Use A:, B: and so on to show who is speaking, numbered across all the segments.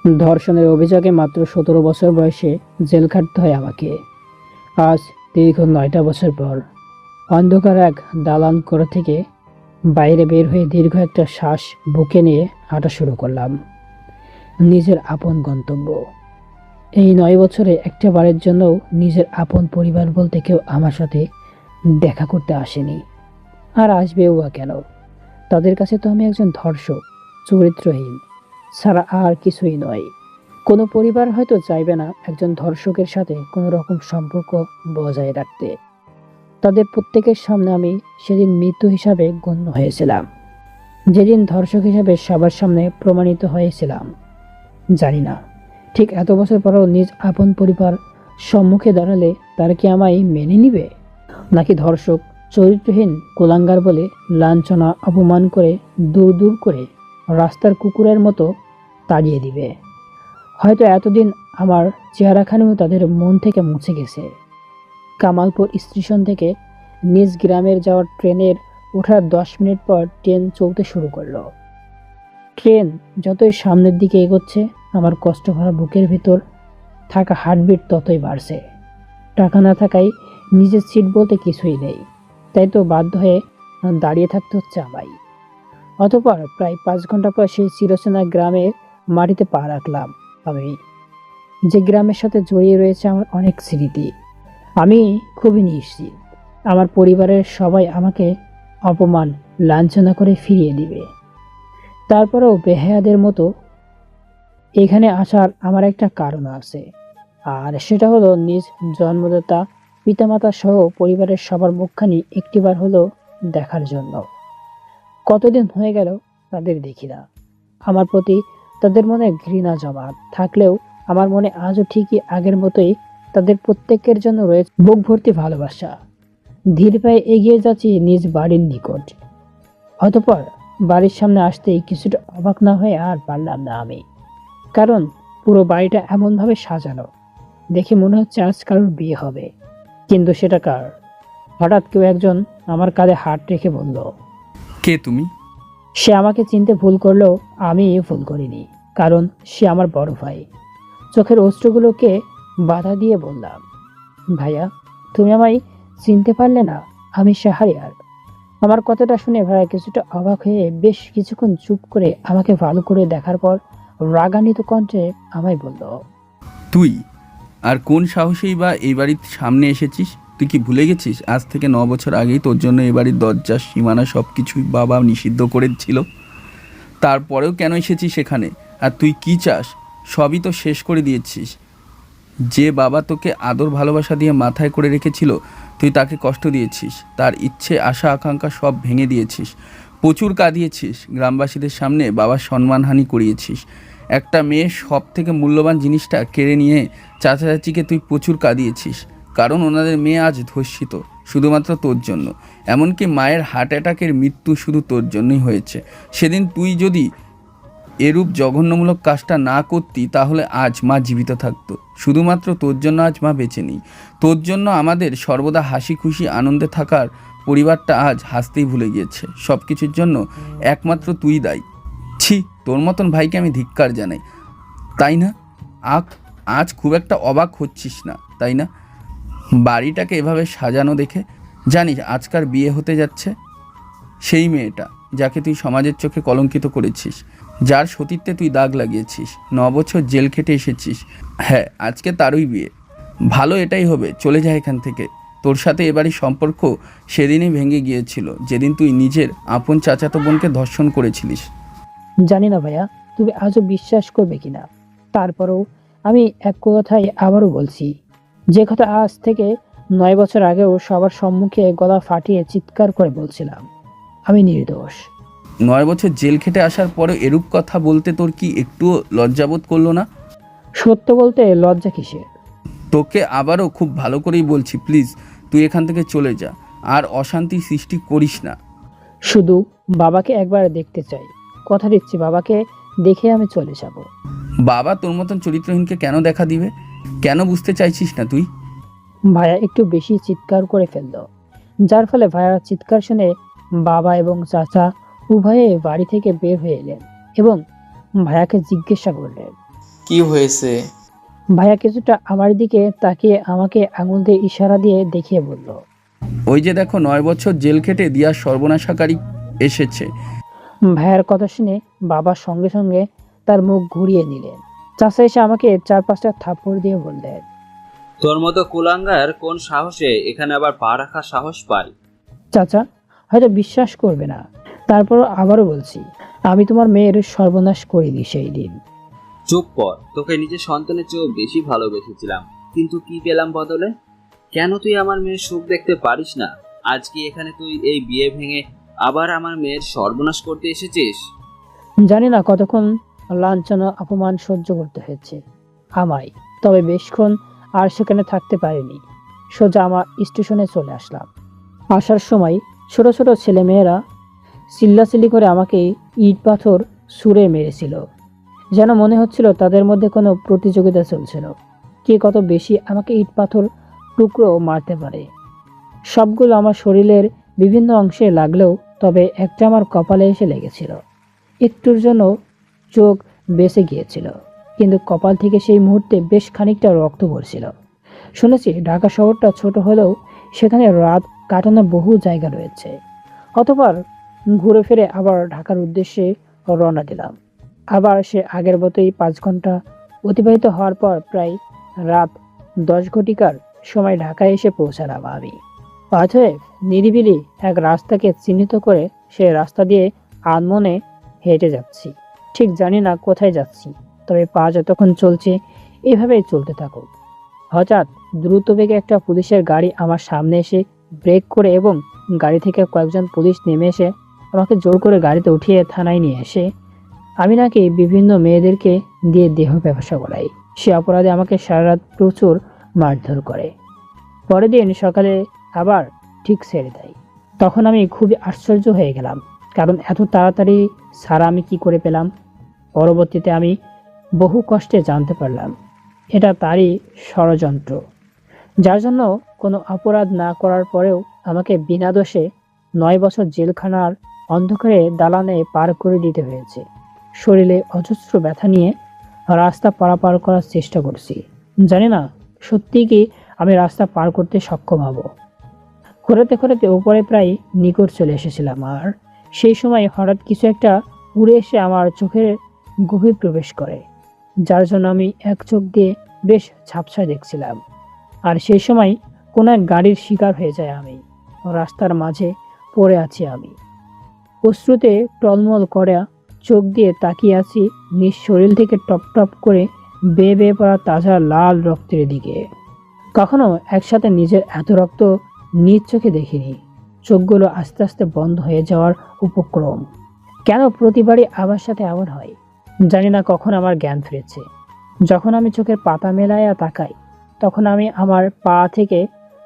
A: ধর্ষণের অভিযোগে মাত্র ১৭ বছর বয়সে জেল খাটতে হয় আমাকে। আজ দীর্ঘ ৯টা বছর পর অন্ধকার এক দালান ঘর থেকে বাইরে বের হয়ে দীর্ঘ একটা শ্বাস বুকে নিয়ে হাঁটা শুরু করলাম নিজের আপন গন্তব্য। এই ৯ বছরে একটা বারের জন্যও নিজের আপন পরিবার বলতে কেউ আমার সাথে দেখা করতে আসেনি, আর আসবেও বা কেন? তাদের কাছে তো আমি একজন ধর্ষক, চরিত্রহীন ছাড়া আর কিছুই নয়। কোনো পরিবার হয়তো চাইবে না একজন ধর্ষকের সাথে কোনো রকম সম্পর্ক বজায় রাখতে। তাদের প্রত্যেকের সামনে আমি সেদিন মৃত্যু হিসাবে গণ্য হয়েছিলাম, যেদিন ধর্ষক হিসাবে সবার সামনে প্রমাণিত হয়েছিলাম। জানি না ঠিক এত বছর পরেও নিজ আপন পরিবার সম্মুখে দাঁড়ালে তারা কি আমায় মেনে নিবে, নাকি ধর্ষক, চরিত্রহীন কুলাঙ্গার বলে লাঞ্ছনা অপমান করে দূর দূর করে রাস্তার কুকুরের মতো তাড়িয়ে দিবে। হয়তো এতদিন আমার চেহারাখানিও তাদের মন থেকে মুছে গেছে। কামালপুর স্টেশন থেকে নিজ গ্রামের যাওয়ার ট্রেনের ওঠার 10 মিনিট পর ট্রেন চলতে শুরু করলো। ট্রেন যতই সামনের দিকে এগোচ্ছে আমার কষ্ট ভরা বুকের ভিতর থাকা হার্টবিট ততই বাড়ছে। টাকা না থাকায় নিজের সিট বলতে কিছুই নেই, তাই তো বাধ্য হয়ে দাঁড়িয়ে থাকতে হচ্ছে আমায়। অতঃপর প্রায় 5 ঘন্টা পর সেই চিরচেনা গ্রামের মাটিতে পা রাখলাম আমি, যে গ্রামের সাথে জড়িয়ে রয়েছে আমার অনেক স্মৃতি। আমি খুবই নিশ্চিত আমার পরিবারের সবাই আমাকে অপমান, লাঞ্ছনা করে ফিরিয়ে দিবে। তারপরেও বেহায়াদের মতো এখানে আসার আমার একটা কারণ আছে, আর সেটা হলো নিজ জন্মদাতা পিতামাতা সহ পরিবারের সবার মুখখানি একটিবার হলো দেখার জন্য। কতদিন হয়ে গেল তাদের দেখি না। আমার প্রতি তাদের মনে ঘৃণা জমা থাকলেও আমার মনে আজও ঠিকই আগের মতোই তাদের প্রত্যেকের জন্য রয়েছে বুক ভর্তি ভালোবাসা। ধীর পায়ে এগিয়ে যাচ্ছি নিজ বাড়ির নিকট। অতঃপর বাড়ির সামনে আসতেই কিছুটা অবাক না হয়ে আর পারলাম না আমি, কারণ পুরো বাড়িটা এমনভাবে সাজানো দেখে মনে হচ্ছে আজ কারোর বিয়ে হবে। কিন্তু সেটা কার? হঠাৎ কেউ একজন আমার কাঁধে হাত রেখে বলল,
B: কে তুমি?
A: সে আমাকে চিনতে ভুল করলেও আমি ভুল করিনি, কারণ সে আমার বড় ভাই। চোখের অশ্রুগুলোকে বাধা দিয়ে বললাম, ভাইয়া, তুমি আমায় চিনতে পারলে না? আমি শাহরিয়ার। আমার কথাটা শুনে ভাইয়া কিছুটা অবাক হয়ে বেশ কিছুক্ষণ চুপ করে আমাকে ভালো করে দেখার পর রাগান্বিত কণ্ঠে আমায় বলল,
B: তুই আর কোন সাহসেই বা এই বাড়ির সামনে এসেছিস? তুই কি ভুলে গেছিস আজ থেকে 9 বছর আগেই তোর জন্য এ বাড়ির দরজা, সীমানা সব কিছুই বাবা নিষিদ্ধ করেছিল? তারপরেও কেন এসেছিস সেখানে? আর তুই কি চাস? সবই তো শেষ করে দিয়েছিস। যে বাবা তোকে আদর ভালোবাসা দিয়ে মাথায় করে রেখেছিল, তুই তাকে কষ্ট দিয়েছিস, তার ইচ্ছে আশা আকাঙ্ক্ষা সব ভেঙে দিয়েছিস, প্রচুর কাঁদিয়েছিস, গ্রামবাসীদের সামনে বাবার সম্মানহানি করিয়েছিস। একটা মেয়ের সব থেকে মূল্যবান জিনিসটা কেড়ে নিয়ে চাচা চাচিকে তুই প্রচুর কাঁদিয়েছিস, কারণ ওনাদের মেয়ে আজ ধর্ষিত শুধুমাত্র তোর জন্য। এমনকি মায়ের হার্ট অ্যাটাকের মৃত্যু শুধু তোর জন্যই হয়েছে। সেদিন তুই যদি এরূপ জঘন্যমূলক কাজটা না করতি তাহলে আজ মা জীবিত থাকতো। শুধুমাত্র তোর জন্য আজ মা বেঁচে নেই। তোর জন্য আমাদের সর্বদা হাসি খুশি আনন্দে থাকার পরিবারটা আজ হাসতেই ভুলে গিয়েছে। সব কিছুর জন্য একমাত্র তুই দায়ী। ছি, তোর মতন ভাইকে আমি ধিক্কার জানাই। তাই না? আজ খুব একটা অবাক হচ্ছিস না, তাই না? বাড়িটাকে এভাবে সাজানো দেখে জানিস আজকার বিয়ে হতে যাচ্ছে সেই মেয়েটা যাকে তুই সমাজের চোখে কলঙ্কিত করেছিস, যার সতীত্বে তুই দাগ লাগিয়েছিস, 9 বছর জেল খেটে এসেছিস। হ্যাঁ, আজকে তারই বিয়ে। ভালো এটাই হবে, চলে যায় এখান থেকে। তোর সাথে এবারই সম্পর্ক সেদিনই ভেঙে গিয়েছিল, যেদিন তুই নিজের আপন চাচাতো বোনকে ধর্ষণ করেছিলিস।
A: জানি না ভাইয়া তুমি আজও বিশ্বাস করবে কিনা, তারপরেও আমি এক কথাই আবারও বলছি, যে কথা আজ থেকে 9 বছর আগেও সবার সম্মুখে গলা ফাটিয়ে চিৎকার করে বলছিলাম, আমি নির্দোষ।
B: 9 বছর জেল খেটে আসার পরেও এরূপ কথা বলতে তোর কি একটুও লজ্জাবোধ করলো না?
A: সত্য বলতে লজ্জা কিসের?
B: তোকে আবারও খুব ভালো করেই বলছি, প্লিজ তুই এখান থেকে চলে যা, আর অশান্তি সৃষ্টি করিস না।
A: শুধু বাবাকে একবার দেখতে চাই, কথা দিচ্ছি বাবাকে দেখে আমি চলে যাব।
B: বাবা তোর মতন চরিত্রহীনকে কেন দেখা দিবে? কেন বুঝতে চাইছিস না তুই?
A: ভাইয়া একটু বেশি চিৎকার করে ফেলল, যার ফলে ভাইয়ার চিৎকার শুনে বাবা এবং চাচা উভয়ে বাড়ি থেকে বের হয়ে এলেন এবং ভাইয়াকে জিজ্ঞাসা করলেন,
C: কি হয়েছে?
A: ভাইয়া কিছুটা আমার দিকে তাকিয়ে আমাকে আঙুল দিয়ে ইশারা দিয়ে দেখিয়ে বলল।
B: ওই যে দেখো, 9 বছর জেল খেটে দিয়ার সর্বনাশাকারী এসেছে।
A: ভাইয়ার কথা শুনে বাবা সঙ্গে সঙ্গে তার মুখ ঘুরিয়ে নিলেন। চাচা এসে আমাকে 4-5টা থাপ্পড় দিয়ে বললেন,
D: তোর মতো কুলাঙ্গার কোন সাহসে এখানে আবার পা রাখার সাহস পায়?
A: চাচা হয়তো বিশ্বাস করবে না, তারপরও আবারও বলছি, আমি তোমার মেয়ের সর্বনাশ করিনি সেই দিন।
D: চুপ কর, তোকে নিজের সন্তানের চেয়েও বেশি ভালোবেসেছিলাম, কিন্তু কি পেলাম বদলে? কেন তুই আমার মেয়ের সুখ দেখতে পারিস না? আজকে এখানে তুই এই বিয়ে ভেঙে আবার আমার মেয়ের সর্বনাশ করতে এসেছিস?
A: জানি না কতক্ষণ লাঞ্ছনা অপমান সহ্য করতে হয়েছে আমায়, তবে বেশক্ষণ আর সেখানে থাকতে পারিনি। সোজা আমার স্টেশনে চলে আসলাম। আসার সময় ছোট ছোট ছেলেমেয়েরা চিল্লাচিল্লি করে আমাকে ইট পাথর ছুঁড়ে মেরেছিল, যেন মনে হচ্ছিল তাদের মধ্যে কোনো প্রতিযোগিতা চলছিল, কে কত বেশি আমাকে ইট পাথর টুকরো মারতে পারে। সবগুলো আমার শরীরের বিভিন্ন অংশে লাগলেও তবে একটা আমার কপালে এসে লেগেছিল। একটুর জন্য চোখ বেঁচে গিয়েছিল, কিন্তু কপাল থেকে সেই মুহূর্তে বেশ খানিকটা রক্ত পড়ছিল। শুনেছি ঢাকা শহরটা ছোট হলেও সেখানে রাত কাটানোর বহু জায়গা রয়েছে। অতঃপর ঘুরে ফিরে আবার ঢাকার উদ্দেশ্যে রওনা দিলাম। আবার সে আগের মতোই 5 ঘন্টা অতিবাহিত হওয়ার পর প্রায় রাত 10 ঘটিকার সময় ঢাকায় এসে পৌঁছালাম আমি। অতএব নিরিবিলি এক রাস্তাকে চিহ্নিত করে সে রাস্তা দিয়ে আনমনে হেঁটে যাচ্ছি। ঠিক জানি না কোথায় যাচ্ছি, তবে পা যতক্ষণ চলছে এভাবেই চলতে থাকুক। হঠাৎ দ্রুত বেগে একটা পুলিশের গাড়ি আমার সামনে এসে ব্রেক করে এবং গাড়ি থেকে কয়েকজন পুলিশ নেমে এসে আমাকে জোর করে গাড়িতে উঠিয়ে থানায় নিয়ে এসে আমি নাকি বিভিন্ন মেয়েদেরকে দিয়ে দেহ ব্যবসা করাই। সে অপরাধে আমাকে সারা রাত প্রচুর মারধর করে। পরের দিন সকালে আবার ঠিক ছেড়ে দেয়। তখন আমি খুবই আশ্চর্য হয়ে গেলাম, কারণ এত তাড়াতাড়ি ছাড়া আমি কি করে পেলাম। পরবর্তীতে আমি বহু কষ্টে জানতে পারলাম এটা তারই ষড়যন্ত্র, যার জন্য কোনো অপরাধ না করার পরেও আমাকে বিনা দোষে 9 বছর জেলখানার অন্ধকারে দালানে পার করে দিতে হয়েছে। শরীরে অজস্র ব্যথা নিয়ে রাস্তা পারাপার করার চেষ্টা করছি। জানি না সত্যি কি আমি রাস্তা পার করতে সক্ষম হব। ঘোরাতে ঘোরাতে উপরে প্রায় নিকট চলে এসেছিলাম, আর সেই সময় হঠাৎ কিছু একটা উড়ে এসে আমার চোখের গভীর প্রবেশ করে, যার জন্য আমি এক চোখ দিয়ে বেশ ঝাপসা দেখছিলাম। আর সেই সময় কোনো এক গাড়ির শিকার হয়ে যায় আমি। রাস্তার মাঝে পড়ে আছি আমি, অশ্রুতে টলমল করা চোখ দিয়ে তাকিয়ে আছি নিজ শরীর থেকে টপ টপ করে বেয়ে বেয়ে পড়া তাজা লাল রক্তের দিকে। কখনো একসাথে নিজের এত রক্ত নিজ চোখে দেখিনি। চোখগুলো আস্তে আস্তে বন্ধ হয়ে যাওয়ার উপক্রম। কেন প্রতিবারই আমার সাথে এমন হয় জানি না। কখন আমার জ্ঞান ফিরেছে, যখন আমি চোখের পাতা মেলাইয়া তাকাই, তখন আমি আমার পা থেকে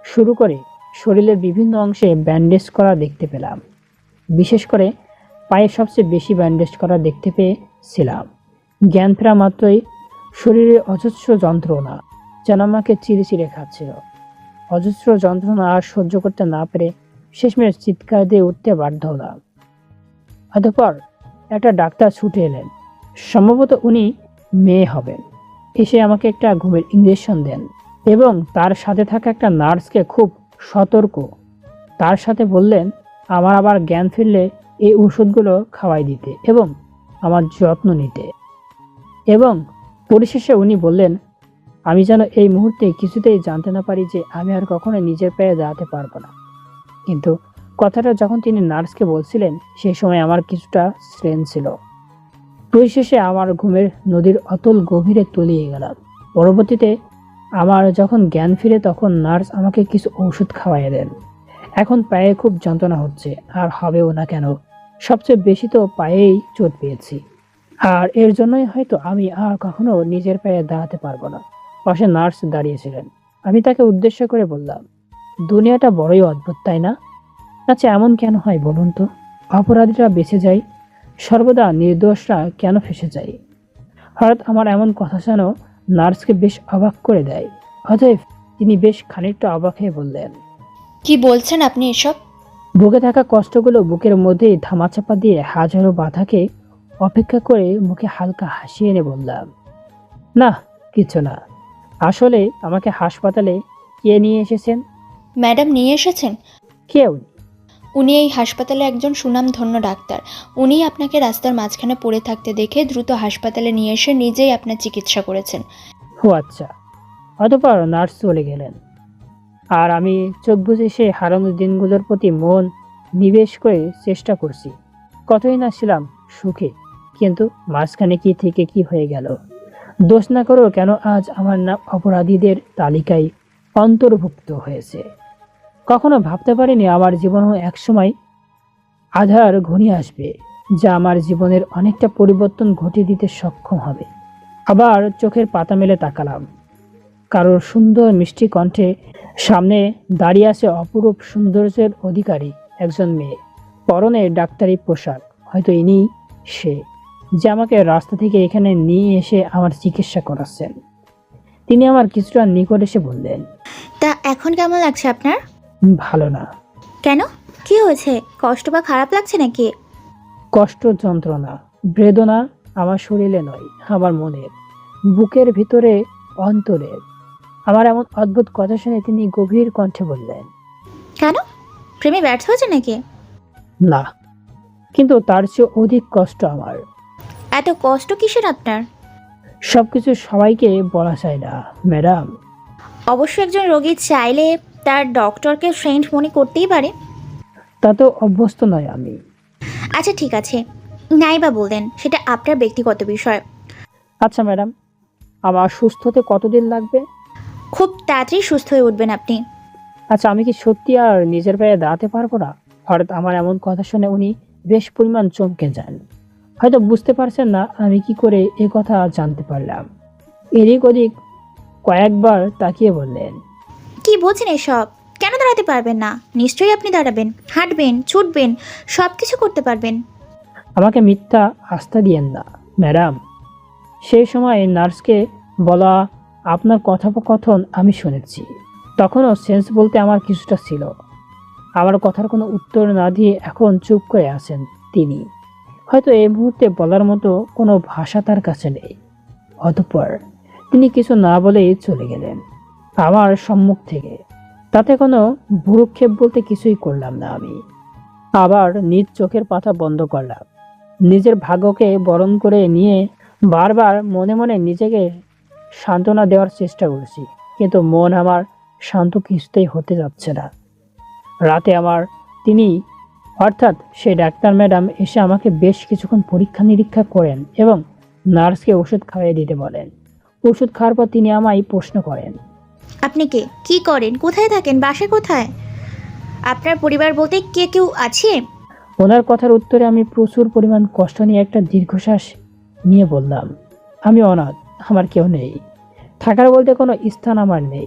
A: শুরু করে শরীরের বিভিন্ন অংশে ব্যান্ডেজ করা দেখতে পেলাম। বিশেষ করে পায়ে সবচেয়ে বেশি ব্যান্ডেজ করা দেখতে পেয়েছিলাম। জ্ঞান ফেরা মাত্রই শরীরে অজস্র যন্ত্রণা যেন আমাকে চিরে চিরে খাচ্ছিল। অজস্র যন্ত্রণা আর সহ্য করতে না পেরে শেষমেশ চিৎকার দিয়ে উঠতে বাধ্য হলাম। অতঃপর একটা ডাক্তার ছুটে এলেন, সম্ভবত উনি মেয়ে হবেন। এসে আমাকে একটা ঘুমের ইঞ্জেকশন দেন এবং তার সাথে থাকা একটা নার্সকে খুব সতর্ক তার সাথে বললেন আমার আবার জ্ঞান ফিরলে এই ওষুধগুলো খাওয়াই দিতে এবং আমার যত্ন নিতে। এবং পরিশেষে উনি বললেন আমি যেন এই মুহূর্তে কিছুতেই জানতে না পারি যে আমি আর কখনো নিজের পায়ে দাঁড়াতে পারবো না। কিন্তু কথাটা যখন তিনি নার্সকে বলছিলেন সেই সময় আমার কিছুটা স্ট্রেন ছিল। পরিশেষে আমার ঘুমের নদীর অতল গভীরে তলিয়ে গেলাম। পরবর্তীতে আমার যখন জ্ঞান ফিরে তখন নার্স আমাকে কিছু ঔষধ খাওয়াই দেন। এখন পায়ে খুব যন্ত্রণা হচ্ছে, আর হবেও না কেন, সবচেয়ে বেশি তো পায়েই চোট পেয়েছি। আর এর জন্যই হয়তো আমি আর কখনো নিজের পায়ে দাঁড়াতে পারবো না। পাশে নার্স দাঁড়িয়েছিলেন। আমি তাকে উদ্দেশ্য করে বললাম, দুনিয়াটা বড়ই অদ্ভুত, তাই না? আচ্ছা এমন কেন হয় বলুন তো? অপরাধীরা বেঁচে যায়, সর্বদা নির্দোষরা কেন ফেঁসে যায়? হঠাৎ আমার এমন কথা যেন নার্সকে বেশ অবাক করে দেয়। অতএব তিনি বেশ খানিকটা অবাক হয়ে বললেন,
E: কি বলছেন আপনি এসব?
A: বুকে থাকা কষ্টগুলো বুকের মধ্যেই ধামাচাপা দিয়ে হাজারো বাধাকে অপেক্ষা করে মুখে হালকা হাসি এনে বললাম, না, কিছু না। আসলে আমাকে হাসপাতালে কে নিয়ে এসেছেন?
E: ম্যাডাম নিয়ে এসেছেন?
A: কেউ।
E: উনি এই হাসপাতালে একজন সুনামধন্য ডাক্তার। উনি আপনাকে রাস্তার মাঝখানে পড়ে থাকতে দেখে দ্রুত হাসপাতালে নিয়ে এসে নিজেই আপনার চিকিৎসা করেছেন।
A: ও আচ্ছা। অতঃপর নার্স চলে গেলেন, আর আমি চোখ বুজে সেই হারানো দিনগুলোর প্রতি মন নিবেশ করে চেষ্টা করছি। কতই না ছিলাম সুখে, কিন্তু মাঝখানে কি থেকে কি হয়ে গেল। দোষ না করেও কেন আজ আমার নাম অপরাধীদের তালিকায় অন্তর্ভুক্ত হয়েছে। কখনো ভাবতে পারিনি আমার জীবনও একসময় আধার ঘনিয়ে আসবে, যা আমার জীবনের অনেকটা পরিবর্তন ঘটিয়ে দিতে সক্ষম হবে। আবার চোখের পাতা মেলে তাকালাম। কারোর সুন্দর মিষ্টি কণ্ঠে সামনে দাঁড়িয়ে আছে অপরূপ সৌন্দর্যের অধিকারী একজন মেয়ে, পরনে ডাক্তারি পোশাক। হয়তো ইনি সে, যে আমাকে রাস্তা থেকে এখানে নিয়ে এসে আমার চিকিৎসা করাচ্ছেন। তিনি আমার কিছুটা নিকট এসে বললেন,
C: তা এখন কেমন লাগছে আপনার?
A: ভালো না।
C: কেন, কি হয়েছে? কষ্ট বা খারাপ লাগছে নাকি?
A: কষ্ট, যন্ত্রণা, বেদনা আমার শরীরে নয়, আমার মনের, বুকের ভিতরে, অন্তরের। আমার এমন অদ্ভুত কথা শুনে তিনি গভীর কণ্ঠে বললেন,
C: কেন, প্রেমে ব্যর্থ হয়েছে নাকি?
A: না, কিন্তু তার চেয়ে অধিক কষ্ট আমার।
C: এত কষ্ট কিসের আপনার?
A: সবকিছু সবাইকে বলা যায় না ম্যাডাম।
C: অবশ্যই একজন রোগী চাইলে তার ডক্টরকে ফ্রেন্ড মনে করতেই পারে।
A: তা তো অভ্যস্ত নয় আমি।
C: আচ্ছা ঠিক আছে, নাই বা বললেন, সেটা আপনার ব্যক্তিগত বিষয়।
A: আচ্ছা ম্যাডাম, আমার সুস্থ হতে কতদিন লাগবে?
C: খুব তাড়াতাড়ি সুস্থ হয়ে উঠবেন আপনি।
A: আচ্ছা, আমি কি সত্যি আর নিজের পায়ে দাঁড়াতে পারবো না? হঠাৎ আমার এমন কথা শুনে উনি বেশ পরিমাণ চমকে যান। হয়তো বুঝতে পারছেন না আমি কি করে এ কথা জানতে পারলাম। এদিক ওদিক কয়েকবার তাকিয়ে বললেন,
C: কি বলছেন এসব? কেন দাঁড়াতে পারবেন না? নিশ্চয়ই আপনি দাঁড়াবেন, হাঁটবেন, ছুটবেন, সব কিছু করতে পারবেন।
A: আমাকে মিথ্যা আস্থা দিয়েন না ম্যাডাম। সেই সময় নার্সকে বলা আপনার কথোপকথন আমি শুনেছি। তখনও সেন্স বলতে আমার কিছুটা ছিল। আমার কথার কোনো উত্তর না দিয়ে এখন চুপ করে আছেন তিনি। হয়তো এই মুহূর্তে বলার মতো কোনো ভাষা তার কাছে নেই। অতঃপর তিনি কিছু না বলেই চলে গেলেন আমার সম্মুখ থেকে। তাতে কোনো ভ্রুক্ষেপ বলতে কিছুই করলাম না আমি। আবার নিজ চোখের পাতা বন্ধ করলাম। নিজের ভাগ্যকে বরণ করে নিয়ে বারবার মনে মনে নিজেকে সান্ত্বনা দেওয়ার চেষ্টা করছি, কিন্তু মন আমার শান্ত কিছুতেই হতে যাচ্ছে না। রাতে আমার তিনি অর্থাৎ সেই ডাক্তার ম্যাডাম এসে আমাকে বেশ কিছুক্ষণ পরীক্ষা নিরীক্ষা করেন এবং নার্সকে ওষুধ খাইয়ে দিতে বলেন। ওষুধ খাওয়ার পর তিনি আমায় প্রশ্ন করেন,
C: আপনি কে, কি করেন, কোথায় থাকেন, বাসা কোথায়? আপনার পরিবার বলতে কে কেউ আছে?
A: ওনার কথার উত্তরে আমি প্রচুর পরিমাণ কষ্ট নিয়ে একটা দীর্ঘশ্বাস নিয়ে বললাম, আমি অনাথ, আমার কেউ নেই, থাকার বলতে কোনো স্থান আমার নেই।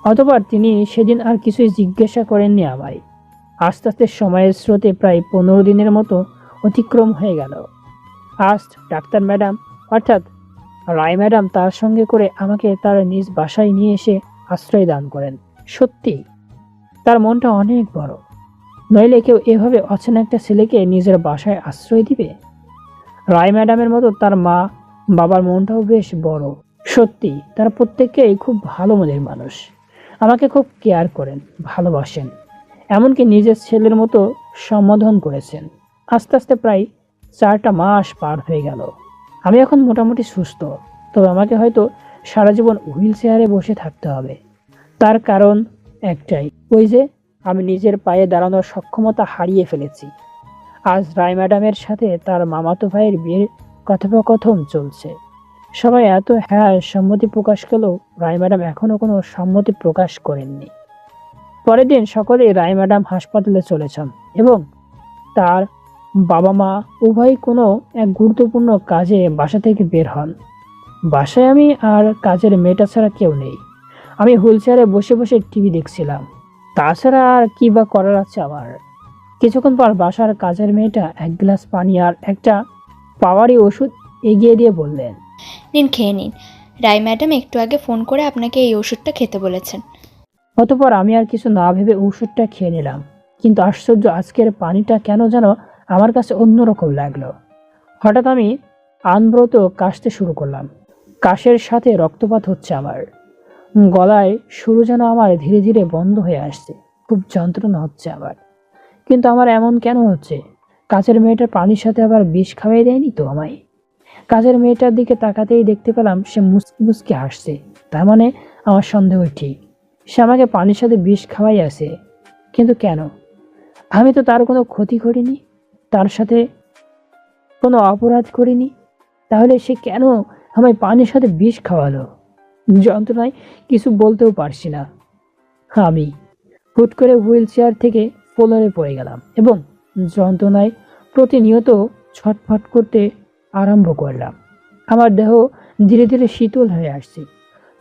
A: অতঃপর তিনি সেদিন আর কিছুই জিজ্ঞাসা করেননি আমায়। আস্তে আস্তে সময়ের স্রোতে প্রায় 15 দিনের মতো অতিক্রম হয়ে গেল। আজ ডাক্তার ম্যাডাম অর্থাৎ রায় ম্যাডাম তার সঙ্গে করে আমাকে তার নিজ বাসায় নিয়ে এসে আশ্রয় দান করেন। সত্যি তার মনটা অনেক বড়, নইলে কেউ এভাবে অচেনা একটা ছেলেকে নিজের বাসায় আশ্রয় দিবে? রায় ম্যাডামের মতো তার মা বাবার মনটাও বেশ বড়। সত্যি তারা প্রত্যেকেই খুব ভালো মনের মানুষ। আমাকে খুব কেয়ার করেন, ভালোবাসেন, এমনকি নিজের ছেলের মতো সম্বোধন করেছেন। আস্তে আস্তে প্রায় 4টা মাস পার হয়ে গেল। আমি এখন মোটামুটি সুস্থ, তবে আমাকে হয়তো সারা জীবন হুইল চেয়ারে বসে থাকতে হবে। তার কারণ একটাই, ওই যে আমি নিজের পায়ে দাঁড়ানোর সক্ষমতা হারিয়ে ফেলেছি। আজ রায় ম্যাডামের সাথে তার মামাতো ভাইয়ের বিয়ের কথোপকথন চলছে। সবাই এত হ্যাঁ সম্মতি প্রকাশ করলেও রায় ম্যাডাম এখনো কোনো সম্মতি প্রকাশ করেননি। পরের দিন সকলেই রায় ম্যাডাম হাসপাতালে চলেছেন এবং তার বাবা মা উভয় কোনো এক গুরুত্বপূর্ণ কাজে বাসা থেকে বের হন। বাসায় আমি আর কাজের মেয়েটা ছাড়া কেউ নেই। আমি হুইল চেয়ারে বসে বসে টিভি দেখছিলাম। তাছাড়া আর কি বা করার আছে আমার। কিছুক্ষণ পর বাসার কাজের মেয়েটা 1 গ্লাস পানি আর একটা পাওয়ারি ওষুধ এগিয়ে দিয়ে বললেন,
E: নিন, খেয়ে নিন। রায় ম্যাডাম একটু আগে ফোন করে আপনাকে এই ওষুধটা খেতে বলেছেন।
A: অতঃপর আমি আর কিছু না ভেবে ওষুধটা খেয়ে নিলাম। কিন্তু আশ্চর্য, আজকের পানিটা কেন যেন আমার কাছে অন্যরকম লাগলো। হঠাৎ আমি আনবরত কাশতে শুরু করলাম। কাশের সাথে রক্তপাত হচ্ছে আমার গলায়, সুর যেন আমার ধীরে ধীরে বন্ধ হয়ে আসছে। খুব যন্ত্রণা হচ্ছে আমার। কিন্তু আমার এমন কেন হচ্ছে? কাজের মেয়েটার পানির সাথে আবার বিষ খাওয়াই দেয়নি তো আমায়? কাজের মেয়েটার দিকে তাকাতেই দেখতে পেলাম সে মুচকি মুচকি হাসছে। তার মানে আমার সন্দেহ ঠিক, সে আমাকে পানির সাথে বিষ খাওয়াই আছে। কিন্তু কেন? আমি তো তার কোনো ক্ষতি করিনি, তার সাথে কোনো অপরাধ করিনি। তাহলে সে কেন আমায় পানির সাথে বিষ খাওয়ালো? যন্ত্রণায় কিছু বলতেও পারছি না। আমি হুট করে হুইল চেয়ার থেকে ফ্লোরে পড়ে গেলাম এবং যন্ত্রণায় প্রতিনিয়ত ছটফট করতে আরম্ভ করলাম। আমার দেহ ধীরে ধীরে শীতল হয়ে আসছে।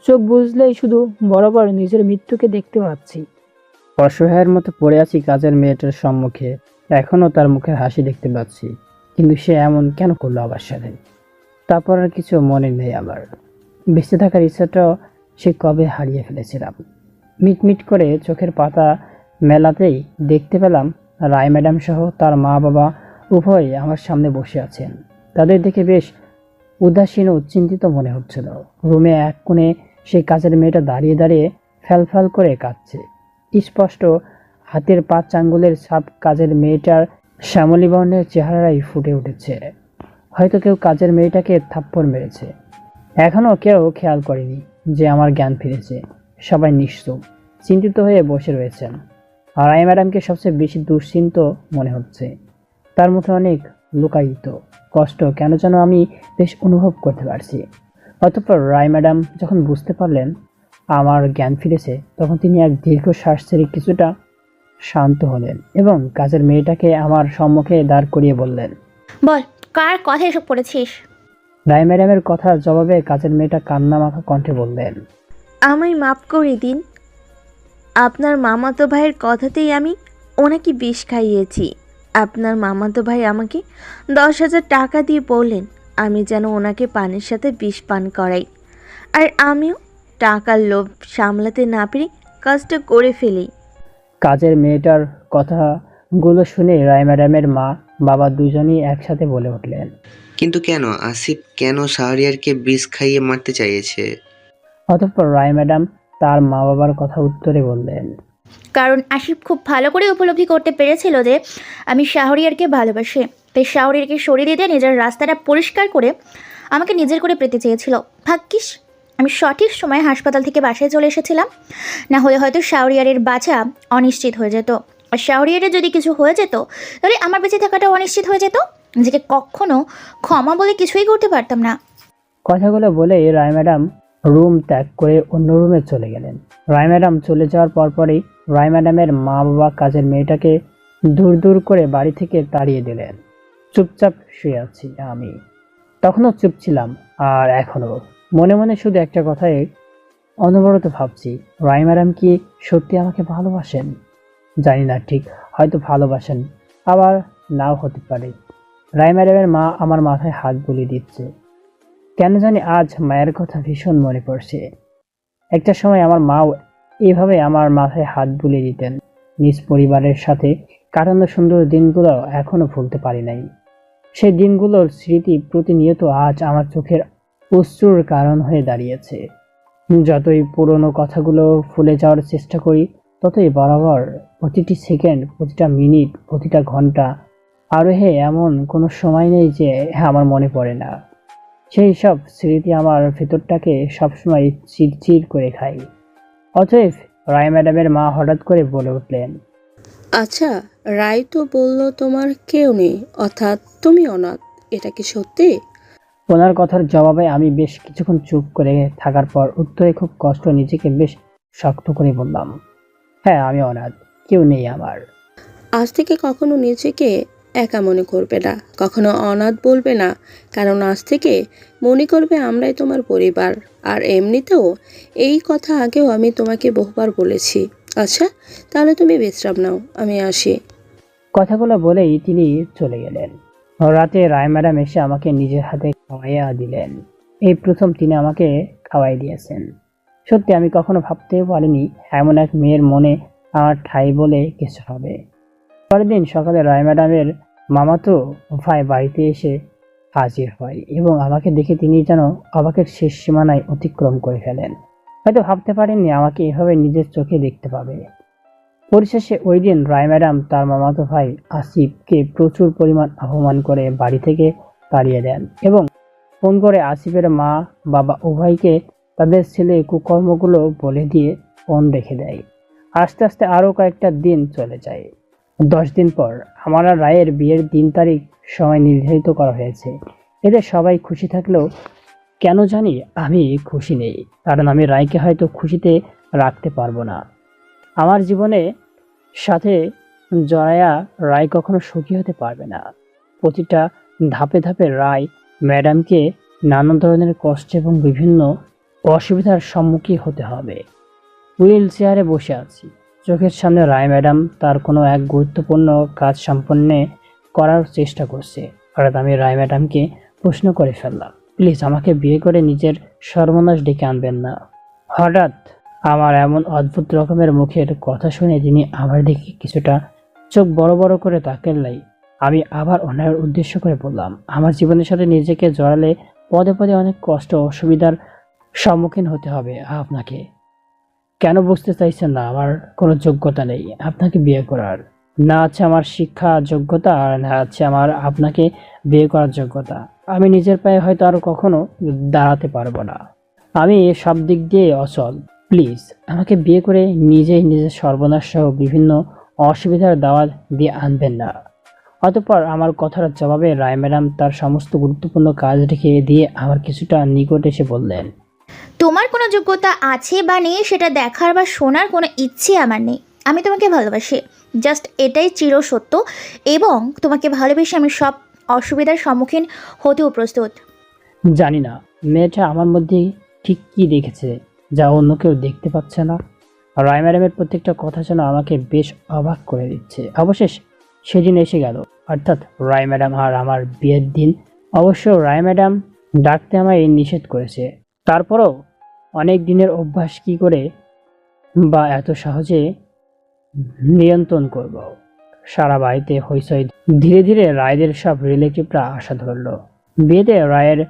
A: চোখ বুঝলেই শুধু বরাবর নিজের মৃত্যুকে দেখতে পাচ্ছি। অসহায়ের মতো পড়ে আছি কাজের মেয়েটার সম্মুখে। এখনও তার মুখের হাসি দেখতে পাচ্ছি, কিন্তু সে এমন কেন করলো আমার সাথে? তারপর আর কিছু মনে নেই আমার। বেঁচে থাকার ইচ্ছাটাও সে কবে হারিয়ে ফেলেছিলাম। মিটমিট করে চোখের পাতা মেলাতেই দেখতে পেলাম রায় ম্যাডাম সহ তার মা বাবা উভয়ই আমার সামনে বসে আছেন। তাদের দেখে বেশ উদাসীন ও চিন্তিত মনে হচ্ছিল। রুমে এক কোণে সেই কাজের মেয়েটা দাঁড়িয়ে দাঁড়িয়ে ফ্যালফ্যাল করে কাঁদছে। স্পষ্ট হাতের 5 আঙ্গুলের ছাপ কাজের মেয়েটার শ্যামলী বর্ণের চেহারায় ফুটে উঠেছে। হয়তো কেউ কাজের মেয়েটাকে থাপ্পড় মেরেছে। এখনও কেউ খেয়াল করেনি যে আমার জ্ঞান ফিরেছে। সবাই নিশ্চুপ, চিন্তিত হয়ে বসে রয়েছেন। আর রায় ম্যাডামকে সবচেয়ে বেশি দুশ্চিন্ত মনে হচ্ছে। তার মুখে অনেক লুকায়িত কষ্ট কেন যেন আমি বেশ অনুভব করতে পারছি। অতঃপর রায় ম্যাডাম যখন বুঝতে পারলেন আমার জ্ঞান ফিরেছে, তখন তিনি এক দীর্ঘশ্বাস ছেড়ে কিছুটা শান্ত হলেন এবং কাজের মেয়েটাকে আমার সম্মুখে দাঁড় করিয়ে বললেন,
C: বল, কার কথা এসব পড়েছিস?
A: রায় ম্যাডামের কথার জবাবে কাজের মেয়েটা কান্নামাখা কণ্ঠে বললেন,
F: আমায় মাফ করে দিন। আপনার মামাতো ভাইয়ের কথাতেই আমি ওনাকে বিষ খাইয়েছি। আপনার মামাতো ভাই আমাকে 10,000 টাকা দিয়ে বললেন আমি যেন ওনাকে পানির সাথে বিষ পান করাই। আর আমিও টাকার লোভ সামলাতে না পেরে কাজটা করে ফেলি।
A: কাজের মেয়েটার কথাগুলো শুনে রায় ম্যাডামের মা বাবা দুজনেই একসাথে বলে উঠলেন।
G: কিন্তু কেন আসিফ কেন শাহরিয়ারকে বিষ খাইয়ে মারতে চাইছে?
A: অতঃপর রায় ম্যাডাম তার মা বাবার কথা উত্তরে বললেন,
C: কারণ আসিফ খুব ভালো করে উপলব্ধি করতে পেরেছিল যে আমি শাহরিয়ারকে ভালোবাসি। তাই শাহরিয়ারকে সরিয়ে দিয়ে নিজের রাস্তাটা পরিষ্কার করে আমাকে নিজের করে পেতে চেয়েছিল। ভাগ্যিস আমি সঠিক সময়ে হাসপাতাল থেকে বাসায় চলে এসেছিলাম, না হলে হয়তো শাহরিয়ারের বাঁচা অনিশ্চিত হয়ে যেত। আর শাহরিয়ারের যদি কিছু হয়ে যেত তাহলে আমার বেঁচে থাকাটা অনিশ্চিত হয়ে যেত। নিজেকে কখনো ক্ষমা বলে কিছুই করতে পারতাম না।
A: কথাগুলো বলে রায় ম্যাডাম রুম ত্যাগ করে অন্য রুমে চলে গেলেন। রায় ম্যাডাম চলে যাওয়ার পরপরই রায় ম্যাডামের মা বাবা কাজের মেয়েটাকে দূর দূর করে বাড়ি থেকে তাড়িয়ে দিলেন। চুপচাপ শুয়ে আছি আমি। তখনও চুপ ছিলাম, আর এখনও মনে মনে শুধু একটা কথাই অনবরত ভাবছি, রায় ম্যাডাম কি সত্যি আমাকে ভালোবাসেন? জানি না ঠিক, হয়তো ভালোবাসেন, আবার নাও হতে পারে। রায় ম্যাডামের মা আমার মাথায় হাত বুলিয়ে দিচ্ছে। কেন জানি আজ মায়ের কথা ভীষণ মনে পড়ছে। একটা সময় আমার মাও এইভাবে আমার মাথায় হাত বুলিয়ে দিতেন। নিজ পরিবারের সাথে কাটানো সুন্দর দিনগুলো এখনো ভুলতে পারি নাই। সেই দিনগুলোর স্মৃতি প্রতিনিয়ত আজ আমার চোখের অশ্রুর কারণ হয়ে দাঁড়িয়েছে। যতই পুরনো কথাগুলো ভুলে যাওয়ার চেষ্টা করি, ততই বরাবর প্রতিটি সেকেন্ড, প্রতিটা মিনিট, প্রতিটা ঘন্টা আরও এমন কোনো সময় নেই যে আমার মনে পড়ে না। সেই সব স্মৃতি আমার ভেতরটাকে সবসময় চিরচির করে খায়। অতএব রায় ম্যাডামের মা হঠাৎ করে বলে উঠলেন,
H: আচ্ছা, রায় তো বলল তোমার কেউ নেই, অর্থাৎ তুমি অনাথ, এটা কি সত্যি?
A: ওনার কথার জবাবে আমি বেশ কিছুক্ষণ চুপ করে থাকার পর উত্তরে খুব কষ্ট নিজেকে বেশ শক্ত করে বললাম, হ্যাঁ, আমি অনাথ, কেউ নেই আমার।
H: আজ থেকে কখনো নিজেকে একা মনে করবে না, কখনো অনাথ বলবে না, কারণ আজ থেকে মনে করবে আমরাই তোমার পরিবার। আর এমনিতেও এই কথা আগেও আমি তোমাকে বহুবার বলেছি। আচ্ছা, তাহলে তুমি বিশ্রাম নাও, আমি আসি।
A: কথাগুলো বলেই তিনি চলে গেলেন। রাতে রায় ম্যাডাম এসে আমাকে নিজের হাতে খাওয়াইয়া দিলেন। এই প্রথম তিনি আমাকে খাওয়াই দিয়েছেন। সত্যি আমি কখনো ভাবতেও পারিনি এমন এক মেয়ের মনে আমার ঠাঁই বলে কিছু হবে। পরের দিন সকালে রায় ম্যাডামের মামাতো ভাই বাড়িতে এসে হাজির হয় এবং আমাকে দেখে তিনি যেন অবাকের শেষ সীমানায় অতিক্রম করে ফেলেন। হয়তো ভাবতে পারেননি আমাকে এভাবে নিজের চোখে দেখতে পাবে। পরিশেষে ওই দিন রায় ম্যাডাম তার মামাতো ভাই আসিফকে প্রচুর পরিমাণ অপমান করে বাড়ি থেকে তাড়িয়ে দেন এবং ফোন করে আসিফের মা বাবা উভয়কে তাদের ছেলে কুকর্মগুলো বলে দিয়ে ফোন রেখে দেয়। আস্তে আস্তে আরও কয়েকটা দিন চলে যায়। 10 দিন পর আমার আর রায়ের বিয়ের দিন তারিখ সময় নির্ধারিত করা হয়েছে। এতে সবাই খুশি থাকলেও কেন জানি আমি খুশি নেই, কারণ আমি রায়কে হয়তো খুশিতে রাখতে পারবো না। আমার জীবনে সাথে জড়ায়া রায় কখনো সুখী হতে পারবে না। প্রতিটা ধাপে ধাপে রায় ম্যাডামকে নানা ধরনের কষ্ট এবং বিভিন্ন অসুবিধার সম্মুখীন হতে হবে। হুইল চেয়ারে বসে আছি, চোখের সামনে রায় ম্যাডাম তার কোনো এক গুরুত্বপূর্ণ কাজ সম্পন্ন করার চেষ্টা করছে। হঠাৎ আমি রায় ম্যাডামকে প্রশ্ন করে ফেললাম, প্লিজ আমাকে বিয়ে করে নিজের সর্বনাশ ডেকে আনবেন না। হঠাৎ আমার এমন অদ্ভুত রকমের মুখের কথা শুনে তিনি আমার দিকে কিছুটা চোখ বড় বড় করে তাকালেই আমি আবার ওনার উদ্দেশ্য করে বললাম, আমার জীবনের সাথে নিজেকে জড়ালে পদে পদে অনেক কষ্ট অসুবিধার সম্মুখীন হতে হবে আপনাকে। কেন বুঝতে চাইছেন না আমার কোনো যোগ্যতা নেই আপনাকে বিয়ে করার? না আছে আমার শিক্ষা যোগ্যতা, আর না আছে আমার আপনাকে বিয়ে করার যোগ্যতা। আমি নিজের পায়ে হয়তো আর কখনো দাঁড়াতে পারবো না। আমি সব দিক দিয়ে অচল। প্লিজ আমাকে বিয়ে করে নিজেই নিজের সর্বনাশ সহ বিভিন্ন অসুবিধার দাওয়াত দিয়ে আনবেন না। অতঃপর আমার কথার জবাবে রায় ম্যাডাম তার সমস্ত গুরুত্বপূর্ণ কাজ রেখে দিয়ে আমার কিছুটা নিকট এসে বললেন,
C: তোমার কোনো যোগ্যতা আছে বা নেই সেটা দেখার বা শোনার কোনো ইচ্ছে আমার নেই। আমি তোমাকে ভালোবাসি, জাস্ট এটাই চিরসত্য, এবং তোমাকে ভালোবেসে আমি সব অসুবিধার সম্মুখীন হতেও প্রস্তুত।
A: জানি না মেয়েটা আমার মধ্যে ঠিক কি দেখেছে যা অন্য কেউ দেখতে পাচ্ছে না। রায় ম্যাডামের প্রত্যেকটা কথা যেন আমাকে বেশ অবাক করে দিচ্ছে। অবশেষ সেদিন এসে গেল, অর্থাৎ রায় ম্যাডাম আর আমার বিয়ের দিন। অবশ্য রায় ম্যাডাম ডাকতে আমায় নিষেধ করেছে, তারপরও অনেক দিনের অভ্যাস কি করে বা এত সহজে নিয়ন্ত্রণ করব। সারা বাড়িতে হইচই। ধীরে ধীরে রায়দের সব রিলেটিভরা আসা ধরলো। বিয়েতে রায়ের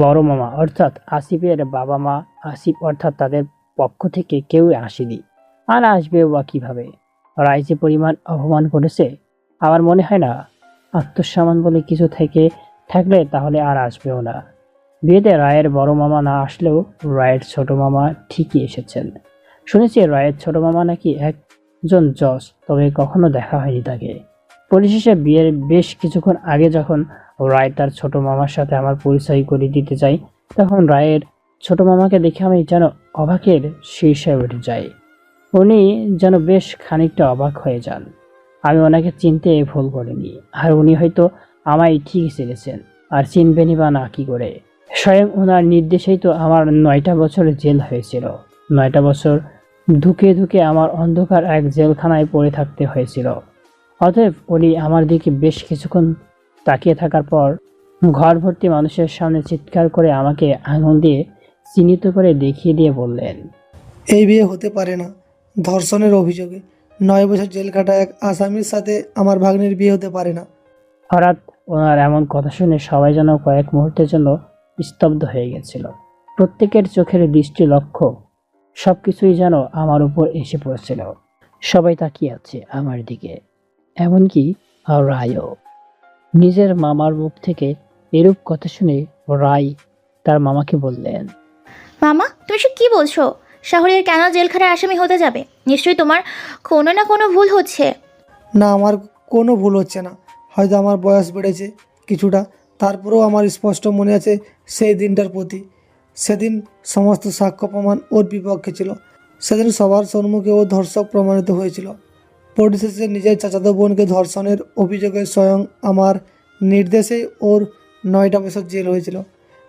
A: বড় মামা অর্থাৎ আসিফের বাবা মা, আসিফ অর্থাৎ তাদের পক্ষ থেকে কেউ আসেনি, আর আসবেও বা কিভাবে। রায় যে পরিমাণ অপমান করেছে আমার মনে হয় না আত্মসম্মান বলে কিছু থাকলে তাহলে আর আসবেও না। বিয়েতে রায়ের বড় মামা না আসলেও রায়ের ছোট মামা ঠিকই এসেছেন। শুনেছি রায়ের ছোট মামা নাকি একজন জজ, তবে কখনো দেখা হয়নি তাকে। পরিশেষে বিয়ের বেশ কিছুক্ষণ আগে যখন রায় তার ছোট মামার সাথে আমার পরিচয় করে দিতে চাই, তখন রায়ের ছোট মামাকে দেখে আমি যেন অবাকের শীর্ষে উঠে যাই। উনি যেন বেশ খানিকটা অবাক হয়ে যান। আমি ওনাকে চিনতে ভুল করিনি, আর উনি হয়তো আমায় ঠিকই চিনেছেন, আর চিনবেনই বা না কি করে। স্বয়ং ওনার নির্দেশেই তো আমার 9টা বছর জেল হয়েছিল। 9টা বছর ধুকে ধুকে আমার অন্ধকার এক জেলখানায় পড়ে থাকতে হয়েছিল। অতএব উনি আমার দিকে বেশ কিছুক্ষণ তাকিয়ে থাকার পর ঘর ভর্তি মানুষের সামনে চিৎকার করে আমাকে আঙুল দিয়ে চিহ্নিত করে দেখিয়ে দিয়ে বললেন,
I: এই বিয়ে হতে পারে না। ধর্ষণের অভিযোগে 9 বছর জেল কাটা এক আসামির সাথে আমার ভাগ্নের বিয়ে হতে পারে না।
A: হঠাৎ ওনার এমন কথা শুনে সবাই যেন কয়েক মুহূর্তের জন্য স্তব্ধ হয়ে গেছিল। প্রত্যেকের চোখের দৃষ্টি লক্ষ্য সবকিছুই যেন আমার উপর এসে পড়েছিল। সবাই তাকিয়ে আছে আমার দিকে, এমনকি রায়ও। নিজের মামার মুখ থেকে এরূপ কথা শুনে রায় তার মামাকে বললেন,
C: মামা, তুমি সে কি বলছো? শাহরিয়ার কেন জেলখানায় আসামি হতে যাবে? নিশ্চয়ই তোমার কোনো না কোনো ভুল হচ্ছে।
I: না, আমার কোনো ভুল হচ্ছে না। হয়তো আমার বয়স বেড়েছে কিছুটা, তারপরেও আমার স্পষ্ট মনে আছে সেই দিনটার প্রতি। সেদিন সমস্ত সাক্ষ্য প্রমাণ ওর বিপক্ষে ছিল। সেদিন সবার সম্মুখে ও ধর্ষক প্রমাণিত হয়েছিল। পরিশেষে নিজের চাচাতো বোনকে ধর্ষণের অভিযোগে স্বয়ং আমার নির্দেশেই ওর 9টা বছর জেল হয়েছিল,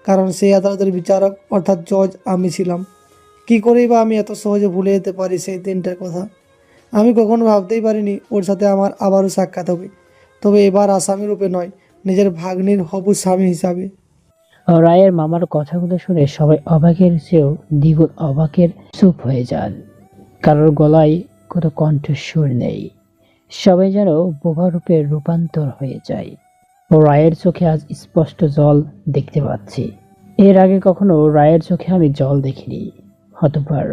I: কারণ সেই আদালতের বিচারক অর্থাৎ জজ আমি ছিলাম। কী করেই বা আমি এত সহজে ভুলে যেতে পারি সেই দিনটার কথা। আমি কখনো ভাবতেই পারিনি ওর সাথে আমার আবারও সাক্ষাৎ হবে, তবে এবার আসামি রূপে নয়, নিজের ভাগ্নির হবু স্বামী হিসাবে।
A: রায়ের মামার কথাগুলো শুনে সবাই অবাকের চেয়েও দ্বিগুণ অবাকের চুপ হয়ে যান। কারোর গলায় কোনো কণ্ঠস্বর নেই। সবাই যেন বোবা রূপে রূপান্তর হয়ে যায়। রায়ের চোখে আজ স্পষ্ট জল দেখতে পাচ্ছি। এর আগে কখনো রায়ের চোখে আমি জল দেখিনি। অতঃপর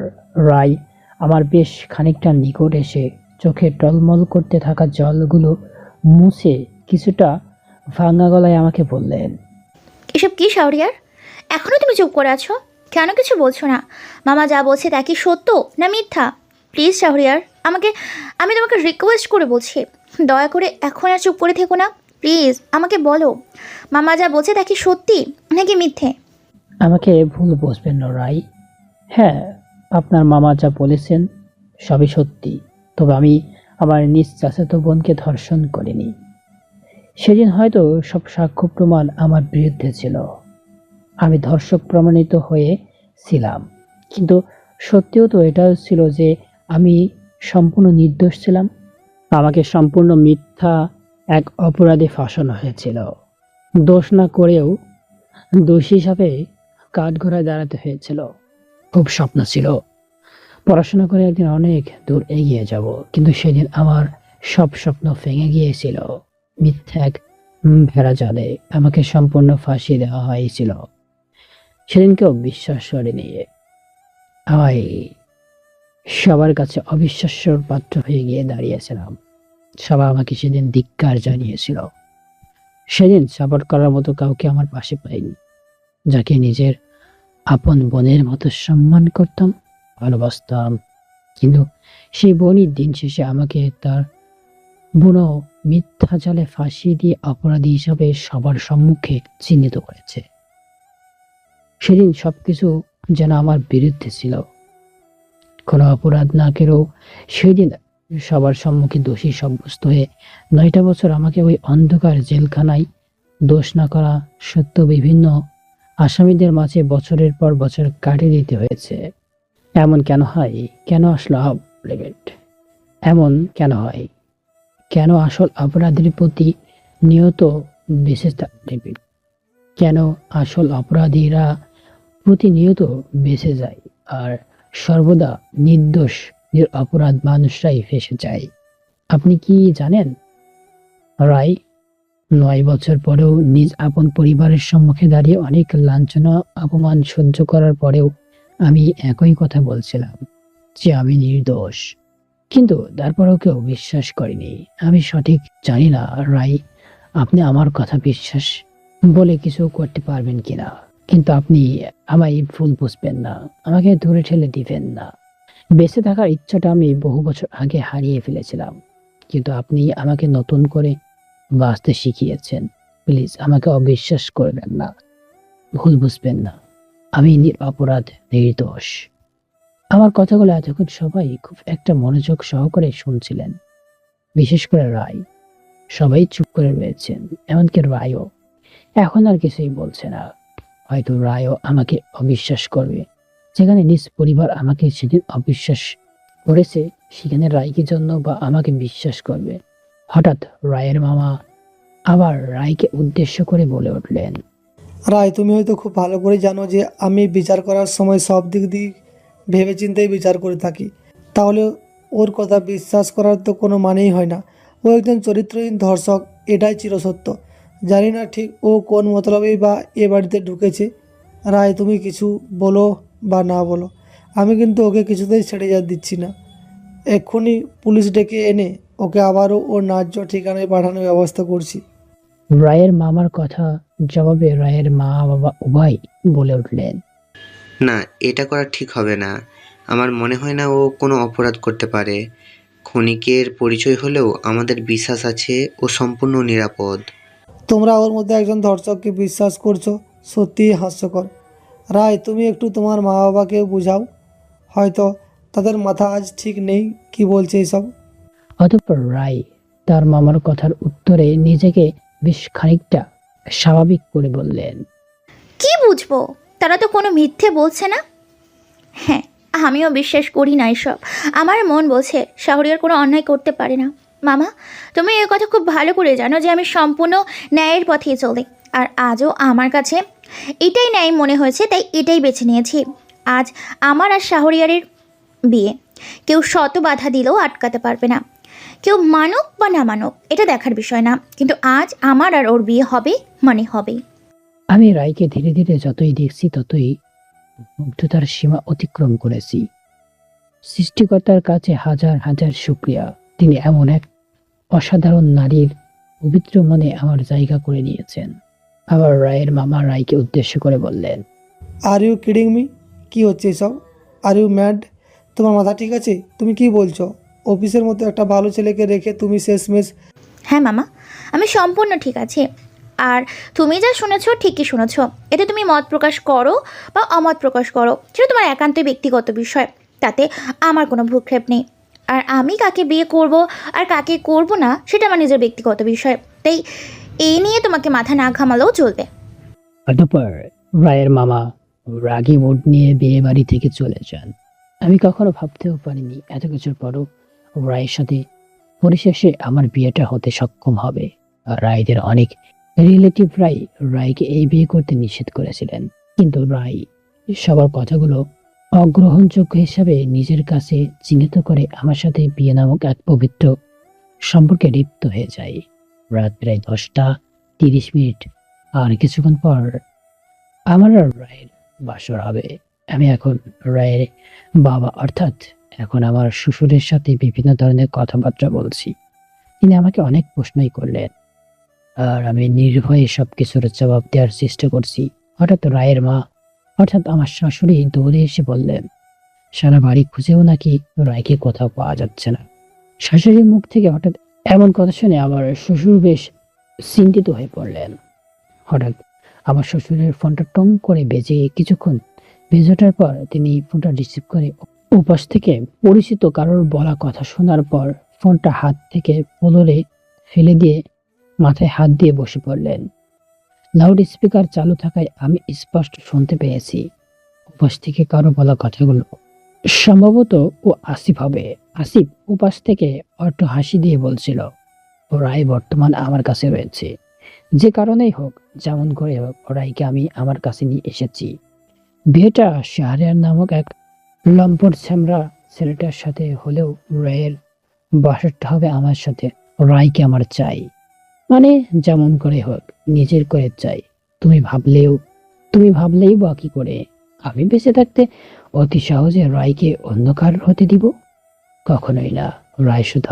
A: রায় আমার বেশ খানিকটা নিকট এসে চোখে টলমল করতে থাকা জলগুলো মুছে কিছুটা ভাঙা গলায় আমাকে বললেন,
C: এসব কি শাহরিয়ার? এখনও তুমি চুপ করে আছো? কেন কিছু বলছো না? মামা যা বলছে তা কি সত্য না মিথ্যা? প্লিজ শাহরিয়ার, আমি তোমাকে রিকোয়েস্ট করে বলছি, দয়া করে এখন আর চুপ করে থেকো না। প্লিজ আমাকে বলো, মামা যা বলছে তা কি সত্যি নাকি মিথ্যে?
A: আমাকে ভুল বুঝবেন না রায়। হ্যাঁ, আপনার মামা যা বলেছেন সবই সত্যি। তবে আমি আমার নিজ চাচাতো বোনকে ধর্ষণ করিনি। সেদিন হয়তো সব সাক্ষ্য প্রমাণ আমার বিরুদ্ধে ছিল, আমি ধর্ষক প্রমাণিত হয়েছিলাম, কিন্তু সত্যিও তো এটাও ছিল যে আমি সম্পূর্ণ নির্দোষ ছিলাম। আমাকে সম্পূর্ণ মিথ্যা এক অপরাধে ফাঁসানো হয়েছিল। দোষ না করেও দোষী হিসাবে কাঠগড়ায় দাঁড়াতে হয়েছিল। খুব স্বপ্ন ছিল পড়াশোনা করে একদিন অনেক দূর এগিয়ে যাব, কিন্তু সেদিন আমার সব স্বপ্ন ভেঙে গিয়েছিল। মিথ্যা এক ভেড়া জালে আমাকে সম্পূর্ণ ফাঁসি দেওয়া হয়েছিল। সেদিন কেউ বিশ্বাস করেনি। আমি সবার কাছে অবিশ্বাস্যর পাত্র হয়ে গিয়ে দাঁড়িয়েছিলাম। সবাই আমাকে সেদিন ধিক্কার জানিয়েছিল। সেদিন সাপোর্ট করার মতো কাউকে আমার পাশে পাইনি, যাকে নিজের আপন বোনের মতো সম্মান করতাম, ভালোবাসতাম। কিন্তু সেই বোনই দিন শেষে আমাকে তার বুনো মিথ্যা জালে ফাঁসি দিয়ে অপরাধী হিসাবে সবার সম্মুখে চিহ্নিত করেছে। সেদিন সবকিছু যেন আমার বিরুদ্ধে ছিল। কোনো অপরাধ না করেও সেদিন সবার সম্মুখে দোষী সাব্যস্ত হয়ে 9টা বছর আমাকে ওই অন্ধকার জেলখানায় দোষ না করা সত্য বিভিন্ন আসামিদের মাঝে বছরের পর বছর কাটিয়ে দিতে হয়েছে। এমন কেন হয়? কেন আসলো লেগেট? এমন কেন হয়? কেন আসল অপরাধীর প্রতি নিয়ত বেঁচে থাকবে? কেন আসল অপরাধীরা প্রতিনিয়ত বেঁচে যায় আর সর্বদা নির্দোষ অপরাধ মানুষরাই ফেঁসে যায়? আপনি কি জানেন রায়, 9 বছর পরেও নিজ আপন পরিবারের সম্মুখে দাঁড়িয়ে অনেক লাঞ্ছনা অপমান সহ্য করার পরেও আমি একই কথা বলছিলাম যে আমি নির্দোষ, কিন্তু তারপরেও কেউ বিশ্বাস করেনি। আমি সঠিক জানি না রায়, আপনি আমার কথা বিশ্বাস বলে কিছু করতে পারবেন কিনা, কিন্তু আপনি আমায় ভুল বুঝবেন না, আমাকে ধরে ঠেলে দিবেন না। বেঁচে থাকার ইচ্ছাটা আমি বহু বছর আগে হারিয়ে ফেলেছিলাম, কিন্তু আপনি আমাকে নতুন করে বাঁচতে শিখিয়েছেন। প্লিজ আমাকে অবিশ্বাস করবেন না, ভুল বুঝবেন না। আমি অপরাধ, নির্দোষ। আমার কথাগুলো এতক্ষণ সবাই খুব একটা মনোযোগ সহকারে শুনছিলেন, বিশেষ করে রায়। সবাই চুপ করে রয়েছেন, এমনকি রায়ও এখন আর কিছুই বলছে না। হয়তো রায়ও আমাকে অবিশ্বাস করবে। যেখানে নিজ পরিবার আমাকে সেদিন অবিশ্বাস করেছে, সেখানে রায়কে জন্য বা আমাকে বিশ্বাস করবে? হঠাৎ রায়ের মামা আবার রায়কে উদ্দেশ্য করে বলে উঠলেন,
I: রায়, তুমি হয়তো খুব ভালো করে জানো যে আমি বিচার করার সময় সব দিক ভেবেচিন্তেই বিচার করে থাকি। তাহলে ওর কথা বিশ্বাস করার তো কোনো মানেই হয় না। ও একজন চরিত্রহীন ধর্ষক, এটাই চিরসত্য। জানি না ঠিক ও কোন মতলবেই বা এ বাড়িতে ঢুকেছে। রায়, তুমি কিছু বলো বা না বলো, আমি কিন্তু ওকে কিছুতেই ছেড়ে দিচ্ছি না। এক্ষুনি পুলিশ ডেকে এনে ওকে আবারও ওর ন্যায্য ঠিকানায় পাঠানোর ব্যবস্থা করছি।
A: রায়ের মামার কথা জবাবে রায়ের মা বাবা উভয় বলে উঠলেন,
G: না, এটা করা ঠিক হবে না। আমার মনে হয় না ও কোনো অপরাধ করতে পারে। ক্ষণিকের পরিচয় হলেও আমাদের বিশ্বাস আছে ও সম্পূর্ণ নিরাপদ।
I: তোমরা ওর মধ্যে একজন ধর্ষককে বিশ্বাস করছো? সত্যিই হাস্যকর। রায়, তুমি একটু তোমার মা বাবাকে বোঝাও, হয়তো তাদের মাথা আজ ঠিক নেই কি বলছে এসব।
A: অতঃপর রায় তার মামার কথার উত্তরে নিজেকে বেশ খানিকটা স্বাভাবিক করে বললেন,
C: কি বুঝবো, তারা তো কোনো মিথ্যে বলছে না। হ্যাঁ, আমিও বিশ্বাস করি না এসব। আমার মন বলছে শাহরিয়ার কোনো অন্যায় করতে পারে না। মামা, তুমি এ কথা খুব ভালো করে জানো যে আমি সম্পূর্ণ ন্যায়ের পথেই চলি, আর আজও আমার কাছে এটাই ন্যায় মনে হয়েছে, তাই এটাই বেছে নিয়েছি। আজ আমার আর শাহরিয়ারের বিয়ে কেউ শত বাধা দিলেও আটকাতে পারবে না। কেউ মানুক বা না মানুক এটা দেখার বিষয় না, কিন্তু আজ আমার আর ওর বিয়ে হবে মানে হবে।
A: আমি রায়কে ধীরে ধীরে যতই দেখছি ততই মুগ্ধতার সীমা অতিক্রম করেছি। সৃষ্টিকর্তার কাছে হাজার হাজার শুক্রিয়া, তিনি এমন এক অসাধারণ নারীর পবিত্র মনে আমার জায়গা করে নিয়েছেন। আবার রায়ের মামা রায়কে উদ্দেশ্য করে বললেন,
I: আর ইউ কিডিং মি? কী হচ্ছে এসব? Are you mad? তোমার মাথা ঠিক আছে? তুমি কি বলছো? অফিসের মতো একটা ভালো ছেলেকে রেখে তুমি শেষমেশ
C: হ্যাঁ মামা, আমি সম্পূর্ণ ঠিক আছি। আর তুমি যা শুনেছো ঠিকই শুনেছো। এতে তুমি মত প্রকাশ করো বা অমত প্রকাশ করো, সেটা তোমার একান্তই ব্যক্তিগত বিষয়, তাতে আমার কোনো ভ্রুক্ষেপ নেই। আর আমি কাকে বিয়ে করব আর কাকে করব না সেটা আমার নিজের ব্যক্তিগত বিষয়, তাই এই নিয়ে তোমাকে মাথা না ঘামালেও চলবে।
A: অতঃপর রায়ের মামা রাগী মুড নিয়ে বিয়ে বাড়ি থেকে চলে যান। আমি কখনো ভাবতেও পারিনি এত কিছুর পরও রায়ের সাথে পরিশেষে আমার বিয়েটা হতে সক্ষম হবে। আর রায়দের অনেক রিলেটিভরাই রায়কে এই বিয়ে করতে নিষেধ করেছিলেন, কিন্তু রায় সবার কথাগুলো অগ্রহণযোগ্য হিসাবে নিজের কাছে চিহ্নিত করে আমার সাথে বিয়ে নামক এক পবিত্র সম্পর্কে লিপ্ত হয়ে যায়। রাত প্রায় 10টা 30 মিনিট, আর কিছুক্ষণ পর আমার আর রায়ের বাসর হবে। আমি এখন রায়ের বাবা, অর্থাৎ এখন আমার শ্বশুরের সাথে বিভিন্ন ধরনের কথাবার্তা বলছি। তিনি আমাকে অনেক প্রশ্নই করলেন, আর আমি নির্ভয়ে সবকিছুর জবাব দেওয়ার চেষ্টা করছি। হঠাৎ রায়ের মা, অর্থাৎ আমার শাশুড়ি দৌড়ে এসে বললেন, সারা বাড়ি খুঁজেও নাকি রায়কে কোথাও পাওয়া যাচ্ছে না। শাশুড়ির মুখ থেকে হঠাৎ এমন কথা শুনে আমার শ্বশুর বেশ চিন্তিত হয়ে পড়লেন। হঠাৎ আমার শ্বশুরের ফোনটা টং করে কিছুক্ষণ বেজে ওঠার পর তিনি ফোনটা রিসিভ করে উপাস থেকে পরিচিত কারোর বলা কথা শোনার পর ফোনটা হাত থেকে পলরে ফেলে দিয়ে মাথায় হাত দিয়ে বসে পড়লেন। লাউড স্পিকার চালু থাকায় আমি স্পষ্ট শুনতে পেয়েছি উপাস থেকে কারো বলা কথাগুলো। সম্ভবত ও আসিফ হবে। আসিফ উপাস থেকে অট্ট হাসি দিয়ে বলছিল, রায় বর্তমান আমার কাছে রয়েছে, যে কারণেই হোক, যেমন করে হোক রায়কে আমি আমার কাছে নিয়ে এসেছি। বিয়েটা শাহরিয়ার নামক এক লম্পট ছ্যামরা ছেলেটার সাথে হলেও রায়ের বাসরটা হবে আমার সাথে। রায়কে আমার চাই, মানে যেমন করে হোক নিজের করে চাই। তুমি ভাবলেই বা কি করে আমি বেঁচে থাকতে অতি সহজে রায়কে অন্য কারোর হতে দিব? কখনোই না। রায় শুধু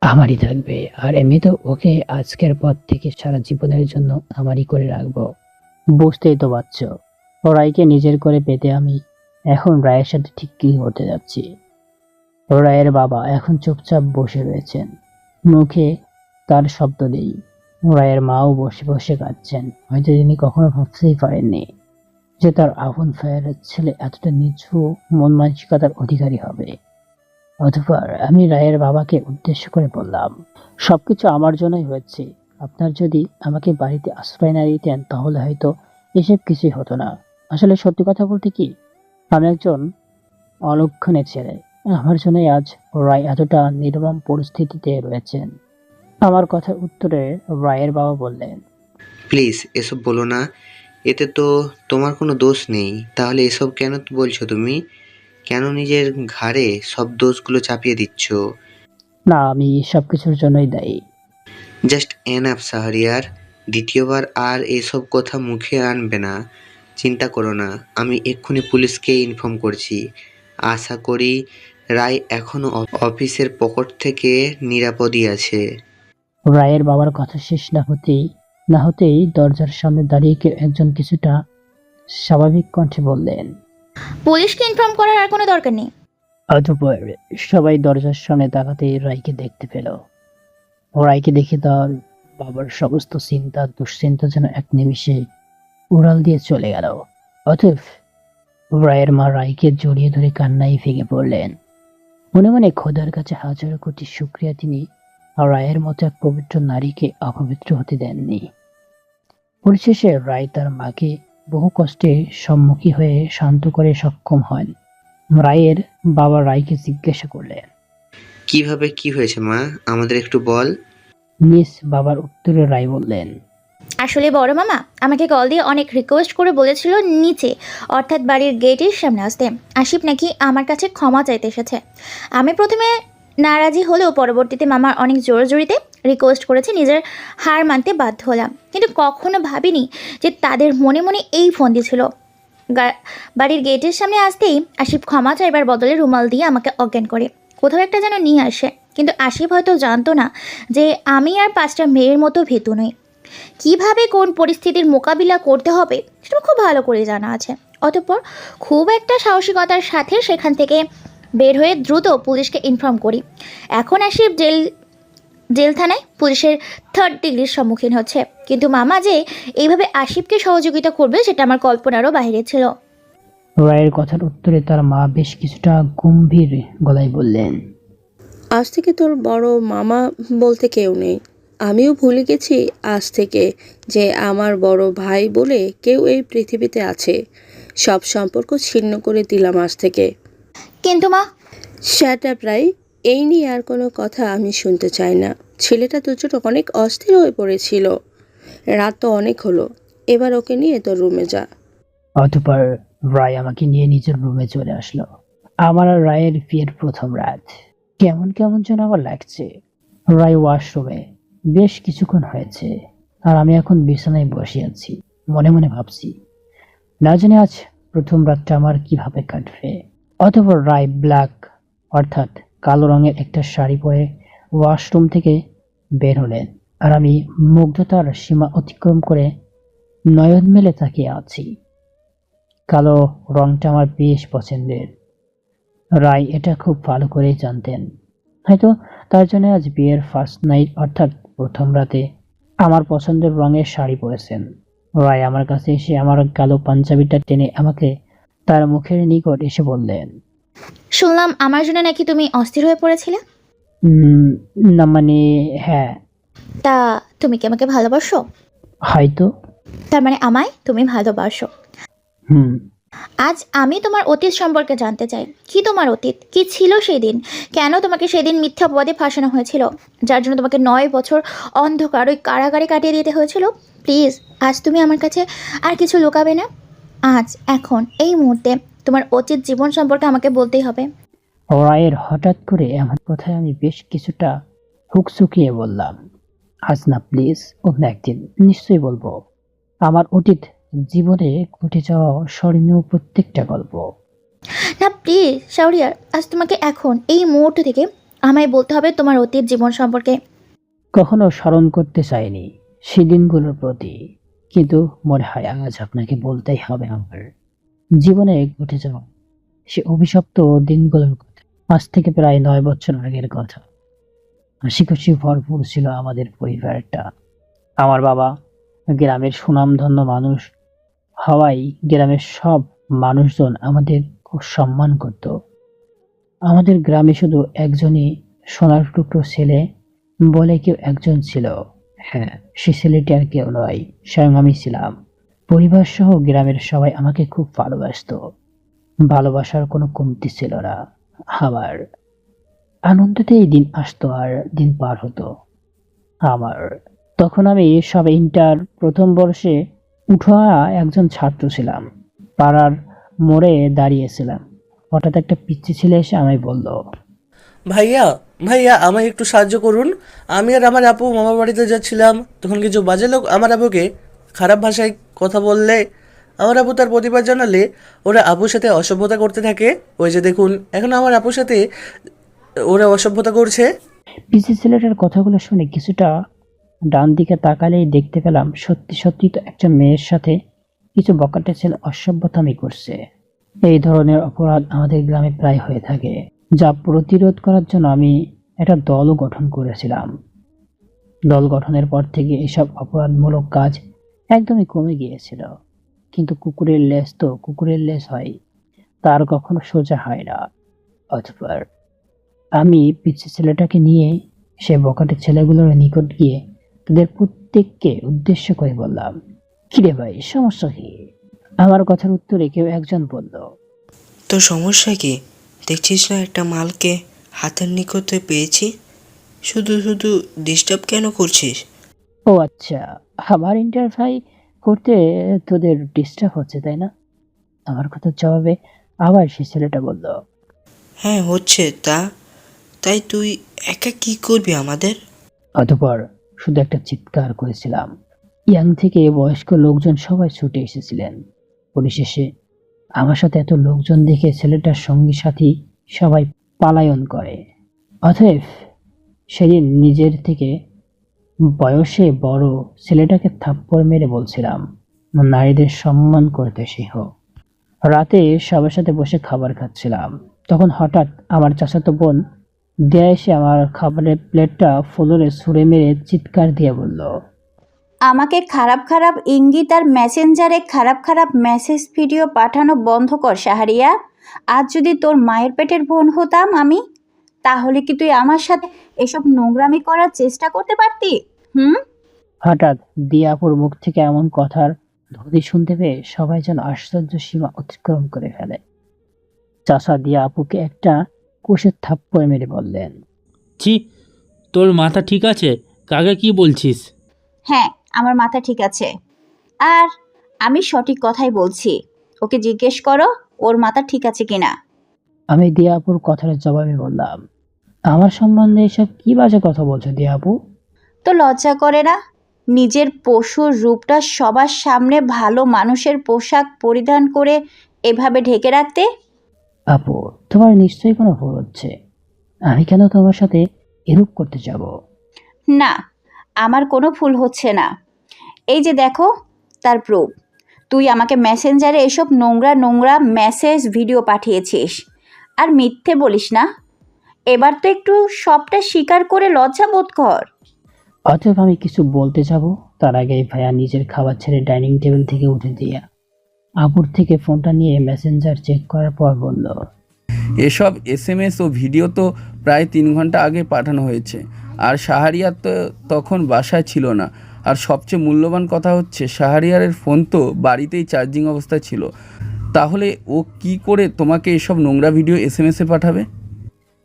A: আমারই থাকবে, আর এমনিতেও ওকে আজকের পর থেকে সারা জীবনের জন্য আমারই করে রাখবো। বুঝতেই তো পারছো রায়কে নিজের করে পেতে আমি এখন রায়ের সাথে ঠিক কি হতে যাচ্ছি। রায়ের বাবা এখন চুপচাপ বসে রয়েছেন, মুখে তার শব্দ নেই। রায়ের মাও বসে বসে কাঁদছেন। হয়তো তিনি কখনো ভাবতেই পারেননি যে তার আপন ভাইয়ের ছেলে এতটা নিচু মন মানসিকতার অধিকারী হবে। অতঃপর আমি রায়ের বাবাকে উদ্দেশ্য করে বললাম, সবকিছু আমার জন্যই হয়েছে। আপনার যদি আমাকে বাড়িতে আশ্রয় না দিতেন তাহলে হয়তো এসব কিছুই হতো না। আসলে সত্যি কথা বলতে কি, আমি একজন অলক্ষণের ছেলে। আমার জন্যই আজ রায় এতটা নির্মম পরিস্থিতিতে রয়েছেন। আমার কথার উত্তরে রায়ের বাবা বললেন,
G: প্লিজ এসব বলো না, এতে তো তোমার কোনো দোষ নেই। তাহলে এসব কেন বলছো তুমি? কেন নিজের ঘাড়ে সব দোষগুলো চাপিয়ে দিচ্ছ?
A: না, আমি সবকিছুর জন্যই দায়ী।
G: জাস্ট এনাফ শাহরিয়ার, দ্বিতীয়বার আর এসব কথা মুখে আনবে না। চিন্তা করো না, আমি এক্ষুনি পুলিশকে ইনফর্ম করছি। আশা করি রায় এখনো অফিসের পকেট থেকে নিরাপদই আছে।
A: রায়ের বাবার কথা শেষ না হতেই দরজার সামনে দাঁড়িয়ে কেউ একজন কিছুটা স্বাভাবিক কণ্ঠে বললেন,
C: পুলিশকে ইনফর্ম করার আর কোনো দরকার নেই।
A: অতঃপর সবাই দরজার সামনে তাকাতে রায়কে দেখতে পেল। রায়কে দেখে তার বাবার সমস্ত চিন্তা দুশ্চিন্তা যেন এক নিমিষে উড়াল দিয়ে চলে গেল। অতএব রায়ের মা রায়কে জড়িয়ে ধরে কান্নায় ভেঙে পড়লেন। মনে মনে খোদার কাছে হাজার কোটি শুকরিয়া, তিনি রায়ের মতো এক পবিত্র নারীকে অপবিত্র হতে দেননি। পরিশেষে রায় তার মাকে বহু কষ্টে সম্মুখী হয়ে শান্ত করে সক্ষম হন। রায়ের বাবা রায়কে জিজ্ঞাসা করলেন,
G: কিভাবে কি হয়েছে মা, আমাদের একটু বল।
A: মিস বাবার উত্তরে রায় বললেন,
C: আসলে বড় মামা আমাকে কল দিয়ে অনেক রিকোয়েস্ট করে বলেছিল নিচে, অর্থাৎ বাড়ির গেটের সামনে আসতে। আসিফ নাকি আমার কাছে ক্ষমা চাইতে এসেছে। আমি প্রথমে নারাজি হলেও পরবর্তীতে মামার অনেক জোরাজুরিতে রিকোয়েস্ট করেছে, নিজের হার মানতে বাধ্য হলাম। কিন্তু কখনো ভাবিনি যে তাদের মনে মনে এই ফন্দি ছিল। বাড়ির গেটের সামনে আসতেই আশিফ ক্ষমা চাইবার বদলে রুমাল দিয়ে আমাকে অজ্ঞান করে কোথাও একটা যেন নিয়ে আসে। কিন্তু আশিফ হয়তো জানতো না যে আমি আর 5টা মেয়ের মতো ভীতু নই। কীভাবে কোন পরিস্থিতির মোকাবিলা করতে হবে সেটা খুব ভালো করে জানা আছে। অতঃপর খুব একটা সাহসিকতার সাথে সেখান থেকে বের হয়ে দ্রুত পুলিশকে ইনফর্ম করি। এখন আশিফ জেলখানায় পুলিশের 3rd ডিগ্রির সম্মুখীন হচ্ছে। কিন্তু মামা যে এইভাবে আশিফকে সহযোগিতা করবে সেটা আমার কল্পনারও বাইরে ছিল।
A: রায়ের কথার উত্তরে তার মা বেশ কিছুটা গম্ভীর গলায় বললেন,
H: আজ থেকে তোর বড় মামা বলতে কেউ নেই। আমিও ভুলে গেছি আজ থেকে যে আমার বড় ভাই বলে কেউ এই পৃথিবীতে আছে। সব সম্পর্ক ছিন্ন করে দিলাম আজ থেকে।
C: কিন্তু মা,
H: শ্যাট আপ রাই, এই নিয়ে আর কোনো কথা আমি শুনতে চাই না। ছেলেটা তোর জন্য অনেক অস্থির হয়ে পড়েছিল। রাত তো অনেক হলো, এবার ওকে নিয়ে তোর রুমে যা।
A: অতঃপর রায় আমাকে নিয়ে নিজের রুমে চলে আসলো। আমার আর রায়ের বিয়ের প্রথম রাত। কেমন কেমন যেন আমার লাগছে। রায় ওয়াশরুমে, বেশ কিছুক্ষণ হয়েছে, আর আমি এখন বিছানায় বসে আছি। মনে মনে ভাবছি, না জানি আজ প্রথম রাতটা আমার কিভাবে কাটবে। অতঃপর রায় ব্ল্যাক অর্থাৎ কালো রঙের একটা শাড়ি পরে ওয়াশরুম থেকে বের হলেন, আর আমি মুগ্ধতার সীমা অতিক্রম করে নয়ন মেলে তাকিয়ে আছি। কালো রংটা আমার বেশ পছন্দের। রায় এটা খুব ভালো করেই জানতেন। হয়তো তার জন্য আজ বিয়ের ফার্স্ট নাইট অর্থাৎ প্রথম রাতে আমার পছন্দের রঙের শাড়ি পরেছেন। রায় আমার কাছে এসে আমার কালো পাঞ্জাবিটা টেনে আমাকে তার মুখের নিকট এসে বললেন,
C: শুনলাম আমার জন্য নাকি তুমি অস্থির হয়ে পড়েছিলে।
A: "উম, না মানে হ্যাঁ,
C: তা তুমি কি আমাকে ভালোবাসো?
A: হয়তো।
C: তার মানে আমায় তুমি ভালোবাসো।
A: হুম।
C: আজ আমি তোমার অতীত সম্পর্কে জানতে চাই। কি তোমার অতীত? কি ছিল সেই দিন? কেন তোমাকে সেদিন মিথ্যা অপবাদে ফাঁসানো হয়েছিল, যার জন্য তোমাকে 9 বছর অন্ধকার ওই কারাগারে কাটিয়ে দিতে হয়েছিল? প্লিজ, আজ তুমি আমার কাছে আর কিছু লুকাবে না। আজ, এখন, এই মুহূর্তে তোমার অতীত জীবন সম্পর্কে আমাকে বলতেই হবে।
A: রায়ের হঠাৎ করে এমন কথায় আমি বেশ কিছুটা হুকচুকিয়ে বললাম, আজ না প্লিজ, অন্য একদিন নিশ্চয়ই বলবো। আমার অতীত জীবনে ঘটে যাওয়া স্মরণীয় প্রত্যেকটা গল্প।
C: না প্লিজ শাওরিয়ার, আজ তোমাকে এখন এই মুহূর্ত থেকে আমায় বলতে হবে তোমার অতীত জীবন সম্পর্কে।
A: কখনো স্মরণ করতে চাইনি সেদিনগুলোর প্রতি, কিন্তু মনে হয় আজ আপনাকে বলতেই হবে আমার জীবনে ঘটে যাওয়া সে অভিশপ্ত দিনগুলোর কথা। আজ থেকে প্রায় 9 বছর আগের কথা। হাসি খুশি ভরপুর ছিল আমাদের পরিবারটা। আমার বাবা গ্রামের সুনামধন্য মানুষ হওয়ায় গ্রামের সব মানুষজন আমাদের খুব সম্মান করত। আমাদের গ্রামে শুধু একজনই সোনার টুকরো ছেলে বলে কেউ একজন ছিল। হ্যাঁ, সে ছেলেটি আর কেউ নয়, স্বয়ং আমি ছিলাম। পরিবার সহ গ্রামের সবাই আমাকে খুব ভালোবাসতো। ভালোবাসার কোনো কমতি ছিল না। আমার আনন্দতে এই দিন আসতো আর দিন পার হতো আমার। তখন আমি সব ইন্টার প্রথম বর্ষে উঠা একজন ছাত্র ছিলাম। পাড়ার মোড়ে দাঁড়িয়েছিলাম। হঠাৎ একটা পিচ্চি ছেলে এসে আমায় বলল,
J: ভাইয়া ভাইয়া আমায় একটু সাহায্য করুন। আমি আর আমার আপু মামার বাড়িতে যাচ্ছিলাম, তখন কিছু বাজে লোক আমার আপুকে খারাপ ভাষায় কথা বললে আমার আপু তার প্রতিবাদ জানালে ওরা আপুর সাথে অসভ্যতা করতে থাকে। ওই যে দেখুন, এখন আমার আপুর সাথে ওরা অসভ্যতা করছে।
A: পিচ্চি ছেলেটার কথাগুলো শুনে কিছুটা ডান দিকে তাকালেই দেখতে পেলাম সত্যি সত্যি তো একটা মেয়ের সাথে কিছু বকাটে ছেলে অসভ্যতামি করছে। এই ধরনের অপরাধ আমাদের গ্রামে প্রায় হয়ে থাকে, যা প্রতিরোধ করার জন্য আমি একটা দলও গঠন করেছিলাম। দল গঠনের পর থেকে এসব অপরাধমূলক কাজ একদমই কমে গিয়েছিল। কিন্তু কুকুরের লেজ তো কুকুরের লেজ হয়, তার কখনো সোজা হয় না। অতঃপর আমি পিচ্চি ছেলেটাকে নিয়ে সে বকাটে ছেলেগুলোর নিকট গিয়ে তাদের প্রত্যেককে উদ্দেশ্য করে বললাম, কিরে ভাই, সমস্যা কি? আমার কথার উত্তরে কেউ একজন বলল,
K: তো সমস্যা কি? দেখছিস না একটা মালকে হাতের নিকটে পেয়েছি, শুধু শুধু ডিস্টার্ব কেন করছিস?
A: ও আচ্ছা, আমার ইন্টারফাই করতে তোদের ডিস্টার্ব হচ্ছে তাই না? আমার কথার জবাবে আবার সে ছেলেটা বলল,
K: হ্যাঁ হচ্ছে। তা তাই তুই একা কি করবি আমাদের?
A: অতঃপর শুধু একটা চিৎকার করেছিলাম। ইয়াং থেকে বয়স্ক লোকজন সবাই ছুটে এসেছিলেন। পরিশেষে আমার সাথে এত লোকজন দেখে ছেলেটার সঙ্গী সাথী সবাই পালায়ন করে। অতএব সেদিন নিজের থেকে বয়সে বড় ছেলেটাকে থাপ্পড় মেরে বলছিলাম, নারীদের সম্মান করতে শিখ। রাতে সবার সাথে বসে খাবার খাচ্ছিলাম, তখন হঠাৎ আমার চাচাতো বোন দেয়া এসে আমার খাবারের প্লেটটা ফ্লোরে ছুঁড়ে মেরে চিৎকার দিয়ে বলল,
L: আমাকে খারাপ খারাপ ইঙ্গিত আর মেসেঞ্জারে খারাপ খারাপ মেসেজ ভিডিও পাঠানো বন্ধ কর শাহরিয়া। আজ যদি তোর মায়ের পেটের বোন হতাম আমি, তাহলে কি তুই আমার সাথে এসব নোংরামি করার চেষ্টা করতে পারতি?
A: হঠাৎ দিয়াপুর মুখ থেকে এমন কথার ধ্বনি শুনতে পেয়ে সবাই যেন আশ্চর্য সীমা অতিক্রম করে ফেলে। চাচা দিয়া আপুকে একটা কোষের থাপ্পড় মেরে বললেন,
M: ছি, তোর মাথা ঠিক আছে? কাকে কি বলছিস?
L: হ্যাঁ, আমার মাথা ঠিক আছে, আর আমি সঠিক কথাই বলছি। ওকে জিজ্ঞেস করো ওর মাথা ঠিক আছে কিনা।
A: আমি দিয়াপুর কথার জবাবে বললাম, আমার সম্বন্ধে এসব কি বাজে কথা বলছো দিয়াপু?
L: তো লজ্জা করে না নিজের পশুর রূপটা সবার সামনে ভালো মানুষের পোশাক পরিধান করে এভাবে ঢেকে রাখতে?
A: আপু, তোমার নিশ্চয়ই কোনো ভুল হচ্ছে। আমি কেন তোমার সাথে এরূপ করতে যাব?
L: না, আমার কোনো ভুল হচ্ছে না। এই যে দেখো তার প্রুফ। তুই আমাকে মেসেঞ্জারে এসব নোংরা নোংরা মেসেজ ভিডিও পাঠিয়েছিস, আর মিথ্যে বলিস না। এবার তো একটু সবটা স্বীকার করে লজ্জা বোধ কর।
A: অতএব আমি কিছু বলতে যাব তার আগেই ভাইয়া নিজের খাবার ছেড়ে ডাইনিং টেবিল থেকে উঠে দিয়ে আপুর থেকে ফোনটা নিয়ে মেসেঞ্জার চেক করার পর বলল,
B: এসব SMS ও ভিডিও তো প্রায় 3 ঘন্টা আগে পাঠানো হয়েছে, আর শাহরিয়ার তো তখন বাসায় ছিল না। আর সবচেয়ে মূল্যবান কথা হচ্ছে শাহরিয়ারের ফোন তো বাড়িতেই চার্জিং অবস্থায় ছিল। তাহলে ও কি করে তোমাকে এসব নোংরা ভিডিও SMS-এ পাঠাবে?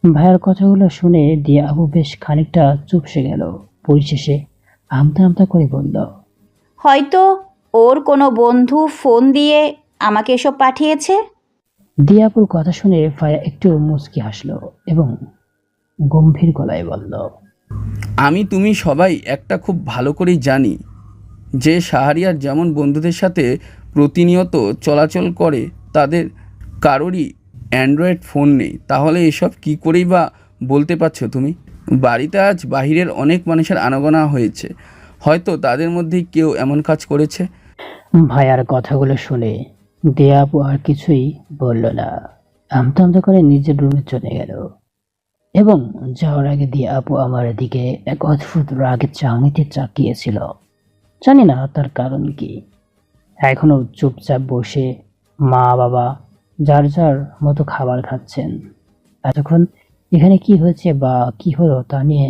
A: ভাইয়ার কথাগুলো শুনে দিয়ে আবু বেশ খানিকটা চুপসে গেল। পরিশেষে আমতা আমতা করে বলল,
L: হয়তো ওর কোনো বন্ধু ফোন দিয়ে আমাকে এসব পাঠিয়েছে।
A: দিয়াপুর কথা শুনে ভাইয়া একটু মুচকি হাসলো এবং গম্ভীর গলায় বলল,
B: আমি তুমি সবাই একটা খুব ভালো করেই জানি যে শাহরিয়ার যেমন বন্ধুদের সাথে প্রতিনিয়ত চলাচল করে তাদের কারোরই অ্যান্ড্রয়েড ফোন নেই। তাহলে এসব কি করেই বা বলতে পারছো তুমি? বাড়িতে আজ বাহিরের অনেক মানুষের আনাগোনা হয়েছে, হয়তো তাদের মধ্যেই কেউ এমন কাজ করেছে।
A: ভাইয়ার কথাগুলো শুনে দিয়া আপু আর কিছুই বলল না। আমতা আমতা করে নিজের রুমে চলে গেল এবং যাওয়ার আগে দিয়া আপু আমার দিকে এক অদ্ভুত রাগের চাহনিতে তাকিয়েছিল। জানি না তার কারণ কি। এখনো চুপচাপ বসে মা বাবা যার যার মতো খাবার খাচ্ছেন। এতক্ষণ এখানে কি হয়েছে বা কি হলো তা নিয়ে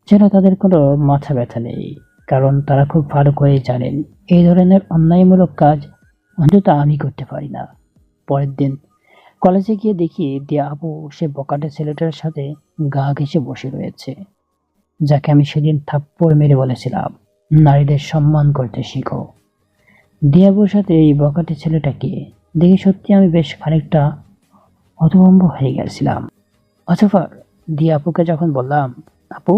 A: যেন তাদের কোনো মাথা ব্যথা নেই, কারণ তারা খুব ভালো করেই জানেন এই ধরনের অন্যায়মূলক কাজ অন্তত আমি করতে পারি না। পরের দিন কলেজে গিয়ে দেখি দিয়া আপু সে বকাটে ছেলেটার সাথে গা ঘেঁষে বসে রয়েছে, যাকে আমি সেদিন থাপ্পড় মেরে বলেছিলাম নারীদের সম্মান করতে শিখো। দিয়াবুর সাথে এই বকাটে ছেলেটাকে দেখে সত্যি আমি বেশ খানিকটা হতভম্ব হয়ে গেছিলাম। অতঃপর দিয়া আপুকে যখন বললাম, আপু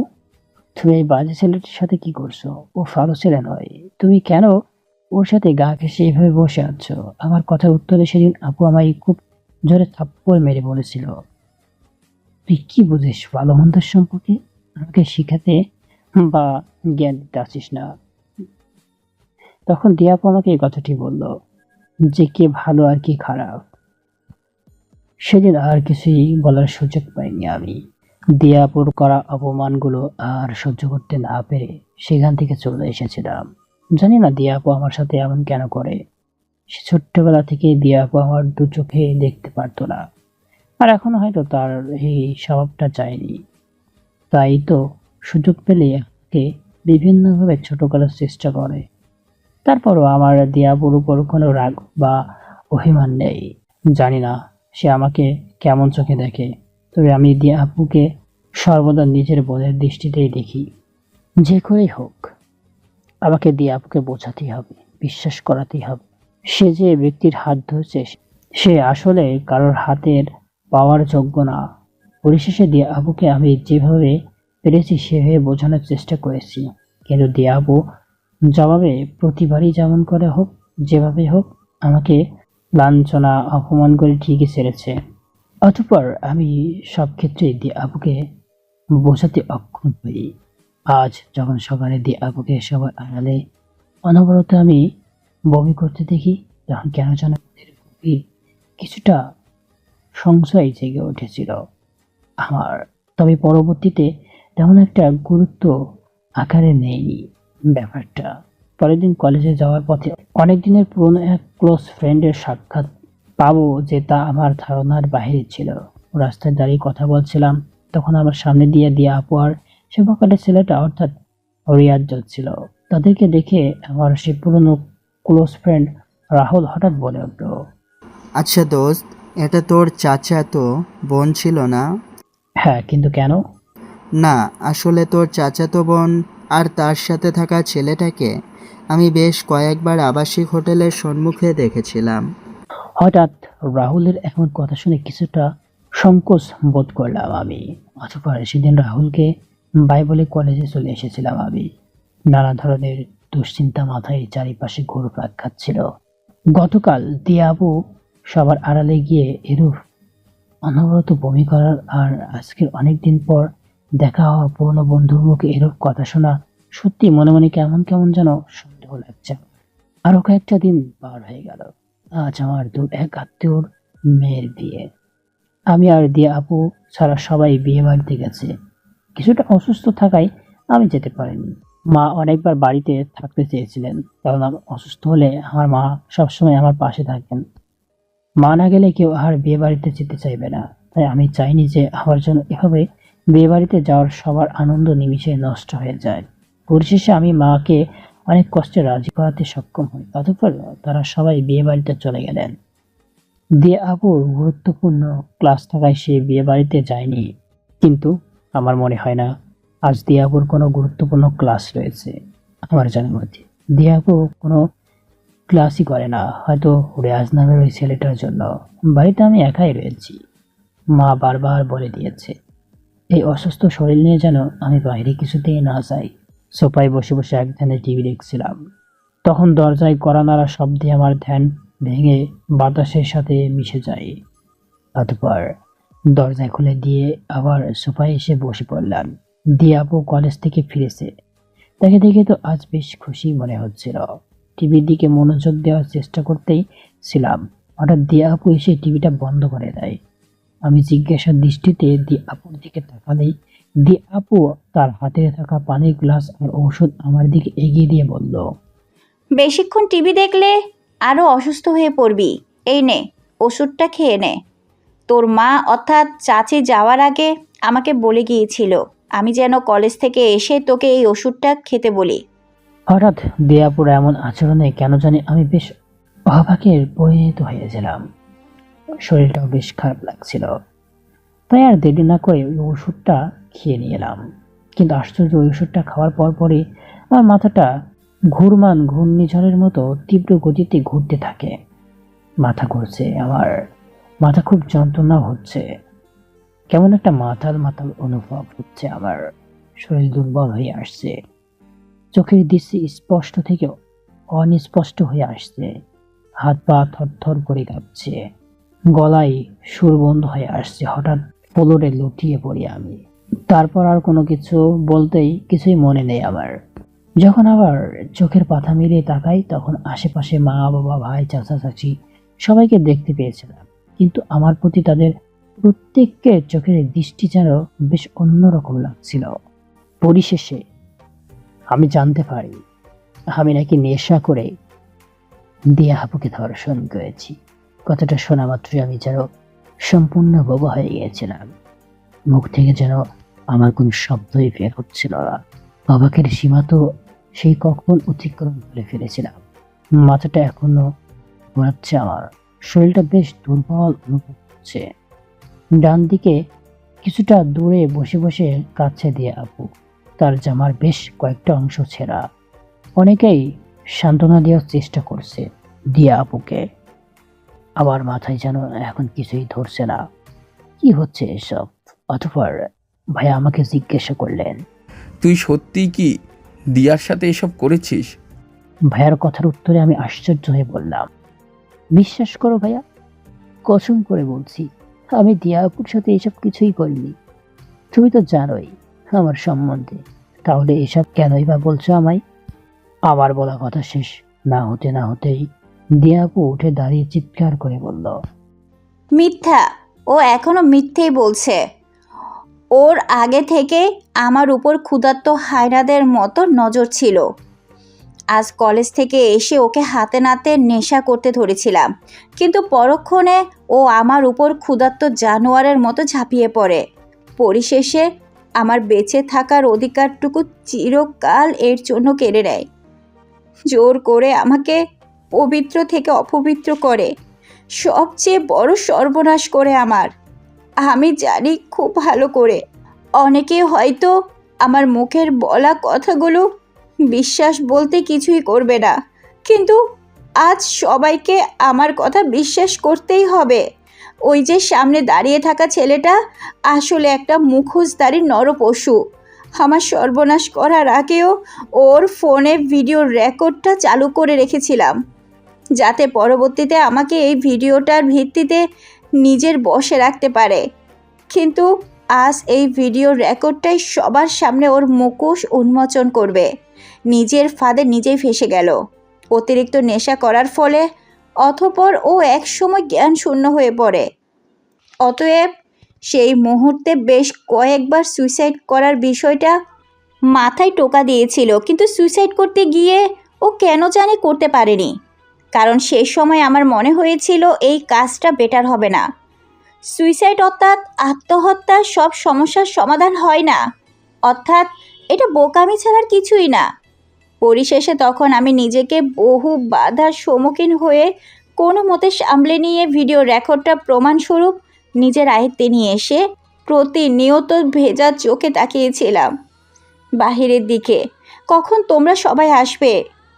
A: তুমি এই বাজে ছেলেটির সাথে কি করছো? ও ভালো ছেলে নয়, তুমি কেন ওর সাথে গা ঘেঁষে এইভাবে বসে আছো? আমার কথার উত্তরে সেদিন আপু আমায় খুব জোরে থাপ্পড় মেরে বলেছিল, তুই কি বুঝিস ভালো মন্দের সম্পর্কে? আমাকে শিখাতে বা জ্ঞান দিতে আসিস না। তখন দিয়া আপু আমাকে এই কথাটি বলল যে কে ভালো আর কি খারাপ। সেদিন আর কিছুই বলার সুযোগ পাইনি আমি। দিয়াপুর করা অপমানগুলো আর সহ্য করতে না পেরে সেখান থেকে চলে এসেছিলাম। জানি না দিয়াপু আমার সাথে এমন কেন করে। সে ছোট্টবেলা থেকে দিয়াপু আমার দু চোখে দেখতে পারতো না, আর এখন হয়তো তার এই স্বভাবটা চায়নি। তাই তো সুযোগ পেলে আমাকে বিভিন্নভাবে ছোট করার চেষ্টা করে। তারপরও আমার দিয়াপুর উপর কোনো রাগ বা অভিমান নেই। জানি না সে আমাকে কেমন চোখে দেখে, তবে আমি দিয়া আপুকে সর্বদা নিজের বোনের দৃষ্টিতেই দেখি। যে করেই হোক আমাকে দিয়া আপুকে বোঝাতেই হবে, বিশ্বাস করাতেই হবে সে যে ব্যক্তির হাত ধরছে সে আসলে কারোর হাতের পাওয়ার যোগ্য না। পরিশেষে দিয়া আবুকে আমি যেভাবে পেরেছি সেভাবে বোঝানোর চেষ্টা করেছি, কিন্তু দিয়া আবু জবাবে প্রতিবারই যেমন করে হোক যেভাবে হোক আমাকে লাঞ্ছনা অপমান করে ঠিকই ছেড়েছে। অতঃপর আমি সব ক্ষেত্রেই দিয়া আবুকে বোঝাতে অক্ষম হই। আজ যখন সকালে দিয়ে আবুকে সবার আড়ালে অনবরত আমি বমি করতে দেখি, তখন কেন যেন মনের গভীর কিছুটা সংশয় জেগে উঠেছিল আমার। তবে পরবর্তীতে তেমন একটা গুরুত্ব আকারে নেয়নি ব্যাপারটা। পরের দিন কলেজে যাওয়ার পথে অনেক দিনের পুরনো এক ক্লোজ ফ্রেন্ডের সাক্ষাৎ পাবো যে তা আমার ধারণার বাইরে ছিল। রাস্তায় দাঁড়িয়ে কথা বলছিলাম, তখন আমার সামনে দিয়ে দিয়া আপু আর শুভকালের ছেলেটা অর্থাৎ রিয়াজ যাচ্ছিল। তাদেরকে দেখে আমার সেই পুরনো ক্লোজ ফ্রেন্ড রাহুল হঠাৎ বলে উঠল,
N: আচ্ছা দোস্ত, এটা তোর চাচা তো বোন ছিল না?
A: হ্যাঁ, কিন্তু কেন?
N: না, আসলে তোর চাচাতো বোন আর তার সাথে থাকা ছেলেটাকে আমি বেশ কয়েকবার আবাসিক হোটেলের সম্মুখে দেখেছিলাম।
A: হঠাৎ রাহুলের এমন কথা শুনে কিছুটা সংকোচ বোধ করলাম আমি। অথবা সেদিন রাহুলকে বাই বলে কলেজে চলে এসেছিলাম আমি। নানা ধরনের দুশ্চিন্তা মাথায় চারিপাশে ঘুরপাক খাচ্ছিল। গতকাল দিয়া আপু সবার আড়ালে গিয়ে এরূপ অনবরত বমি করার আর আজকের অনেকদিন পর দেখা হওয়া পুরনো বন্ধুর মুখে এরূপ কথা শোনা সত্যি মনে মনে কেমন কেমন যেন সন্দেহ লাগছে। আরো কয়েকটা দিন পার হয়ে গেল। আজ আমার দূর এক আত্মীয়র মেয়ের বিয়ে। আমি আর দিয়া আপু ছাড়া সবাই বিয়ে বাড়িতে গেছে। কিছুটা অসুস্থ থাকায় আমি যেতে পারিনি। মা অনেকবার বাড়িতে থাকতে চেয়েছিলেন, কারণ আমি অসুস্থ হলে আমার মা সবসময় আমার পাশে থাকেন। মা না গেলে কেউ আর বিয়ে বাড়িতে যেতে চাইবে না। তাই আমি চাইনি যে আমার জন্য এভাবে বিয়ে বাড়িতে যাওয়ার সবার আনন্দ নিমিষে নষ্ট হয়ে যায়। পরিশেষে আমি মাকে অনেক কষ্টে রাজি করাতে সক্ষম হই। অতঃপর তারা সবাই বিয়ে বাড়িতে চলে গেলেন। দিয়ে আপুর গুরুত্বপূর্ণ ক্লাস থাকায় সে বিয়ে বাড়িতে যায়নি। কিন্তু আমার মনে হয় না আজ দিয়ে আপুর কোনো গুরুত্বপূর্ণ ক্লাস রয়েছে। আমার জানার মধ্যে দিয়ে আপু কোনো ক্লাসই করে না, হয়তো রেয়াজ নামের ওই ছেলেটার জন্য। বাড়িতে আমি একাই রয়েছি। মা বারবার বলে দিয়েছে এই অসুস্থ শরীর নিয়ে যেন আমি বাইরে কিছুতেই না যাই। সোফায় বসে বসে এক ধ্যানে টিভি দেখছিলাম। তখন দরজায় কড়া নাড়া শব্দে আমার ধ্যান ভেঙে বাতাসের সাথে মিশে যায়। অতঃপর দরজা খুলে দিয়ে আবার সোফায় এসে বসে পড়লাম। দিয়ে আপু কলেজ থেকে ফিরেছে, তাকে দেখে তো আজ বেশ খুশি মনে হচ্ছিল। টিভির দিকে মনোযোগ দেওয়ার চেষ্টা করতেই ছিলাম, হঠাৎ দিয়া আপু এসে টিভিটা বন্ধ করে দেয়। আমি জিজ্ঞাসার দৃষ্টিতে দিয়া আপুর দিকে তাকালেই দিয়া আপু তার হাতে থাকা পানির গ্লাস আর ঔষধ আমার দিকে এগিয়ে দিয়ে বলল,
L: বেশিক্ষণ টিভি দেখলে আরও অসুস্থ হয়ে পড়বি। এই নে, ওষুধটা খেয়ে নে। তোর মা অর্থাৎ চাচি যাওয়ার আগে আমাকে বলে গিয়েছিল আমি যেন কলেজ থেকে এসে তোকে এই ওষুধটা খেতে বলি।
A: হঠাৎ দিয়াপুর এমন আচরণে কেন জানি আমি বেশ অবাকের পরিণত হয়েছিলাম। শরীরটাও বেশ খারাপ লাগছিল। তাই আর দেরি না করে ওই ওষুধটা খেয়ে নিয়ে এলাম। কিন্তু আশ্চর্য, ওই ওষুধটা খাওয়ার পরপরই আমার মাথাটা ঘূর্ণিঝড়ের মতো তীব্র গতিতে ঘুরতে থাকে। মাথা ঘুরছে, আমার মাথা খুব যন্ত্রণা হচ্ছে। কেমন একটা মাথাল মাথাল অনুভব হচ্ছে। আমার শরীর দুর্বল হয়ে আসছে। চোখের দৃষ্টি স্পষ্ট থেকে অনিস্পষ্ট হয়ে আসছে। হাত পা থরথর করে কাঁপছে। গলায় সুর বন্ধ হয়ে আসছে। হঠাৎ ফ্লোরে লুটিয়ে পড়ি আমি। তারপর আর কোনো কিছু বলতেই কিছুই মনে নেই আমার। যখন আবার চোখের পাতা মিলিয়ে তাকাই, তখন আশেপাশে মা বাবা ভাই চাচা চাচি সবাইকে দেখতে পেয়েছিলাম। কিন্তু আমার প্রতি তাদের প্রত্যেকের চোখের দৃষ্টি যেন বেশ অন্যরকম লাগছিল। পরিশেষে আমি জানতে পারি আমি নাকি নেশা করে দিয়া আপুকে ধর্ষণ করেছি। কথাটা শোনা মাত্রই আমি যেন সম্পূর্ণ বোবা হয়ে গিয়েছিলাম। মুখ থেকে যেন আমার কোনো শব্দই বের হচ্ছিল না। অবাকের সীমা তো সেই কখন অতিক্রম করে ফেলেছিলাম। মাথাটা এখনো ঘোরাচ্ছে আমার। শরীরটা বেশ দুর্বল অনুভব হচ্ছে। ডান দিকে কিছুটা দূরে বসে বসে কাছে দিয়ে আপু। তার জামার বেশ কয়েকটা অংশ ছেঁড়া। অনেকেই সান্ত্বনা দেওয়ার চেষ্টা করছে দিয়া আপুকে। আমার মাথায় যেন এখন কিছুই ধরছে না। কি হচ্ছে এসব? অতঃপর ভাইয়া আমাকে জিজ্ঞাসা করলেন,
B: তুই সত্যি কি দিয়ার সাথে এসব করেছিস?
A: ভাইয়ার কথার উত্তরে আমি আশ্চর্য হয়ে বললাম, বিশ্বাস করো ভাইয়া, কসম করে বলছি আমি দিয়া আপুর সাথে এসব কিছুই করিনি। তুমি তো জানোই আমার সম্বন্ধে, তাহলে এসব কেনই বা বলছো আমায়? আমার বলা কথা শেষ না হতে না হতেই দিয়া আপু উঠে দাঁড়িয়ে চিৎকার করে বলল,
L: মিথ্যা, ও এখনো মিথ্যেই বলছে। ওর আগে থেকে আমার উপর ক্ষুধার্ত হায়নাদের মতো নজর ছিল। আজ কলেজ থেকে এসে ওকে হাতে নাতে নেশা করতে ধরেছিলাম, কিন্তু পরক্ষণে ও আমার উপর ক্ষুধার্ত জানোয়ারের মতো ঝাঁপিয়ে পড়ে। পরিশেষে আমার বেঁচে থাকার অধিকারটুকু চিরকাল এর জন্য কেড়ে নেয়। জোর করে আমাকে পবিত্র থেকে অপবিত্র করে, সবচেয়ে বড় সর্বনাশ করে আমার। আমি জানি খুব ভালো করে, অনেকে হয়তো আমার মুখের বলা কথাগুলো বিশ্বাস বলতে কিছুই করবে না, কিন্তু আজ সবাইকে আমার কথা বিশ্বাস করতেই হবে। ওই যে সামনে দাঁড়িয়ে থাকা ছেলেটা আসলে একটা মুখোশধারী নরপশু। আমার সর্বনাশ করার আগেও ওর ফোনে ভিডিও রেকর্ডটা চালু করে রেখেছিলাম, যাতে পরবর্তীতে আমাকে এই ভিডিওটার ভিত্তিতে নিজের বশে রাখতে পারে। কিন্তু আজ এই ভিডিও রেকর্ডটাই সবার সামনে ওর মুখোশ উন্মোচন করবে। নিজের ফাঁদে নিজেই ফেসে গেল অতিরিক্ত নেশা করার ফলে। অতঃপর ও একসময় জ্ঞান শূন্য হয়ে পড়ে। অতএব সেই মুহূর্তে বেশ কয়েকবার সুইসাইড করার বিষয়টা মাথায় টোকা দিয়েছিল, কিন্তু সুইসাইড করতে গিয়ে ও কেন জানি করতে পারেনি। কারণ সেই সময় আমার মনে হয়েছিল এই কাজটা বেটার হবে না। সুইসাইড অর্থাৎ আত্মহত্যা সব সমস্যার সমাধান হয় না, অর্থাৎ এটা বোকামি ছাড়ার কিছুই না। পরিশেষে তখন আমি নিজেকে বহু বাধার সম্মুখীন হয়ে কোনো মতে সামলে নিয়ে ভিডিও রেকর্ডটা প্রমাণস্বরূপ নিজের আয়ত্তে নিয়ে এসে প্রতিনিয়ত ভেজা চোখে তাকিয়েছিলাম বাহিরের দিকে, কখন তোমরা সবাই আসবে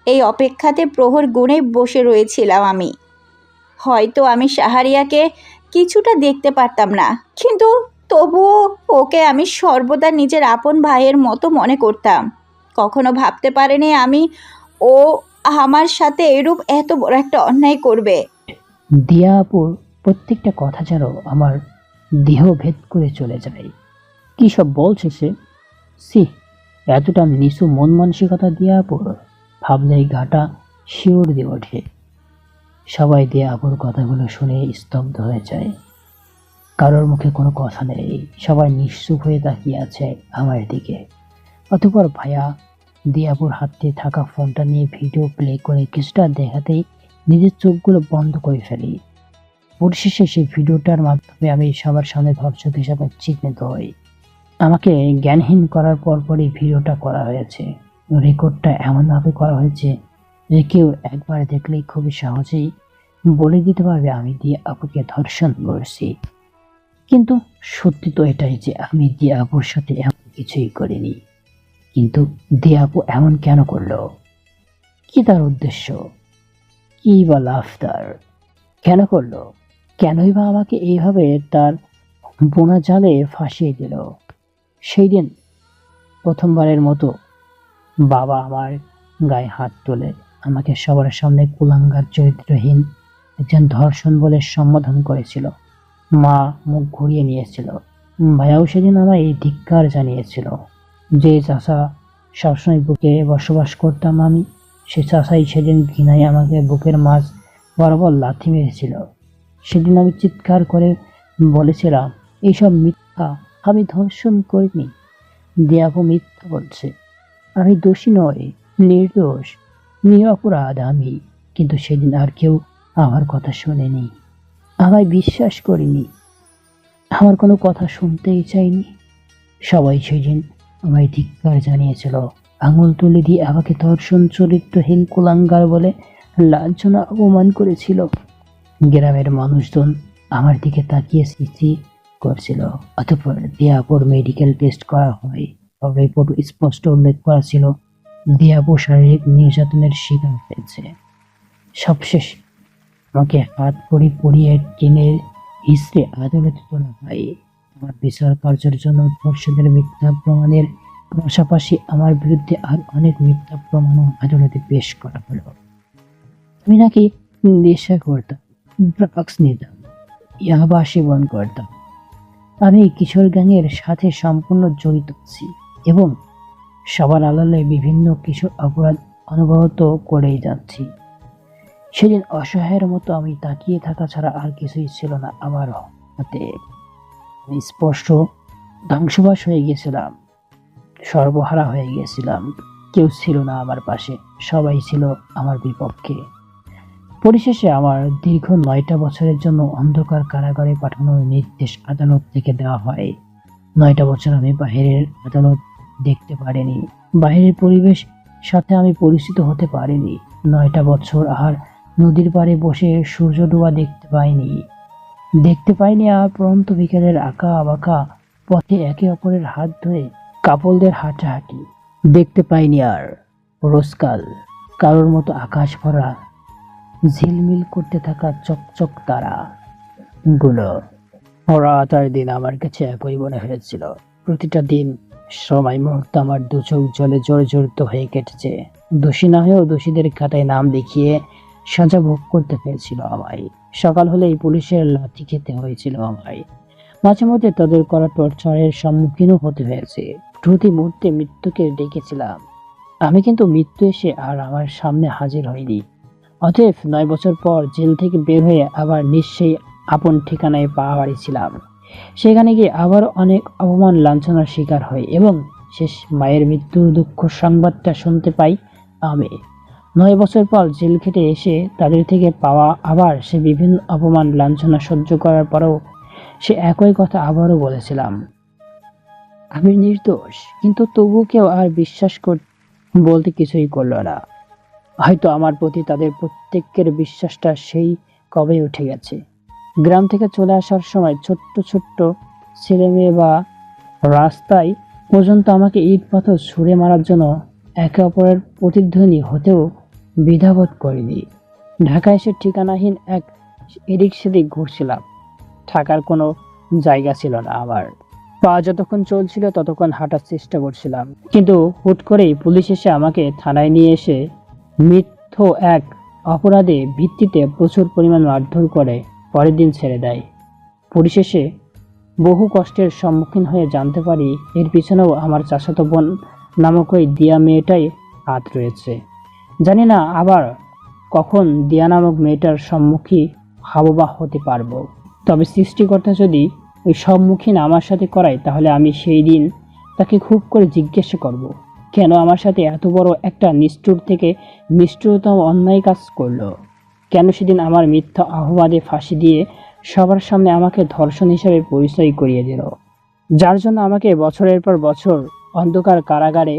L: এই অপেক্ষাতে প্রহর গুণে বসে রয়েছিলাম আমি। হয়তো আমি শাহরিয়াকে কিছুটা দেখতে পারতাম না, কিন্তু তবুও ওকে আমি সর্বদা নিজের আপন ভাইয়ের মতো মনে করতাম। কখনো ভাবতে পারিনি আমি ও আমার সাথে এরূপ এত বড় একটা অন্যায় করবে।
A: দিয়া আপুর প্রত্যেকটা কথা যেন আমার দেহ ভেদ করে চলে যায়। কি সব বলছে সে? এতটা নিচু মন মানসিকতা দিয়া আপুর, ভাবলেই গাটা শিউর দিয়ে ওঠে। সবাই দিয়া আপুর কথাগুলো শুনে স্তব্ধ হয়ে যায়। কারোর মুখে কোনো কথা নেই, সবাই নিশ্চুপ হয়ে তাকিয়ে আছে আমার দিকে। অতঃপর ভাইয়া দিয়াপুর হাতে থাকা ফোনটা নিয়ে ভিডিও প্লে করে কিছুটা দেখাতেই নিজের চোখগুলো বন্ধ করে ফেলি। পরিশেষে সেই ভিডিওটার মাধ্যমে আমি সবার সামনে ধর্ষক হিসাবে চিহ্নিত হই। আমাকে জ্ঞানহীন করার পরপরই ভিডিওটা করা হয়েছে। রেকর্ডটা এমনভাবে করা হয়েছে যে কেউ একবার দেখলেই খুবই সহজেই বলে দিতে পারবে আমি দিয়া আপুকে ধর্ষণ করেছি। কিন্তু সত্যি তো এটাই যে আমি দিয়া আপুর সাথে এমন কিছুই করিনি। কিন্তু দিয়া আপু এমন কেন করলো? কি তার উদ্দেশ্য? কি বা লাভ তার? কেন করলো? কেনই বা আমাকে এইভাবে তার বোনা জালে ফাঁসিয়ে দিল? সেই দিন প্রথমবারের মতো বাবা আমার গায়ে হাত তোলে আমাকে সবার সামনে কুলাঙ্গার চরিত্রহীন একজন ধর্ষণ বলে সম্বোধন করেছিল। মা মুখ ঘুরিয়ে নিয়েছিল। ভাইয়াও সেদিন আমায় এই ধিক্কার জানিয়েছিল। যে চাষা সবসময় বুকে বসবাস করতাম আমি, সে চাষাই সেদিন ঘৃণায় আমাকে বুকের মাঝ বরাবর লাথি মেরেছিল। সেদিন আমি চিৎকার করে বলেছিলাম, এইসব মিথ্যা, আমি ধর্ষণ করিনি। দিয়াপু মিথ্যা বলছে, আমি দোষী নই, নির্দোষ, নিরপরাধ আমি। কিন্তু সেদিন আর কেউ আমার কথা শোনেনি, আমায় বিশ্বাস করিনি, আমার কোনো কথা শুনতেই চাইনি। সবাই সেদিন আমায় ধিক্কার জানিয়েছিল, আঙুল তুলে দিয়ে আমাকে ধর্ষণ চরিত্রহীন কুলাঙ্গার বলে লাঞ্ছনা অপমান করেছিল। গ্রামের মানুষজন আমার দিকে তাকিয়ে স্মৃতি করছিল। অতঃপর দিয়াপুর মেডিকেল টেস্ট করা হয়। রিপোর্ট স্পষ্ট উল্লেখ করা ছিল দিয়াপু শারীরিক নির্যাতনের শিকার হয়েছে। সবশেষ আমাকে হাত কড়ি পরিয়ে টেনে হিসড়ে আদালতে তোলা হয়। আমার বিচার কার্যের জন্য ধর্ষকদের মিথ্যা প্রমাণের পাশাপাশি আমার বিরুদ্ধে আর অনেক মিথ্যা প্রমাণও আদালতে পেশ করা হলো। আমি নাকি নেশা করতাম, ড্রাগস নিতাম, ইয়াবা সেবন করতাম। আমি কিশোর গ্যাংয়ের সাথে সম্পূর্ণ জড়িত আছি এবং সবার আড়ালে বিভিন্ন কিশোর অপরাধ অনুভূত করেই যাচ্ছি। সেদিন অসহায়ের মতো আমি তাকিয়ে থাকা ছাড়া আর কিছুই ছিল না আমার হাতে। আমি স্পষ্ট ধ্বংসবাস হয়ে গেছিলাম, সর্বহারা হয়ে গেছিলাম। কেউ ছিল না আমার পাশে, সবাই ছিল আমার বিপক্ষে। পরিশেষে আমার দীর্ঘ 9টা বছরের জন্য অন্ধকার কারাগারে পাঠানোর নির্দেশ আদালত থেকে দেওয়া হয়। 9টা বছর আমি বাইরের আদালত দেখতে পারিনি, বাইরের পরিবেশ সাথে আমি পরিচিত হতে পারিনি। 9টা বছর আর নদীর পাড়ে বসে সূর্য ডোবা দেখতে পাইনি আর পরন্ত বিকেলের আঁকা বাঁকা পথে একে অপরের হাত ধরে কাপলদের হাঁটাহাঁটি দেখতে পাইনি আর রোজকাল কারোর মতো আকাশ ভরা ঝিলমিল করতে থাকা চকচক তারা গুলো। রাত আর দিন আমার কাছে একই মনে হয়েছিল। প্রতিটা দিন, সময়, মুহূর্ত আমার দু চোখ জলে জর্জরিত হয়ে কেটেছে। দোষী না হয়েও দোষীদের খাতায় নাম দেখিয়ে সাজা ভোগ করতে হয়েছিল আমায়। সকাল হলেই পুলিশের লাথি খেতে হয়েছিল আমায়। মাঝে মধ্যে তাদের করা টর্চারের সম্মুখীনও হতে হয়েছে। প্রতি মুহূর্তে মৃত্যুকে ডেকেছিলাম আমি, কিন্তু মৃত্যু এসে আর আমার সামনে হাজির হয়নি। অতএব 9 বছর পর জেল থেকে বের হয়ে আবার নিশ্চয়ই আপন ঠিকানায় পা বাড়িয়েছিলাম। সেখানে গিয়ে আবার অনেক অপমান লাঞ্ছনার শিকার হই এবং শেষ মায়ের মৃত্যুর দুঃখ সংবাদটা শুনতে পাই আমি। 9 বছর পর জেল খেটে এসে তাদের থেকে পাওয়া আবার সে বিভিন্ন অপমান লাঞ্ছনা সহ্য করার পরেও সে একই কথা আবারও বলেছিলাম, আমি নির্দোষ। কিন্তু তবু কেউ আর বিশ্বাস বলতে কিছুই করল না। হয়তো আমার প্রতি তাদের প্রত্যেকের বিশ্বাসটা সেই কবে উঠে গেছে। গ্রাম থেকে চলে আসার সময় ছোট্ট ছোট্ট ছেলে মেয়ে বা রাস্তায় পর্যন্ত আমাকে ইট পাথর ছুঁড়ে মারার জন্য একে অপরের প্রতিধ্বনি হতেও দ্বিধাবোধ করিনি। ঢাকা এসে ঠিকানাহীন এক এদিক সেদিক ঘুরছিলাম। থাকার কোনো জায়গা ছিল না আমার। পা যতক্ষণ চলছিল ততক্ষণ হাঁটার চেষ্টা করছিলাম, কিন্তু হুট করেই পুলিশ এসে আমাকে থানায় নিয়ে এসে মিথ্য এক অপরাধে ভিত্তিতে প্রচুর পরিমাণ মারধর করে পরের দিন ছেড়ে দেয়। পুলিশ এসে বহু কষ্টের সম্মুখীন হয়ে জানতে পারি এর পিছনেও আমার চাচাতো বোন নামক ওই দিয়া মেয়েটাই হাত রয়েছে। জানি না আবার কখন দিয়া নামক মেয়েটার সম্মুখীন হব বা হতে পারবো। তবে সৃষ্টিকর্তা যদি ওই সম্মুখীন আমার সাথে করায়, তাহলে আমি সেই দিন তাকে খুব করে জিজ্ঞাসা করব, কেন আমার সাথে এত বড় একটা নিষ্ঠুর থেকে নিষ্ঠুরতম অন্যায় কাজ করলো? কেন সেদিন আমার মিথ্যা আহ্বাদে ফাঁসি দিয়ে সবার সামনে আমাকে ধর্ষণ হিসেবে পরিচয় করিয়ে দিল, যার জন্য আমাকে বছরের পর বছর অন্ধকার কারাগারে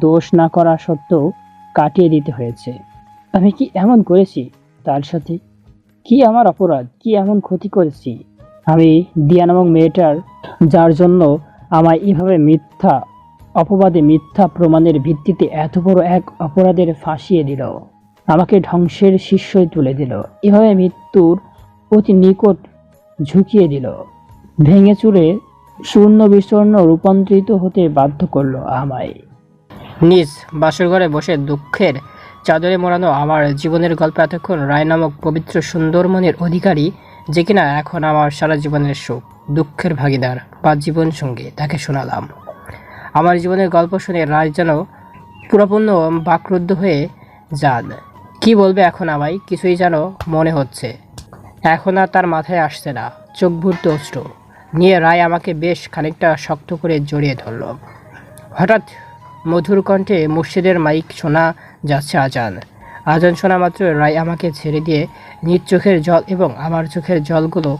A: দোষ না করা সত্ত্বেও কাটিয়ে দিতে হয়েছে? আমি কি এমন করেছি তার সাথে? কি আমার অপরাধ? কি এমন ক্ষতি করেছি আমি দিয়া নামক মেয়েটার, যার জন্য আমায় এভাবে মিথ্যা অপবাদে মিথ্যা প্রমাণের ভিত্তিতে এত বড় এক অপরাধের ফাঁসিয়ে দিল, আমাকে ধ্বংসের শীর্ষে তুলে দিল, এভাবে মৃত্যুর অতি নিকট ঝুঁকিয়ে দিল, ভেঙে চুরে শূন্য বিচূর্ণ রূপান্তরিত হতে বাধ্য করলো আমায়। নিজ বাসর ঘরে বসে দুঃখের চাদরে মোড়ানো আমার জীবনের গল্প এতক্ষণ রায় নামক পবিত্র সুন্দর মনের অধিকারী, যে কিনা এখন আমার সারা জীবনের সুখ দুঃখের ভাগিদার বা জীবন সঙ্গী, তাকে শোনালাম। আমার জীবনের গল্প শুনে রায় যেন পুরোপূর্ণ বাকরুদ্ধ হয়ে যান। কি বলবে এখন আমায় কিছুই যেন মনে হচ্ছে এখন আর তার মাথায় আসছে না। চোখ ভর্তি অশ্রু নিয়ে রায় আমাকে বেশ খানিকটা শক্ত করে জড়িয়ে ধরল। হঠাৎ মধুর কণ্ঠে মসজিদের মাইক শোনা যাচ্ছে আজান শোনা মাত্র রায় আমাকে ছেড়ে দিয়ে নিজ চোখের জল এবং আমার চোখের জলগুলো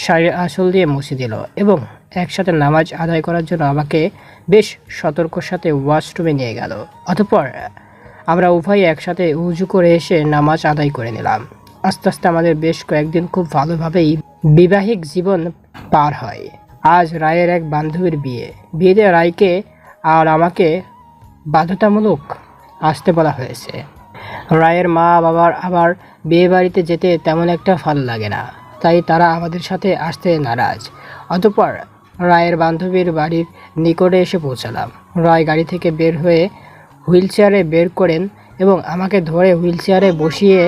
A: শাড়ির আঁচল দিয়ে মুছে দিল এবং একসাথে নামাজ আদায় করার জন্য আমাকে বেশ সতর্কর সাথে ওয়াশরুমে নিয়ে গেল। অতঃপর আমরা উভয়ে একসাথে উজু করে এসে নামাজ আদায় করে নিলাম। আস্তে আস্তে আমাদের বেশ কয়েকদিন খুব ভালোভাবেই বিবাহিক জীবন পার হয়। আজ রায়ের এক বান্ধবীর বিয়েতে রায়কে আর আমাকে বাধ্যতামূলক আসতে বলা হয়েছে। রায়ের মা বাবার আবার বিয়ে বাড়িতে যেতে তেমন একটা ভালো লাগে না, তাই তারা আমাদের সাথে আসতে নারাজ। অতঃপর রায়ের বান্ধবীর বাড়ির নিকটে এসে পৌঁছালাম। রায় গাড়ি থেকে বের হয়ে হুইল চেয়ারে বের করেন এবং আমাকে ধরে হুইল চেয়ারে বসিয়ে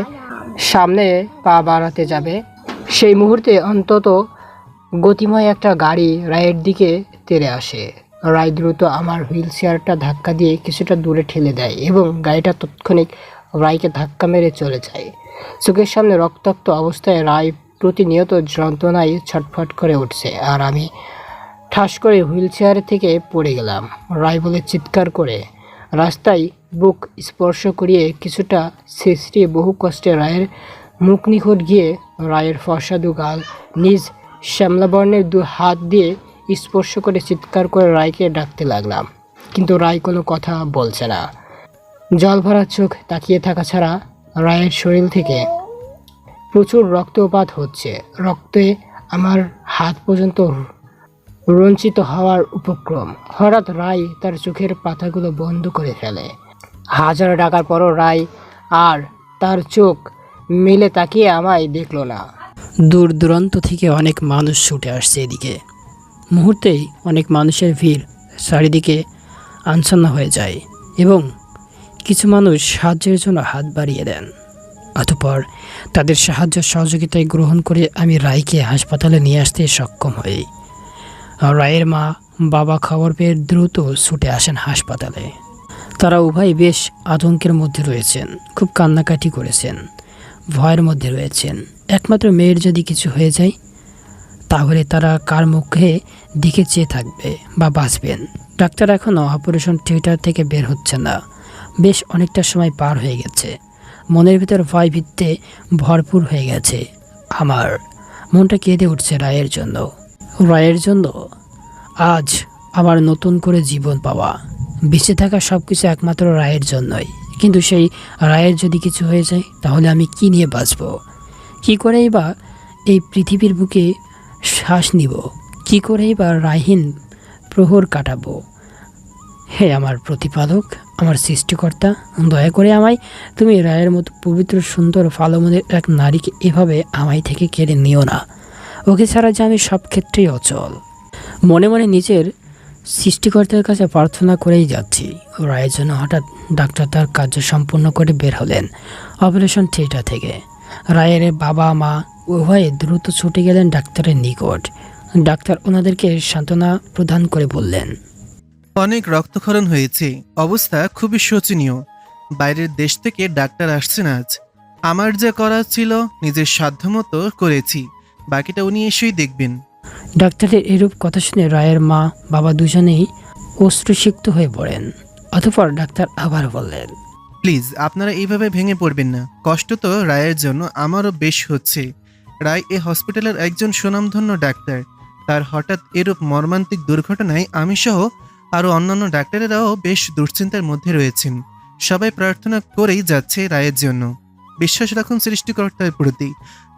A: সামনে পা বাড়াতে যাবে। সেই মুহূর্তে অন্তত গতিময় একটা গাড়ি রায়ের দিকে তেড়ে আসে। রায় দ্রুত আমার হুইল চেয়ারটা ধাক্কা দিয়ে কিছুটা দূরে ঠেলে দেয় এবং গাড়িটা তৎক্ষণিক রায়কে ধাক্কা মেরে চলে যায়। চোখের সামনে রক্তাক্ত অবস্থায় রায় প্রতিনিয়ত যন্ত্রণায় ছটফট করে উঠছে, আর আমি ঠাস করে হুইল চেয়ার থেকে পড়ে গেলাম। রায় বলে চিৎকার করে রাস্তায় বুক স্পর্শ করিয়ে কিছুটা ছেঁচড়ে বহু কষ্টে রায়ের মুখ নিকট গিয়ে রায়ের ফর্সা দু গাল নিজ শ্যামলাবর্ণের দু হাত দিয়ে স্পর্শ করে চিৎকার করে রায়কে ডাকতে লাগলাম, কিন্তু রায় কোনো কথা বলছে না। জল ভরা চোখ তাকিয়ে থাকা ছাড়া। রায়ের শরীর থেকে প্রচুর রক্তপাত হচ্ছে। রক্তে আমার হাত পর্যন্ত রঞ্চিত হওয়ার উপক্রম। হঠাৎ রায় তার চোখের পাতাগুলো বন্ধ করে ফেলে। হাজার ডাকার পরও রায় আর তার চোখ মিলে তাকিয়ে আমায় দেখল না। দূর দূরান্ত থেকে অনেক মানুষ ছুটে আসছে এদিকে। মুহূর্তেই অনেক মানুষের ভিড় চারিদিকে আচ্ছন্ন হয়ে যায় এবং কিছু মানুষ সাহায্যের জন্য হাত বাড়িয়ে দেন। অতঃপর তাদের সাহায্য সহযোগিতায় গ্রহণ করে আমি রায়কে হাসপাতালে নিয়ে আসতে সক্ষম হই। রায়ের মা বাবা খবর পেয়ে দ্রুত ছুটে আসেন হাসপাতালে। তারা উভয় বেশ আতঙ্কের মধ্যে রয়েছেন, খুব কান্নাকাটি করেছেন, ভয়ের মধ্যে রয়েছেন। একমাত্র মেয়ের যদি কিছু হয়ে যায় তাহলে তারা কার মুখে দিকে চেয়ে থাকবে বা বাঁচবেন। ডাক্তার এখনও অপারেশন থিয়েটার থেকে বের হচ্ছে না। বেশ অনেকটা সময় পার হয়ে গেছে। মনের ভিতর ভয় ভিত্তে ভরপুর হয়ে গেছে। আমার মনটা কেঁদে উঠছে রায়ের জন্য। রায়ের জন্য আজ আমার নতুন করে জীবন পাওয়া, বেঁচে থাকা সব কিছু একমাত্র রায়ের জন্যই। কিন্তু সেই রায়ের যদি কিছু হয়ে যায় তাহলে আমি কি নিয়ে বাঁচব? কি করেই বা এই পৃথিবীর বুকে শ্বাস নিব? কি করেই বা রায়হীন প্রহর কাটাবো? হে আমার প্রতিপালক, আমার সৃষ্টিকর্তা, দয়া করে আমায় তুমি রায়ের মতো পবিত্র সুন্দর ফালমনের এক নারীকে এভাবে আমায় থেকে কেড়ে নিও না। ওকে ছাড়া যে আমি সব ক্ষেত্রেই অচল। মনে মনে নিজের সৃষ্টিকর্তার কাছে প্রার্থনা করেই যাচ্ছি। রায়ের জন্য হঠাৎ ডাক্তার তার কার্য সম্পূর্ণ করে বের হলেন অপারেশন থিয়েটার থেকে। রায়ের বাবা মা উভয়ে দ্রুত ছুটে গেলেন ডাক্তারের নিকট। ডাক্তার ওনাদেরকে সান্ত্বনা প্রদান করে বললেন,
O: অনেক রক্তক্ষরণ হয়েছে, অবস্থা খুবই শোচনীয়। বাইরের দেশ থেকে ডাক্তার আসছেন আজ। আমার যা করার ছিল নিজের সাধ্যমতো করেছি, বাকিটা উনি এসেই দেখবেন।
A: ডাক্তারের এরূপ কথা শুনে রায়ের মা বাবা দুজনেই অশ্রুসিক্ত হয়ে পড়েন। অতঃপর ডাক্তার আবার বললেন,
O: প্লিজ আপনারা এইভাবে ভেঙে পড়বেন না। কষ্ট তো রায়ের জন্য আমারও বেশ হচ্ছে। রায় এ হসপিটালের একজন সুনামধন্য ডাক্তার। তার হঠাৎ এরূপ মর্মান্তিক দুর্ঘটনায় আমি সহ আরও অন্যান্য ডাক্তারেরাও বেশ দুশ্চিন্তার মধ্যে রয়েছেন। সবাই প্রার্থনা করেই যাচ্ছে রায়ের জন্য। বিশ্বাস রাখুন সৃষ্টিকর্তার প্রতি,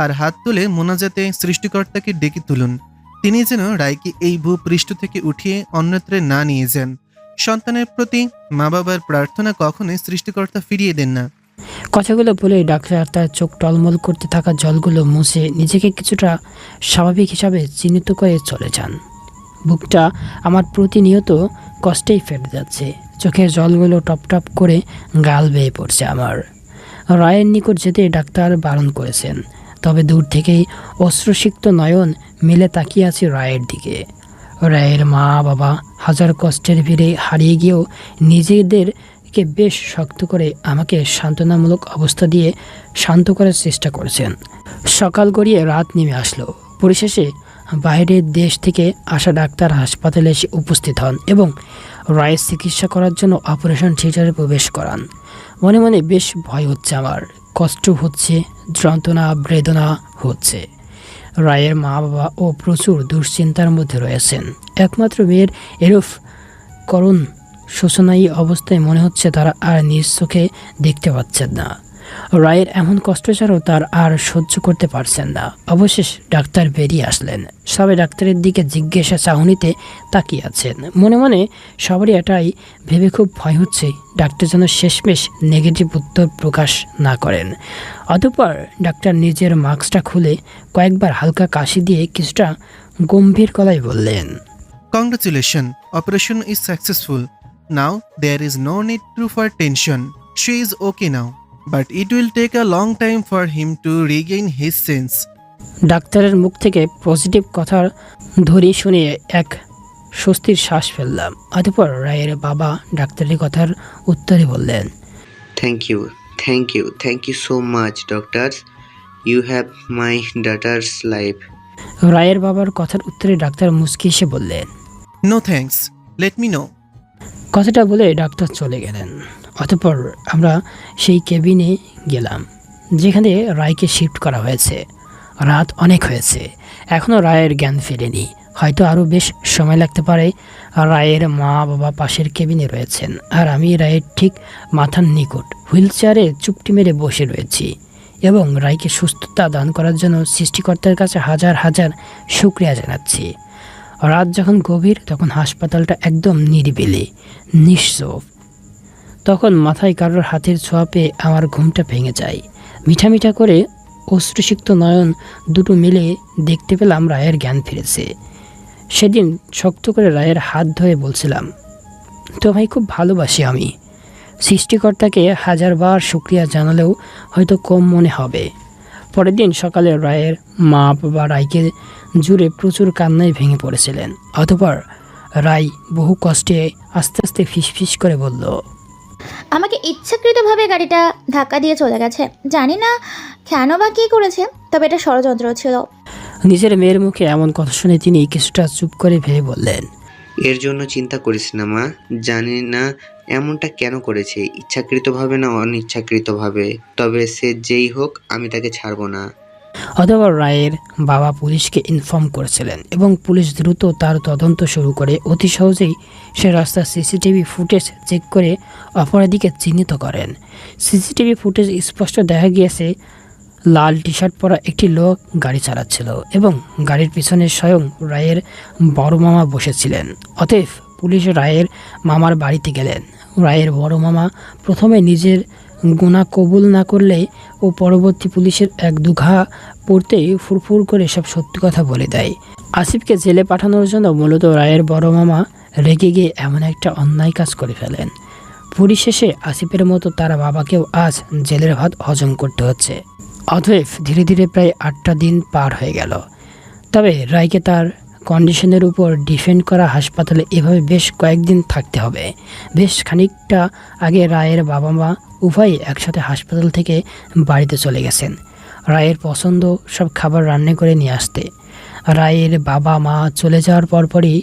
O: আর হাত তুলে মোনাজাতে সৃষ্টিকর্তাকে ডেকে তুলুন। তিনি যেন রায়কে এই ভূপৃষ্ঠ থেকে উঠিয়ে অন্যত্রে না নিয়ে যান। সন্তানের প্রতি মা বাবার প্রার্থনা কখনোই সৃষ্টিকর্তা ফিরিয়ে দেন না।
A: কথাগুলো বলে ডাক্তার তার চোখ টলমল করতে থাকা জলগুলো মুছে নিজেকে কিছুটা স্বাভাবিক হিসাবে চিহ্নিত করে চলে যান। বুকটা আমার প্রতিনিয়ত কষ্টেই ফেটে যাচ্ছে। চোখের জলগুলো টপ টপ করে গাল বেয়ে পড়ছে আমার। রায়ের নিকট যেতে ডাক্তার বারণ করেছেন, তবে দূর থেকেই অশ্রুসিক্ত নয়ন মেলে তাকিয়ে আছে রায়ের দিকে। রায়ের মা বাবা হাজার কষ্টের ভিড়ে হারিয়ে গিয়েও নিজেদেরকে বেশ শক্ত করে আমাকে সান্ত্বনামূলক অবস্থা দিয়ে শান্ত করার চেষ্টা করেছেন। সকাল গড়িয়ে রাত নেমে আসলো। পরিশেষে বাইরের দেশ থেকে আসা ডাক্তার হাসপাতালে এসে উপস্থিত হন এবং রায়ের চিকিৎসা করার জন্য অপারেশন থিয়েটারে প্রবেশ করান। মনে মনে বেশ ভয় হচ্ছে আমার, কষ্ট হচ্ছে, যন্ত্রণা বেদনা হচ্ছে। রায়ের মা বাবা ও প্রচুর দুশ্চিন্তার মধ্যে রয়েছেন। একমাত্র মেয়ের এরূপ করুণ শোচনীয় অবস্থায় মনে হচ্ছে তারা আর নিজ চোখে দেখতে পাচ্ছেন না। রায়ের এমন কষ্ট ছাড়াও তার আর সহ্য করতে পারছেন না। অবশেষ ডাক্তার বেরিয়ে আসলেন। সবাই ডাক্তারের দিকে জিজ্ঞাসা চাহনিতে তাকিয়ে আছেন। মনে মনে সবারই এটাই ভেবে খুব ভয় হচ্ছে ডাক্তার যেন শেষমেশ নেগেটিভ উত্তর প্রকাশ না করেন। অতঃপর ডাক্তার নিজের মাস্কটা খুলে কয়েকবার হালকা কাশি দিয়ে কিছুটা গম্ভীর গলায় বললেন,
O: Congratulations, operation is successful. Now there is no need for tension. She is okay now, but it will take a long time for him to regain his sense.
A: ডাক্তারের মুখ থেকে পজিটিভ কথার ধ্বনি শুনে এক স্বস্তির শ্বাস ফেললাম। অতঃপর রায়ের বাবা ডাক্তারের কথার উত্তরে বললেন,
G: Thank you so much, doctors. You have my daughter's life.
A: রায়ের বাবার কথার উত্তরে ডাক্তার মুচকি এসে বললেন,
O: No thanks. Let me know.
A: কথাটা বলে ডাক্তার চলে গেলেন। অতঃপর আমরা সেই কেবিনে গেলাম যেখানে রায়কে শিফট করা হয়েছে। রাত অনেক হয়েছে, এখনও রায়ের জ্ঞান ফেরেনি, হয়তো আরও বেশ সময় লাগতে পারে। রায়ের মা বাবা পাশের কেবিনে রয়েছেন, আর আমি রায়ের ঠিক মাথার নিকট হুইল চেয়ারে চুপটি মেরে বসে রয়েছি এবং রায়কে সুস্থতা দান করার জন্য সৃষ্টিকর্তার কাছে হাজার হাজার শুকরিয়া জানাচ্ছি। রাত যখন গভীর, তখন হাসপাতালটা একদম নিরিবিলি, নিঃশব্দ। তখন মাথায় কারোর হাতের ছোঁয়া পেয়ে আমার ঘুমটা ভেঙে যায়। মিঠা মিঠা করে অশ্রুসিক্ত নয়ন দুটো মিলে দেখতে পেলাম রায়ের জ্ঞান ফিরেছে। সেদিন শক্ত করে রায়ের হাত ধরে বলছিলাম, তোমায় খুব ভালোবাসি আমি। সৃষ্টিকর্তাকে হাজারবার শুকরিয়া জানালেও হয়তো কম মনে হবে। পরের দিন সকালে রায়ের মা বাবা রায়কে জুড়ে প্রচুর কান্নায় ভেঙে পড়েছিলেন। অতঃপর রায় বহু কষ্টে আস্তে আস্তে ফিসফিস করে বলল,
C: আমাকে ইচ্ছাকৃতভাবে গাড়িটা ধাক্কা দিয়ে চলে গেছে। জানি না কেন বা কী করেছে, তবে এটা ষড়যন্ত্র ছিল।
A: নিজের মেয়ের মুখে এমন কথা শুনে তিনি কিছুটা চুপ করে ভেবে বললেন,
G: এর জন্য চিন্তা করিস না মা, জানি না এমনটা কেন করেছে, ইচ্ছাকৃতভাবে না অনিচ্ছাকৃতভাবে, তবে সে যেই হোক আমি তাকে ছাড়বো না।
A: অতঃপর রায়ের বাবা পুলিশকে ইনফর্ম করেছিলেন এবং পুলিশ দ্রুত তার তদন্ত শুরু করে। অতি সহজেই সে রাস্তার সিসিটিভি ফুটেজ চেক করে অপরাধীকে চিহ্নিত করেন। সিসিটিভি ফুটেজ স্পষ্ট দেখা গিয়েছে লাল টি শার্ট পরা একটি লোক গাড়ি চালাচ্ছিল এবং গাড়ির পিছনে স্বয়ং রায়ের বড় মামা বসেছিলেন। অতএব পুলিশ রায়ের মামার বাড়িতে গেলেন। রায়ের বড় মামা প্রথমে নিজের গুনাহ কবুল না করলে ও পরবর্তী পুলিশের এক দুঘা পড়তেই ফুরফুর করে সব সত্যি কথা বলে দেয়। আসিফকে জেলে পাঠানোর জন্য মূলত রায়ের বড় মামা রেগে গিয়ে এমন একটা অন্যায় কাজ করে ফেলেন। পরিশেষে আসিফের মতো তার বাবাকেও আজ জেলের ভাত হজম করতে হচ্ছে। অতএব ধীরে ধীরে প্রায় 8টা দিন পার হয়ে গেল। তবে রায়কে তার কন্ডিশনের উপর ডিফেন্ড করা হাসপাতালে এভাবে বেশ কয়েকদিন থাকতে হবে। বেশ খানিকটা আগে রায়ের বাবা মা উভয়ই একসাথে হাসপাতাল থেকে বাড়িতে চলে গেছেন রায়ের পছন্দ সব খাবার রান্না করে নিয়ে আসতে। রায়ের বাবা মা চলে যাওয়ার পরপরই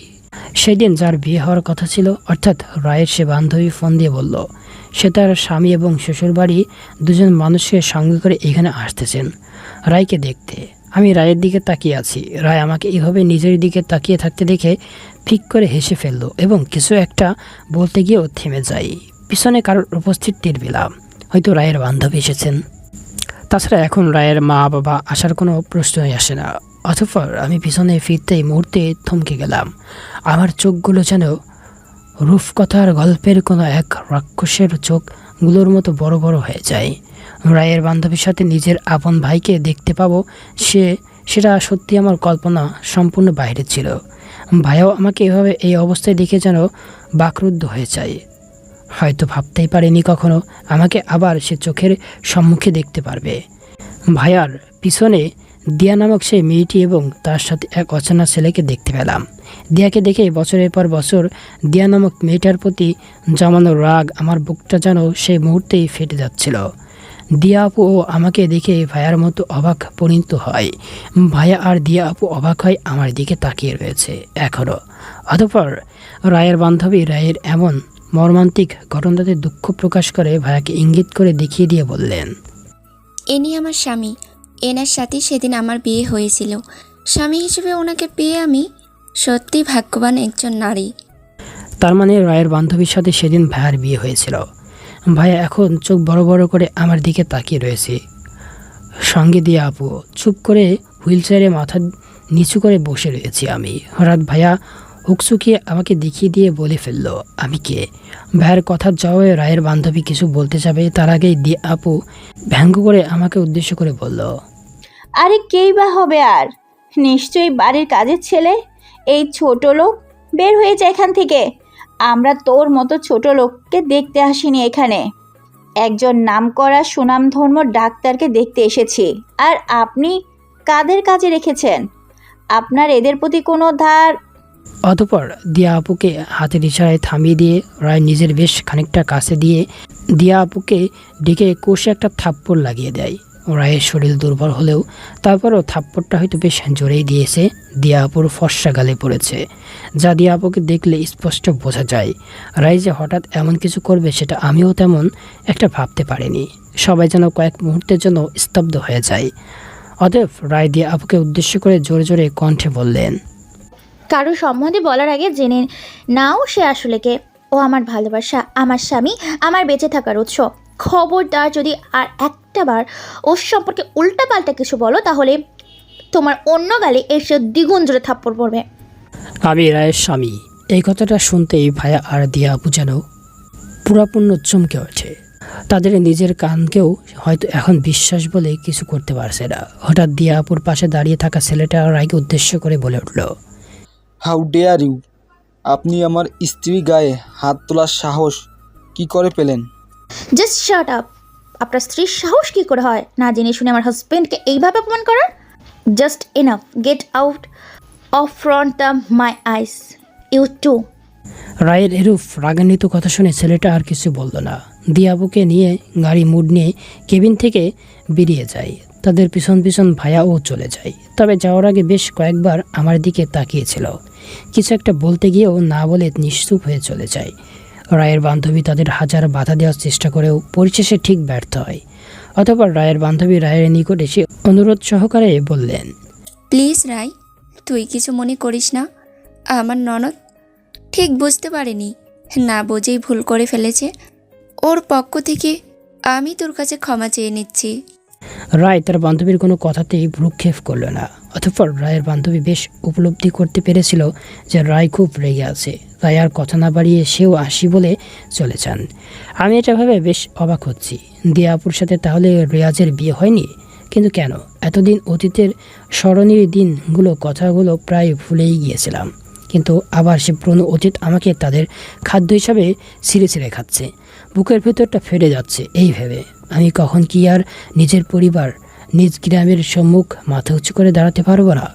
A: সেদিন যার বিয়ে হওয়ার কথা ছিল, অর্থাৎ রায়ের সে বান্ধবী ফোন দিয়ে বলল সে তার স্বামী এবং শ্বশুরবাড়ি দুজন মানুষকে সঙ্গে করে এখানে আসতেছেন রায়কে দেখতে। আমি রায়ের দিকে তাকিয়ে আছি। রায় আমাকে এভাবে নিজের দিকে তাকিয়ে থাকতে দেখে ফিক করে হেসে ফেলল এবং কিছু একটা বলতে গিয়েও থেমে যাই। পিছনে কারোর উপস্থিত টের পেলাম, হয়তো রায়ের বান্ধবী এসেছেন। তাছাড়া এখন রায়ের মা বাবা আসার কোনো প্রশ্নই আসে না। অতঃপর আমি পিছনে ফিরতেই মুহূর্তে থমকে গেলাম। আমার চোখগুলো যেন রূপকথার গল্পের কোনো এক রাক্ষসের চোখগুলোর মতো বড় বড় হয়ে যায়। রায়ের বান্ধবীর সাথে নিজের আপন ভাইকে দেখতে পাবো, সেটা সত্যি আমার কল্পনা সম্পূর্ণ বাইরে ছিল। ভাইও আমাকে এভাবে এই অবস্থায় দেখে যেন বাকরুদ্ধ হয়ে যায়। হয়তো ভাবতেই পারেনি কখনো আমাকে আবার সে চোখের সম্মুখে দেখতে পারবে। ভাইয়ার পিছনে দিয়া নামক সেই মেয়েটি এবং তার সাথে এক অচেনা ছেলেকে দেখতে পেলাম। দিয়াকে দেখে বছরের পর বছর দিয়া নামক মেয়েটার প্রতি জমানো রাগ আমার বুকটা যেন সেই মুহূর্তেই ফেটে যাচ্ছিল। দিয়া আপু ও আমাকে দেখে ভাইয়ার মতো অবাক পরিণত হয়। ভাইয়া আর দিয়া আপু অবাক হয় আমার দিকে তাকিয়ে রয়েছে এখনও। অতঃপর রায়ের বান্ধবী রায়ের এমন মর্মান্তিক ঘটনাতে দুঃখ প্রকাশ করে ভাইয়াকে ইঙ্গিত করে দেখিয়ে দিয়ে বললেন,
E: ইনি আমার স্বামী। এনার সাথে সেদিন আমার বিয়ে হয়েছিল। স্বামী হিসেবে ওনাকে পেয়ে আমি সত্যি ভাগ্যবান একজন নারী।
A: তার মানে রায়ের বান্ধবীর সাথে সেদিন ভাইয়ার বিয়ে হয়েছিল। ভাইয়া এখন চোখ বড় বড় করে আমার দিকে তাকিয়ে রয়েছে। সঙ্গে দিয়ে আপু চুপ করে হুইল চেয়ারে মাথা নিচু করে বসে রয়েছি আমি। হঠাৎ ভাইয়া হুকচুকিয়ে আমাকে দেখিয়ে দিয়ে বলে ফেলল আমি কে। ভাইয়ের কথার জবাবে রায়ের বান্ধবী কিছু বলতে যাবে, তার আগেই দিয়ে আপু ব্যঙ্গ করে আমাকে উদ্দেশ্য করে বলল,
L: আরে কেই বা হবে আর, নিশ্চয়ই বাড়ির কাজের ছেলে। এই ছোট লোক বের হয়ে যা এখান থেকে। আমরা তোর মতো ছোট লোককে দেখতে আসিনি এখানে, একজন নামকরা সুনামধর্ম ডাক্তারকে দেখতে এসেছি। আর আপনি কাদের কাজে রেখেছেন? আপনার এদের প্রতি কোনো ধার?
A: অতঃপর দিয়া আপুকে হাতের ইশারায় থামিয়ে দিয়ে রায় নিজের বেশ খানিকটা কাছে দিয়ে দিয়া আপুকে ডেকে কষে একটা থাপ্পড় লাগিয়ে দেয়। রায়ের শরীর দুর্বল হলেও তারপরও থাপ্পড়টা হয়তো বেশ জোরেই দিয়েছে। দিয়া আপুর ফর্সা গালে পড়েছে, যা দিয়া আপুকে দেখলে স্পষ্ট বোঝা যায়। রায় যে হঠাৎ এমন কিছু করবে সেটা আমিও তেমন একটা ভাবতে পারিনি। সবাই যেন কয়েক মুহূর্তের জন্য স্তব্ধ হয়ে যায়। অতএব রায় দিয়া আপুকে উদ্দেশ্য করে জোরে জোরে কণ্ঠে বললেন,
C: কারো সম্বন্ধে বলার আগে জেনে নাও সে আসলে কে। ও আমার ভালোবাসা, আমার স্বামী, আমার বেঁচে থাকার উৎস। খবরদার যদি আর একটা বার ওর সম্পর্কে উল্টাপাল্টা কিছু বলো, তাহলে তোমার অন্য গালে এসে দ্বিগুণ জোরে থাপ্পড় পড়বে।
A: আমি রায়ের স্বামী। এই কথাটা শুনতেই ভাইয়া আর দিয়া আপু যেন পুরাপূর্ণ চমকে ওঠে। তাদের নিজের কানকেও হয়তো এখন বিশ্বাস বলে কিছু করতে পারছে না। হঠাৎ দিয়া আপুর পাশে দাঁড়িয়ে থাকা ছেলেটা রায়কে উদ্দেশ্য করে বলে উঠল,
P: হাউ ডেয়ার ইউ! আপনি আমার স্ত্রী গায়ে হাত তোলার সাহস কি করে পেলেন?
C: Just shut up. আপনার স্ত্রীর সাহস কী করে হয় না জেনে শুনে আমার হাজবেন্ডকে এইভাবে অপমান করার? Just enough, get out of front the my eyes, you too.
A: রায়ের এরূপ রাগান্বিত কথা শুনে ছেলেটা আর কিছু বলল না। দিয়া আপুকে নিয়ে গাড়ি মুড নিয়ে কেবিন থেকে বেরিয়ে যায়। তাদের পিছন পিছন ভাইয়াও চলে যায়। তবে যাওয়ার আগে বেশ কয়েকবার আমার দিকে তাকিয়েছিল। কিছু একটা বলতে গিয়েও না বলে নিশ্চুপ হয়ে চলে যায়। রায়ের বান্ধবী তাদের হাজার বাধা দেওয়ার চেষ্টা করেও পরিশেষে ঠিক ব্যর্থ হয়। অতঃপর রায়ের বান্ধবী রায়ের নিকট এসে অনুরোধ সহকারে বললেন,
E: প্লিজ রাই, তুই কিছু মনে করিস না। আমার ননদ ঠিক বুঝতে পারেনি, না বুঝেই ভুল করে ফেলেছে। ওর পক্ষ থেকে আমি তোর কাছে ক্ষমা চেয়ে নিচ্ছি।
A: রায় তার বান্ধবীর কোনো কথাতেই ভ্রুক্ষেপ করল না। অতঃপর রায়ের বান্ধবী বেশ উপলব্ধি করতে পেরেছিল যে রায় খুব রেগে আছে। তাই আর কথা না বাড়িয়ে সেও আসি বলে চলে যান। আমি এটা ভেবে বেশ অবাক হচ্ছি, দিয়া আপুর সাথে তাহলে রেয়াজের বিয়ে হয়নি? কিন্তু কেন? এতদিন অতীতের স্মরণীয় দিনগুলো কথাগুলো প্রায় ভুলেই গিয়েছিলাম, কিন্তু আবার সে পুরনো অতীত আমাকে তাদের খাদ্য হিসাবে ছিঁড়ে ছিঁড়ে খাচ্ছে। বুকের ভেতরটা ফেটে যাচ্ছে এই ভেবে আমি কখন কি আর নিজের পরিবার, নিজ গ্রামের সম্মুখ মাথা উঁচু করে দাঁড়াতে পারবো না?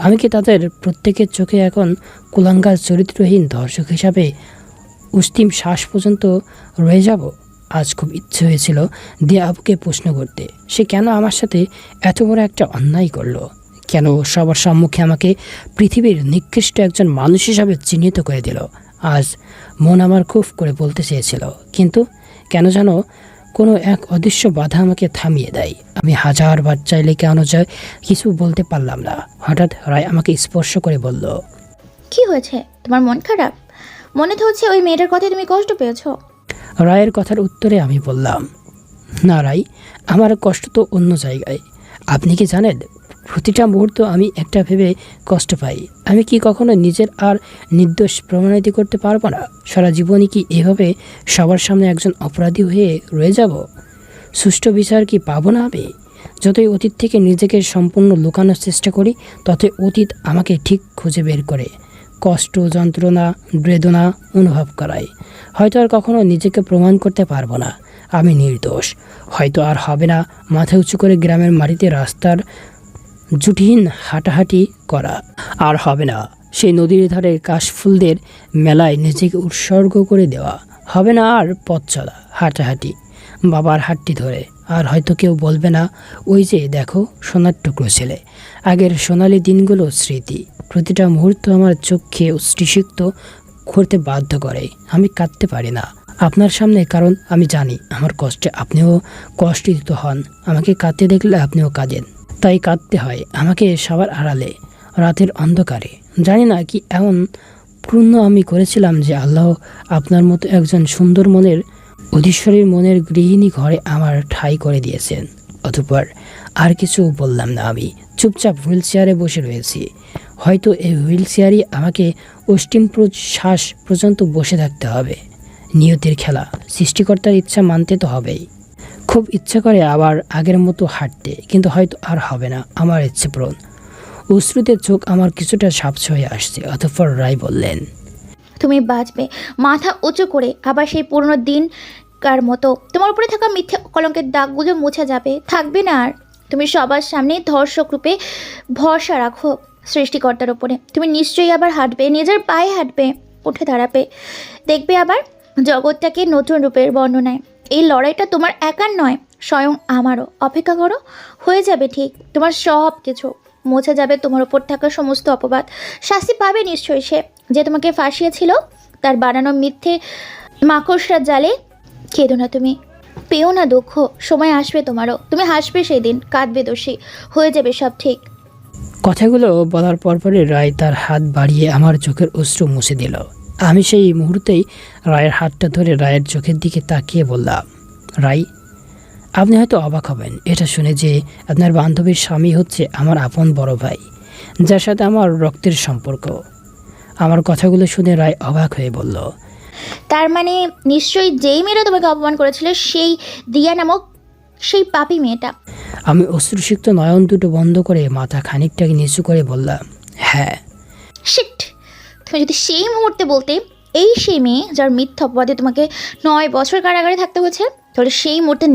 A: আমি কি তাদের প্রত্যেকের চোখে এখন কুলাঙ্গার চরিত্রহীন দর্শক হিসাবে অন্তিম শ্বাস পর্যন্ত রয়ে যাব? আজ খুব ইচ্ছে হয়েছিল দিয়া আপুকে প্রশ্ন করতে, সে কেন আমার সাথে এত বড় একটা অন্যায় করলো? কেন সবার সম্মুখে আমাকে পৃথিবীর নিকৃষ্ট একজন মানুষ হিসাবে চিহ্নিত করে দিল? আজ মন আমার খুব করে বলতে চেয়েছিল, কিন্তু কেন যেন কোনো এক অদৃশ্য বাধা আমাকে থামিয়ে দেয়। আমি হাজারবার চাইলে কেন যায় কিছু বলতে পারলাম না। হঠাৎ রায় আমাকে স্পর্শ করে বলল,
C: কি হয়েছে? তোমার মন খারাপ? মনে তো হচ্ছে ওই মেয়েটার কথায় তুমি কষ্ট পেয়েছো।
A: রায়ের কথার উত্তরে আমি বললাম, না রাই, আমার কষ্ট তো অন্য জায়গায়। আপনি কি জানেন, প্রতিটা মুহূর্ত আমি একটা ভেবে কষ্ট পাই, আমি কি কখনো নিজের আর নির্দোষ প্রমাণিত করতে পারবো না? সারা জীবনই কি এভাবে সবার সামনে একজন অপরাধী হয়ে রয়ে যাব? সুষ্ঠু বিচার কি পাবো না আমি? যতই অতীত থেকে নিজেকে সম্পূর্ণ লুকানোর চেষ্টা করি, ততই অতীত আমাকে ঠিক খুঁজে বের করে কষ্ট, যন্ত্রণা, বেদনা অনুভব করায়। হয়তো আর কখনো নিজেকে প্রমাণ করতে পারবো না আমি নির্দোষ। হয়তো আর হবে না মাথা উঁচু করে গ্রামের মাটিতে রাস্তার জুটিহীন হাঁটাহাঁটি করা। আর হবে না সেই নদীর ধারে কাশফুলদের মেলায় নিজেকে উৎসর্গ করে দেওয়া। হবে না আর পথ চলা, হাঁটাহাঁটি, বাবার হাতটি ধরে। আর হয়তো কেউ বলবে না, ওই যে দেখো সোনার টুকরো ছেলে। আগের সোনালি দিনগুলো স্মৃতি। প্রতিটা মুহূর্ত আমার চোখে অশ্রুসিক্ত করতে বাধ্য করে। আমি কাঁদতে পারি না আপনার সামনে, কারণ আমি জানি আমার কষ্টে আপনিও কষ্টিত হন। আমাকে কাঁদতে দেখলে আপনিও কাঁদেন, তাই কাঁদতে হয় আমাকে সবার আড়ালে, রাতের অন্ধকারে। জানি না কি এমন পূর্ণ আমি করেছিলাম যে আল্লাহ আপনার মতো একজন সুন্দর মনের অধীশ্বরীর মনের গৃহিণী ঘরে আমার ঠাঁই করে দিয়েছেন। অতঃপর আর কিছু বললাম না। আমি চুপচাপ হুইল চেয়ারে বসে রয়েছি। হয়তো এই হুইল চেয়ারই আমাকে অষ্টিম শ্বাস পর্যন্ত বসে থাকতে হবে। নিয়তির খেলা, সৃষ্টিকর্তার ইচ্ছা মানতে তো হবেই। খুব ইচ্ছা করে আবার আগের মতো হাঁটতে, কিন্তু হয়তো আর হবে না আমার ইচ্ছে পূরণ। অশ্রুতে চোখ আমার কিছুটা ঝাপসা হয়ে আসছে। অতঃপর রায় বললেন,
C: তুমি বাঁচবে মাথা উঁচু করে, আবার সেই পুরনো দিনকার মতো তোমার উপরে থাকা মিথ্যে কলঙ্কের দাগগুলো মুছে যাবে, থাকবে না আর। তুমি সবার সামনে ধর্ষক রূপে ভরসা রাখো সৃষ্টিকর্তার ওপরে। তুমি নিশ্চয়ই আবার হাঁটবে, নিজের পায়ে হাঁটবে, উঠে দাঁড়াবে, দেখবে আবার জগৎটাকে নতুন রূপের বর্ণনায়। এই লড়াইটা তোমার একার নয়, স্বয়ং আমারও। অপেক্ষা করো, হয়ে যাবে ঠিক। তোমার সব কিছু মুছে যাবে, তোমার ওপর থাকা সমস্ত অপবাদ। শাস্তি পাবে নিশ্চয়ই সে যে তোমাকে ফাঁসিয়েছিল, তার বানানো মিথ্যে মাকড়সার জালে। কেঁদো না তুমি, পেও না দুঃখ, সময় আসবে তোমারও। তুমি হাসবে সেই দিন, কাঁদবে দোষী, হয়ে যাবে সব ঠিক।
A: কথাগুলো বলার পরপরই রায় তার হাত বাড়িয়ে আমার চোখের অশ্রু মুছে দিল। আমি সেই মুহূর্তেই রায়ের হাতটা ধরে রায়ের চোখের দিকে তাকিয়ে বললাম, রায়, আপনি হয়তো অবাক হবেন এটা শুনে যে আপনার বান্ধবীর স্বামী হচ্ছে আমার আপন বড় ভাই, যার সাথে আমার রক্তের সম্পর্ক। আমার কথাগুলো শুনে রায় অবাক হয়ে বলল,
C: তার মানে নিশ্চয়ই যেই মেয়েটা তোমাকে অপমান করেছিল সেই দিয়া নামক সেই পাপী মেয়েটা।
A: আমি অশ্রুসিক্ত নয়ন দুটো বন্ধ করে মাথা খানিকটাকে নিচু করে বললাম, হ্যাঁ।
C: শিট, তুমি যদি সেই মুহূর্তে বলতে এই সেই মেয়ে যার মিথ্যা অপবাদে তোমাকে 9 বছর কারাগারে থাকতে হয়েছে, তাহলে সেই মুহূর্তে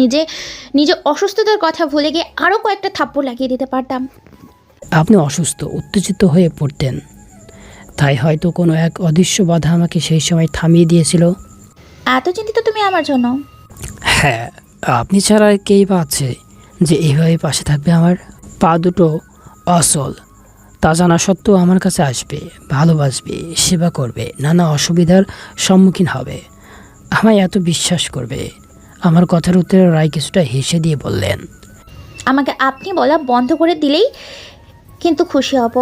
C: নিজে অসুস্থতার কথা ভুলে গিয়ে আরও কয়েকটা থাপ্পড় লাগিয়ে দিতে পারতাম।
A: আপনি অসুস্থ, উত্তেজিত হয়ে পড়তেন, তাই হয়তো কোনো এক অদৃশ্য বাধা আমাকে সেই সময় থামিয়ে দিয়েছিল।
C: এত চিন্তিত তুমি আমার জন্য?
A: হ্যাঁ, আপনি ছাড়া কেই বা আছে যে এইভাবে পাশে থাকবে আমার? পা দুটো অচল, তা জানা সত্ত্বেও আমার কাছে আসবে, ভালোবাসবে, সেবা করবে, নানা অসুবিধার সম্মুখীন হবে, আমায় এত বিশ্বাস করবে। আমার কথার উত্তরে রায় কিছুটা হেসে দিয়ে বললেন,
C: আমাকে আপনি বলা বন্ধ করে দিলেই কিন্তু খুশি হব।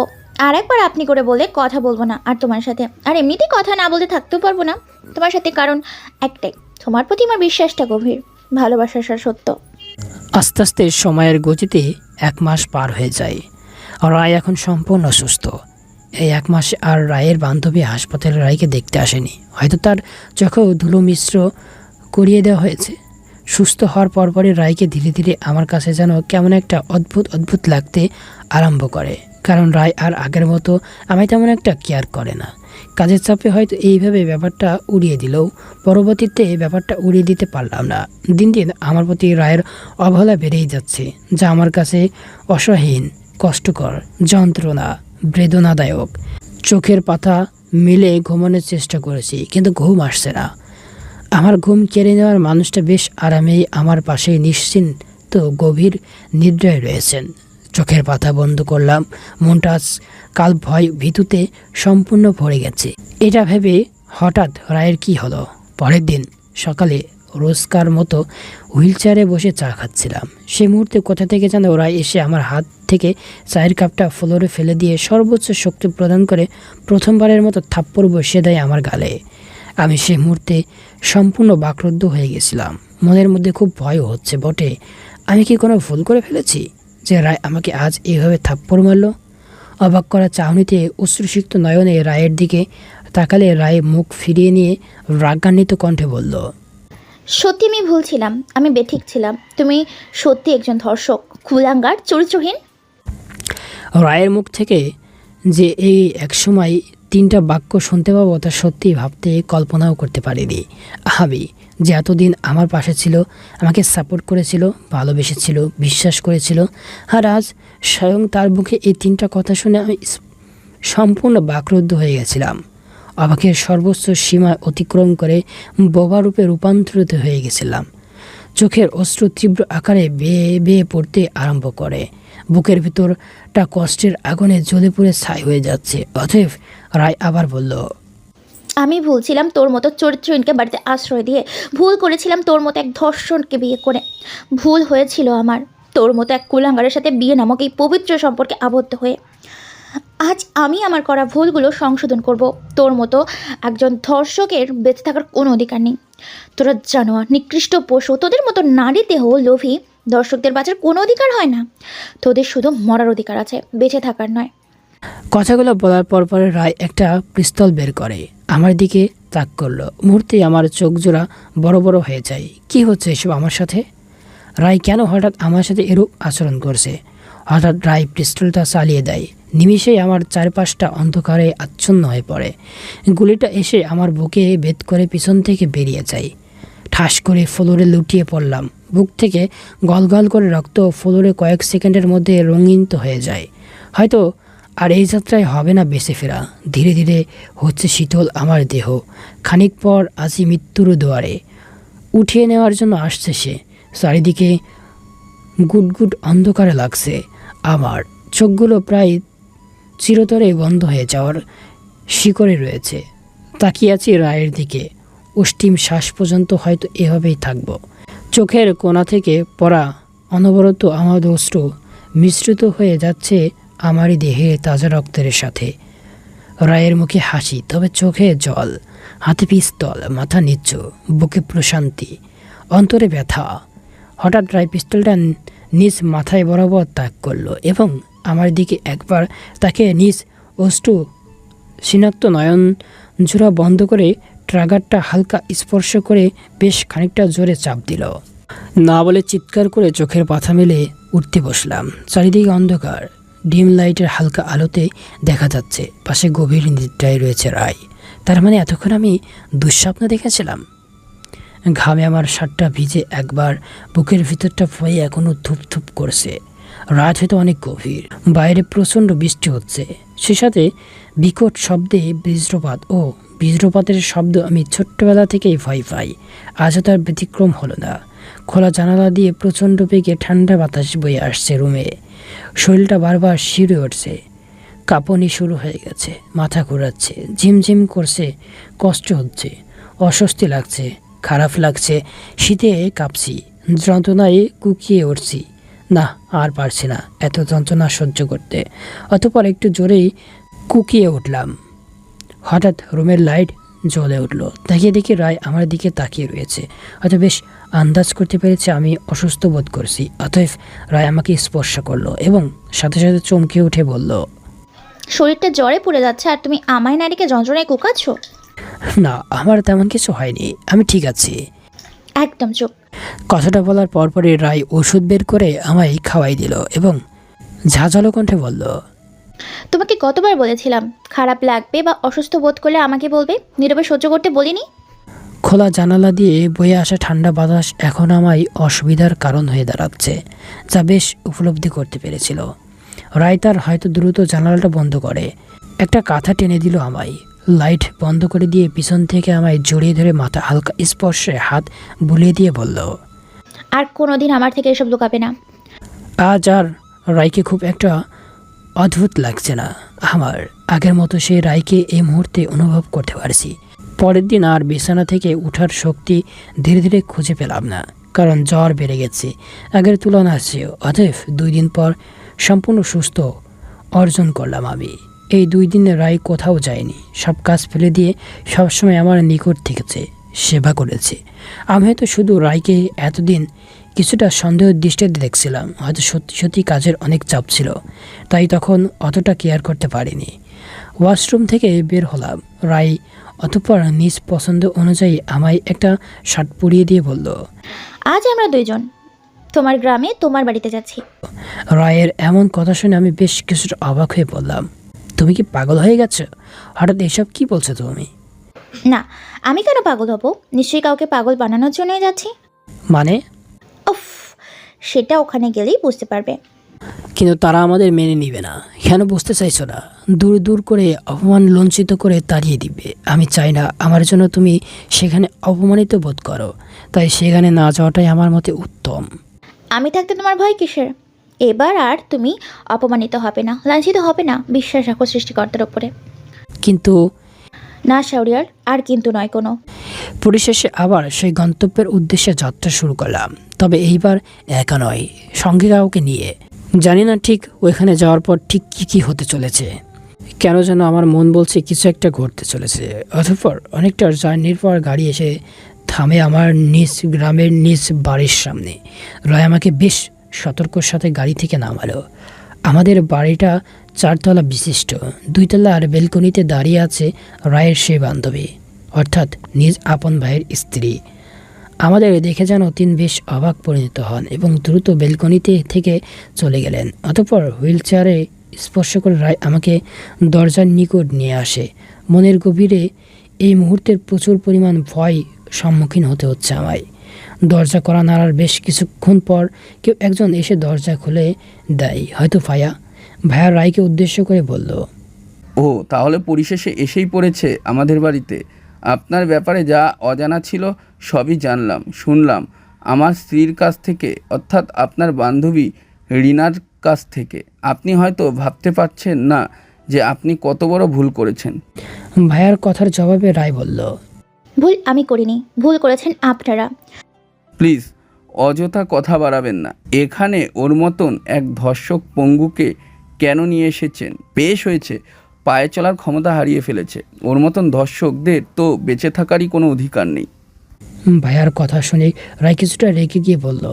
C: আর একবার আপনি করে বলে কথা বলবো না আর তোমার সাথে। আর এমনিতেই কথা না বলতে থাকতেও পারবো না তোমার সাথে, কারণ একটাই, তোমার প্রতি আমার বিশ্বাসটা গভীর, ভালোবাসাটা সত্য।
A: আস্তে আস্তে সময়ের গতিতে 1 মাস পার হয়ে যায়। রায় এখন সম্পূর্ণ সুস্থ। এই 1 মাসে আর রায়ের বান্ধবী হাসপাতালে রায়কে দেখতে আসেনি। হয়তো তার চোখেও ধুলো মিশ্র করিয়ে দেওয়া হয়েছে। সুস্থ হওয়ার পরপরই রায়কে ধীরে ধীরে আমার কাছে যেন কেমন একটা অদ্ভুত লাগতে আরম্ভ করে। কারণ রায় আর আগের মতো আমায় তেমন একটা কেয়ার করে না। কাজের চাপে হয়তো এইভাবে ব্যাপারটা উড়িয়ে দিলেও পরবর্তীতে ব্যাপারটা উড়িয়ে দিতে পারলাম না। দিন দিন আমার প্রতি রায়ের অবহেলা বেড়েই যাচ্ছে, যা আমার কাছে অসহীন, কষ্টকর, যন্ত্রণা, বেদনাদায়ক। চোখের পাতা মিলে ঘুমানোর চেষ্টা করেছি, কিন্তু ঘুম আসছে না। আমার ঘুম কেড়ে নেওয়ার মানুষটা বেশ আরামেই আমার পাশে নিশ্চিন্ত গভীর নিদ্রায় রয়েছেন। চোখের পাতা বন্ধ করলাম, মনটা কাল ভীতুতে সম্পূর্ণ ভরে গেছে। এটা ভেবে হঠাৎ রায়ের কি হলো। পরের দিন সকালে রোজকার মতো হুইলচেয়ারে বসে চা খাচ্ছিলাম। সেই মুহূর্তে কোথা থেকে যেন রায় এসে আমার হাত থেকে চায়ের কাপটা ফ্লোরে ফেলে দিয়ে সর্বোচ্চ শক্তি প্রদান করে প্রথমবারের মতো থাপ্পড় বসিয়ে দেয় আমার গালে। আমি সেই মুহূর্তে সম্পূর্ণ বাকরুদ্ধ হয়ে গেছিলাম। মনের মধ্যে খুব ভয় হচ্ছে বটে, আমি কি কোনো ভুল করে ফেলেছি যে রায় আমাকে আজ এইভাবে থাপ্পড় মারল? অবাক করা চাহনিতে অশ্রুসিক্ত নয়নে রায়ের দিকে তাকালে রায় মুখ ফিরিয়ে নিয়ে রাগান্বিত কণ্ঠে বলল,
C: সত্যি আমি ভুল ছিলাম, আমি বেঠিক ছিলাম। তুমি সত্যি একজন ধর্ষক, কুলাঙ্গার, চরিত্রহীন।
A: রায়ের মুখ থেকে যে এই একসময় 3টা বাক্য শুনতে পাবো তা সত্যি ভাবতে কল্পনাও করতে পারিনি। আমি যে এতদিন আমার পাশে ছিল, আমাকে সাপোর্ট করেছিল, ভালোবেসেছিল, বিশ্বাস করেছিল, আর আজ স্বয়ং তার মুখে এই 3টা কথা শুনে আমি সম্পূর্ণ বাকরুদ্ধ হয়ে গেছিলাম। অবাকের সর্বোচ্চ সীমা অতিক্রম করে বোবা রূপে রূপান্তরিত হয়ে গেছিলাম। চোখের অশ্রু তীব্র আকারে বেয়ে বেয়ে পড়তে আরম্ভ করে। বুকের ভিতরটা কষ্টের আগুনে জ্বলে পুড়ে ছাই হয়ে যাচ্ছে। অতএব রায় আবার বলল,
C: আমি ভুল ছিলাম তোর মতো চরিত্রহীনকে বাড়িতে আশ্রয় দিয়ে, ভুল করেছিলাম তোর মতো এক ধর্ষণকে বিয়ে করে, ভুল হয়েছিল আমার তোর মতো এক কুলাঙ্গারের সাথে বিয়ে নামক এই পবিত্র সম্পর্কে আবদ্ধ হয়ে। আজ আমি আমার করা ভুলগুলো সংশোধন করব। তোর মতো একজন ধর্ষকের বেঁচে থাকার কোনো অধিকার নেই। তোরা জানোয়ার, নিকৃষ্ট পশু, তোদের মতো নারী দেহ লোভী দর্শকদের বাঁচার কোনো অধিকার হয় না। তোদের শুধু মরার অধিকার আছে, বেঁচে থাকার নয়।
A: কথাগুলো বলার পর রায় একটা পিস্তল বের করে আমার দিকে তাক করলো। মুহূর্তেই আমার চোখ জোড়া বড় বড় হয়ে যায়। কি হচ্ছে এসব আমার সাথে? রায় কেন হঠাৎ আমার সাথে এরূপ আচরণ করছে? হঠাৎ রায় পিস্তলটা চালিয়ে দেয়। নিমিষেই আমার চারপাশটা অন্ধকারে আচ্ছন্ন হয়ে পড়ে। গুলিটা এসে আমার বুকে ভেদ করে পিছন থেকে বেরিয়ে যায়। ঠাস করে ফ্লোরে লুটিয়ে পড়লাম। বুক থেকে গলগল করে রক্ত ফ্লোরে কয়েক সেকেন্ডের মধ্যে রঙিন হয়ে যায়। হয়তো আর এই যাত্রায় হবে না বেঁচে ফেরা। ধীরে ধীরে হচ্ছে শীতল আমার দেহ। খানিক পর আছি মৃত্যুর দুয়ারে। উঠিয়ে নেওয়ার জন্য আসছে সে। চারিদিকে গুটগুট অন্ধকারে লাগছে। আমার চোখগুলো প্রায় চিরতরে বন্ধ হয়ে যাওয়ার শিকড়ে রয়েছে। তাকিয়ে আছি রায়ের দিকে। অষ্টিম শ্বাস পর্যন্ত হয়তো এভাবেই থাকবো। চোখের কোণা থেকে পড়া অনবরত আমার অশ্রু মিশ্রিত হয়ে যাচ্ছে আমারই দেহে তাজা রক্তের সাথে। রায়ের মুখে হাসি, তবে চোখে জল। হাতে পিস্তল, মাথা নিচু, বুকে প্রশান্তি, অন্তরে ব্যথা। হঠাৎ রায় পিস্তলটা নিজ মাথায় বরাবর তাক করলো এবং আমার দিকে একবার তাকে নিজ অশ্রু সিনাক্ত নয়ন জোড়া বন্ধ করে ট্রাগারটা হালকা স্পর্শ করে বেশ খানিকটা জোরে চাপ দিল। না বলে চিৎকার করে চোখের পাথা মেলে উঠতে বসলাম। চারিদিকে অন্ধকার। ডিম লাইটের হালকা আলোতে দেখা যাচ্ছে পাশে গভীর নিদ্রায় রয়েছে রায়। তার মানে এতক্ষণ আমি দুঃস্বপ্ন দেখেছিলাম। ঘামে আমার শার্টটা ভিজে একবার বুকের ভিতরটা ভয়ে এখনও ধুপ ধুপ করছে। রাত হয়তো অনেক গভীর। বাইরে প্রচণ্ড বৃষ্টি হচ্ছে, সে সাথে বিকট শব্দে বজ্রপাত ও বজ্রপাতের শব্দ আমি ছোট্টবেলা থেকেই ভয় পাই। আজও তার ব্যতিক্রম হলো না। খোলা জানালা দিয়ে প্রচণ্ড বেগে ঠান্ডা বাতাস বয়ে আসছে রুমে। শরীরটা বারবার শিউরে উঠছে। কাঁপুনি শুরু হয়ে গেছে। মাথা ঘোরাচ্ছে, ঝিমঝিম করছে, কষ্ট হচ্ছে, অস্বস্তি লাগছে, খারাপ লাগছে। শীতে কাঁপছি, যন্ত্রণায় কুকিয়ে উঠছি। না, আর পারছি না এত যন্ত্রণা সহ্য করতে। অতঃপর একটু জোরেই কুকিয়ে উঠলাম। হঠাৎ রুমের লাইট জ্বলে উঠল। তাকিয়ে দেখি রায় আমার দিকে তাকিয়ে রয়েছে। হয়তো বেশ আন্দাজ করতে পেরেছে আমি অসুস্থ বোধ করছি। অতএব রায় আমাকে স্পর্শ করলো এবং সাথে সাথে চমকে উঠে বলল,
C: শরীরটা জ্বরে পড়ে যাচ্ছে আর তুমি আমায় নারীকে যন্ত্রণায় কুকাচ্ছ?
A: না, আমার তেমন কিছু হয়নি, আমি ঠিক আছি।
C: একদম চুপ।
A: কথাটা বলার পরপরই রায় ওষুধ বের করে আমায় খাওয়াই দিল এবং ঝাঁঝালো কণ্ঠে বলল,
C: তোমাকে কতবার বলেছিলাম খারাপ লাগবে বা অসুস্থ বোধ করলে আমাকে বলবে, নীরবে সহ্য করতে বলিনি?
A: খোলা জানালা দিয়ে বয়ে আসা ঠান্ডা বাতাস এখন আমায় অসুবিধার কারণ হয়ে দাঁড়াচ্ছে, যা বেশ উপলব্ধি করতে পেরেছিল। রায় তার হয়তো দ্রুত জানালাটা বন্ধ করে একটা কাঁথা টেনে দিল আমায়। লাইট বন্ধ করে দিয়ে পিছন থেকে আমায় জড়িয়ে ধরে মাথা হালকা স্পর্শে হাত বুলিয়ে দিয়ে বলল,
C: আর কোনোদিন আমার থেকে এসব লুকাবে না।
A: আজ আর রায়কে খুব একটা অদ্ভুত লাগছে না। আমার আগের মতো সেই রায়কে এই মুহূর্তে অনুভব করতে পারছি। পরের দিন আর বিছানা থেকে উঠার শক্তি ধীরে ধীরে খুঁজে পেলাম না, কারণ জ্বর বেড়ে গেছে আগের তুলনায় চেয়েও। অতএব 2 দিন পর সম্পূর্ণ সুস্থ অর্জন করলাম আমি। এই 2 দিনে রায় কোথাও যায়নি, সব কাজ ফেলে দিয়ে সবসময় আমার নিকট থেকেছে, সেবা করেছে। আমি হয়তো শুধু রায়কে এতদিন কিছুটা সন্দেহ দৃষ্টিতে দেখছিলাম। হয়তো সত্যি সত্যি কাজের অনেক চাপ ছিল, তাই তখন অতটা কেয়ার করতে পারিনি। ওয়াশরুম থেকে বের হলাম। রায় অতঃপর নিজ পছন্দ অনুযায়ী আমায় একটা শার্ট পরিয়ে দিয়ে বলল,
C: আজ আমরা 2 জন তোমার গ্রামে তোমার বাড়িতে যাচ্ছি।
A: রায়ের এমন কথা শুনে আমি বেশ কিছুটা অবাক হয়ে বললাম, তুমি কি পাগল হয়ে গেছো? হঠাৎ এসব কি বলছো তুমি?
C: না, আমি কেন পাগল হব? নিশ্চয়ই কাউকে পাগল বানানোর জন্যই যাচ্ছি।
A: মানে?
C: উফ, সেটা ওখানে গেলেই বুঝতে পারবে।
A: কিন্তু তারা আমাদের মেনে নিবে না। কেন বুঝতে চাইছো না? দূর দূর করে অপমান লঞ্চিত করে তাড়িয়ে দিবে। আমি চাই না আমার জন্য তুমি সেখানে অপমানিত বোধ করো, তাই সেখানে না যাওয়াটাই আমার মতে উত্তম।
C: আমি থাকতে তোমার ভয় কিসের? এবার আর তুমি অপমানিত হবে না, লাঞ্ছিত হবে না। বিশ্বাস রাখো সৃষ্টিকর্তার ওপরে।
A: কিন্তু
C: না শাহরিয়ার, আর কিন্তু নয় কোনো।
A: পরিশেষে আবার সেই গন্তব্যের উদ্দেশ্যে যাত্রা শুরু করলাম, তবে এইবার একা নয়, সঙ্গে কাউকে নিয়ে। জানি না ঠিক ওইখানে যাওয়ার পর ঠিক কী হতে চলেছে। কেন যেন আমার মন বলছে কিছু একটা ঘটতে চলেছে। অতঃপর অনেকটা জার্নির পর গাড়ি এসে থামে আমার নিজ গ্রামের নিজ বাড়ির সামনে। রায় আমাকে বেশ সতর্কর সাথে গাড়ি থেকে নামালো। আমাদের বাড়িটা 4 তলা বিশিষ্ট। 2 তলার বেলকনিতে দাঁড়িয়ে আছে রায়ের সেই বান্ধবী, অর্থাৎ নিজ আপন ভাইয়ের স্ত্রী। আমাদের দেখে যেন তিনি বেশ অবাক পরিণত হন এবং দ্রুত বেলকনিতে থেকে চলে গেলেন। অতঃপর হুইল চেয়ারে স্পর্শ করে রায় আমাকে দরজার নিকট নিয়ে আসে। মনের গভীরে এই মুহূর্তের প্রচুর পরিমাণ ভয় সম্মুখীন হতে হচ্ছে আমায়। দরজা করা নাড়ার বেশ কিছুক্ষণ পর কেউ একজন এসে দরজা খুলে দেয়, হয়তো ভাইয়া রায়কে উদ্দেশ্য করে বলল,
B: ও তাহলে পরিশেষে এসেই পড়েছে আমাদের বাড়িতে। আপনার ব্যাপারে যা অজানা ছিল সবই জানলাম, শুনলাম আমার স্ত্রীর কাছ থেকে, অর্থাৎ আপনার বান্ধবী রিনার কাছ থেকে। আপনি হয়তো ভাবতে পারছেন না যে আপনি কত বড় ভুল করেছেন।
A: ভাইয়ার কথার জবাবে রায় বলল,
C: ভুল আমি করিনি, ভুল করেছেন আপনারা।
B: প্লিজ অযথা কথা বাড়াবেন না। এখানে ওর মতন এক ধর্ষক পঙ্গুকে কেন নিয়ে এসেছেন? বেশ হয়েছে, পায়ে চলার ক্ষমতা হারিয়ে ফেলেছে। ওর মতন ধর্ষকদের তো বেঁচে থাকারই কোনো অধিকার নেই।
A: ভাইয়ার কথা শুনে রায় কিছুটা রেগে গিয়ে বলল,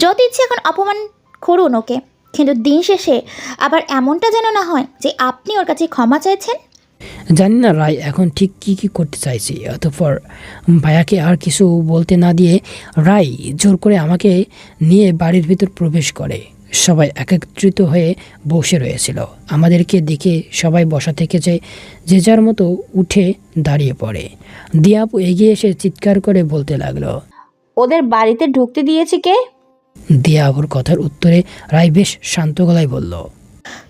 C: যত ইচ্ছে এখন অপমান করুন ওকে, কিন্তু দিন শেষে আবার এমনটা যেন না হয় যে আপনি ওর কাছে ক্ষমা চাইছেন।
A: জানি না রায় এখন ঠিক কি করতে চাইছে। অতঃপর ভাইয়াকে আর কিছু বলতে না দিয়ে রায় জোর করে আমাকে নিয়ে বাড়ির ভিতর প্রবেশ করে। সবাই একত্রিত হয়ে বসে রয়েছিল। আমাদেরকে দেখে সবাই বসা থেকে যে যার মতো উঠে দাঁড়িয়ে পড়ে। দিয়া আপু এগিয়ে এসে চিৎকার করে বলতে লাগলো,
L: ওদের বাড়িতে ঢুকতে দিয়েছে কে?
A: দিয়া আপুর কথার উত্তরে রায় বেশ শান্ত গলায় বলল,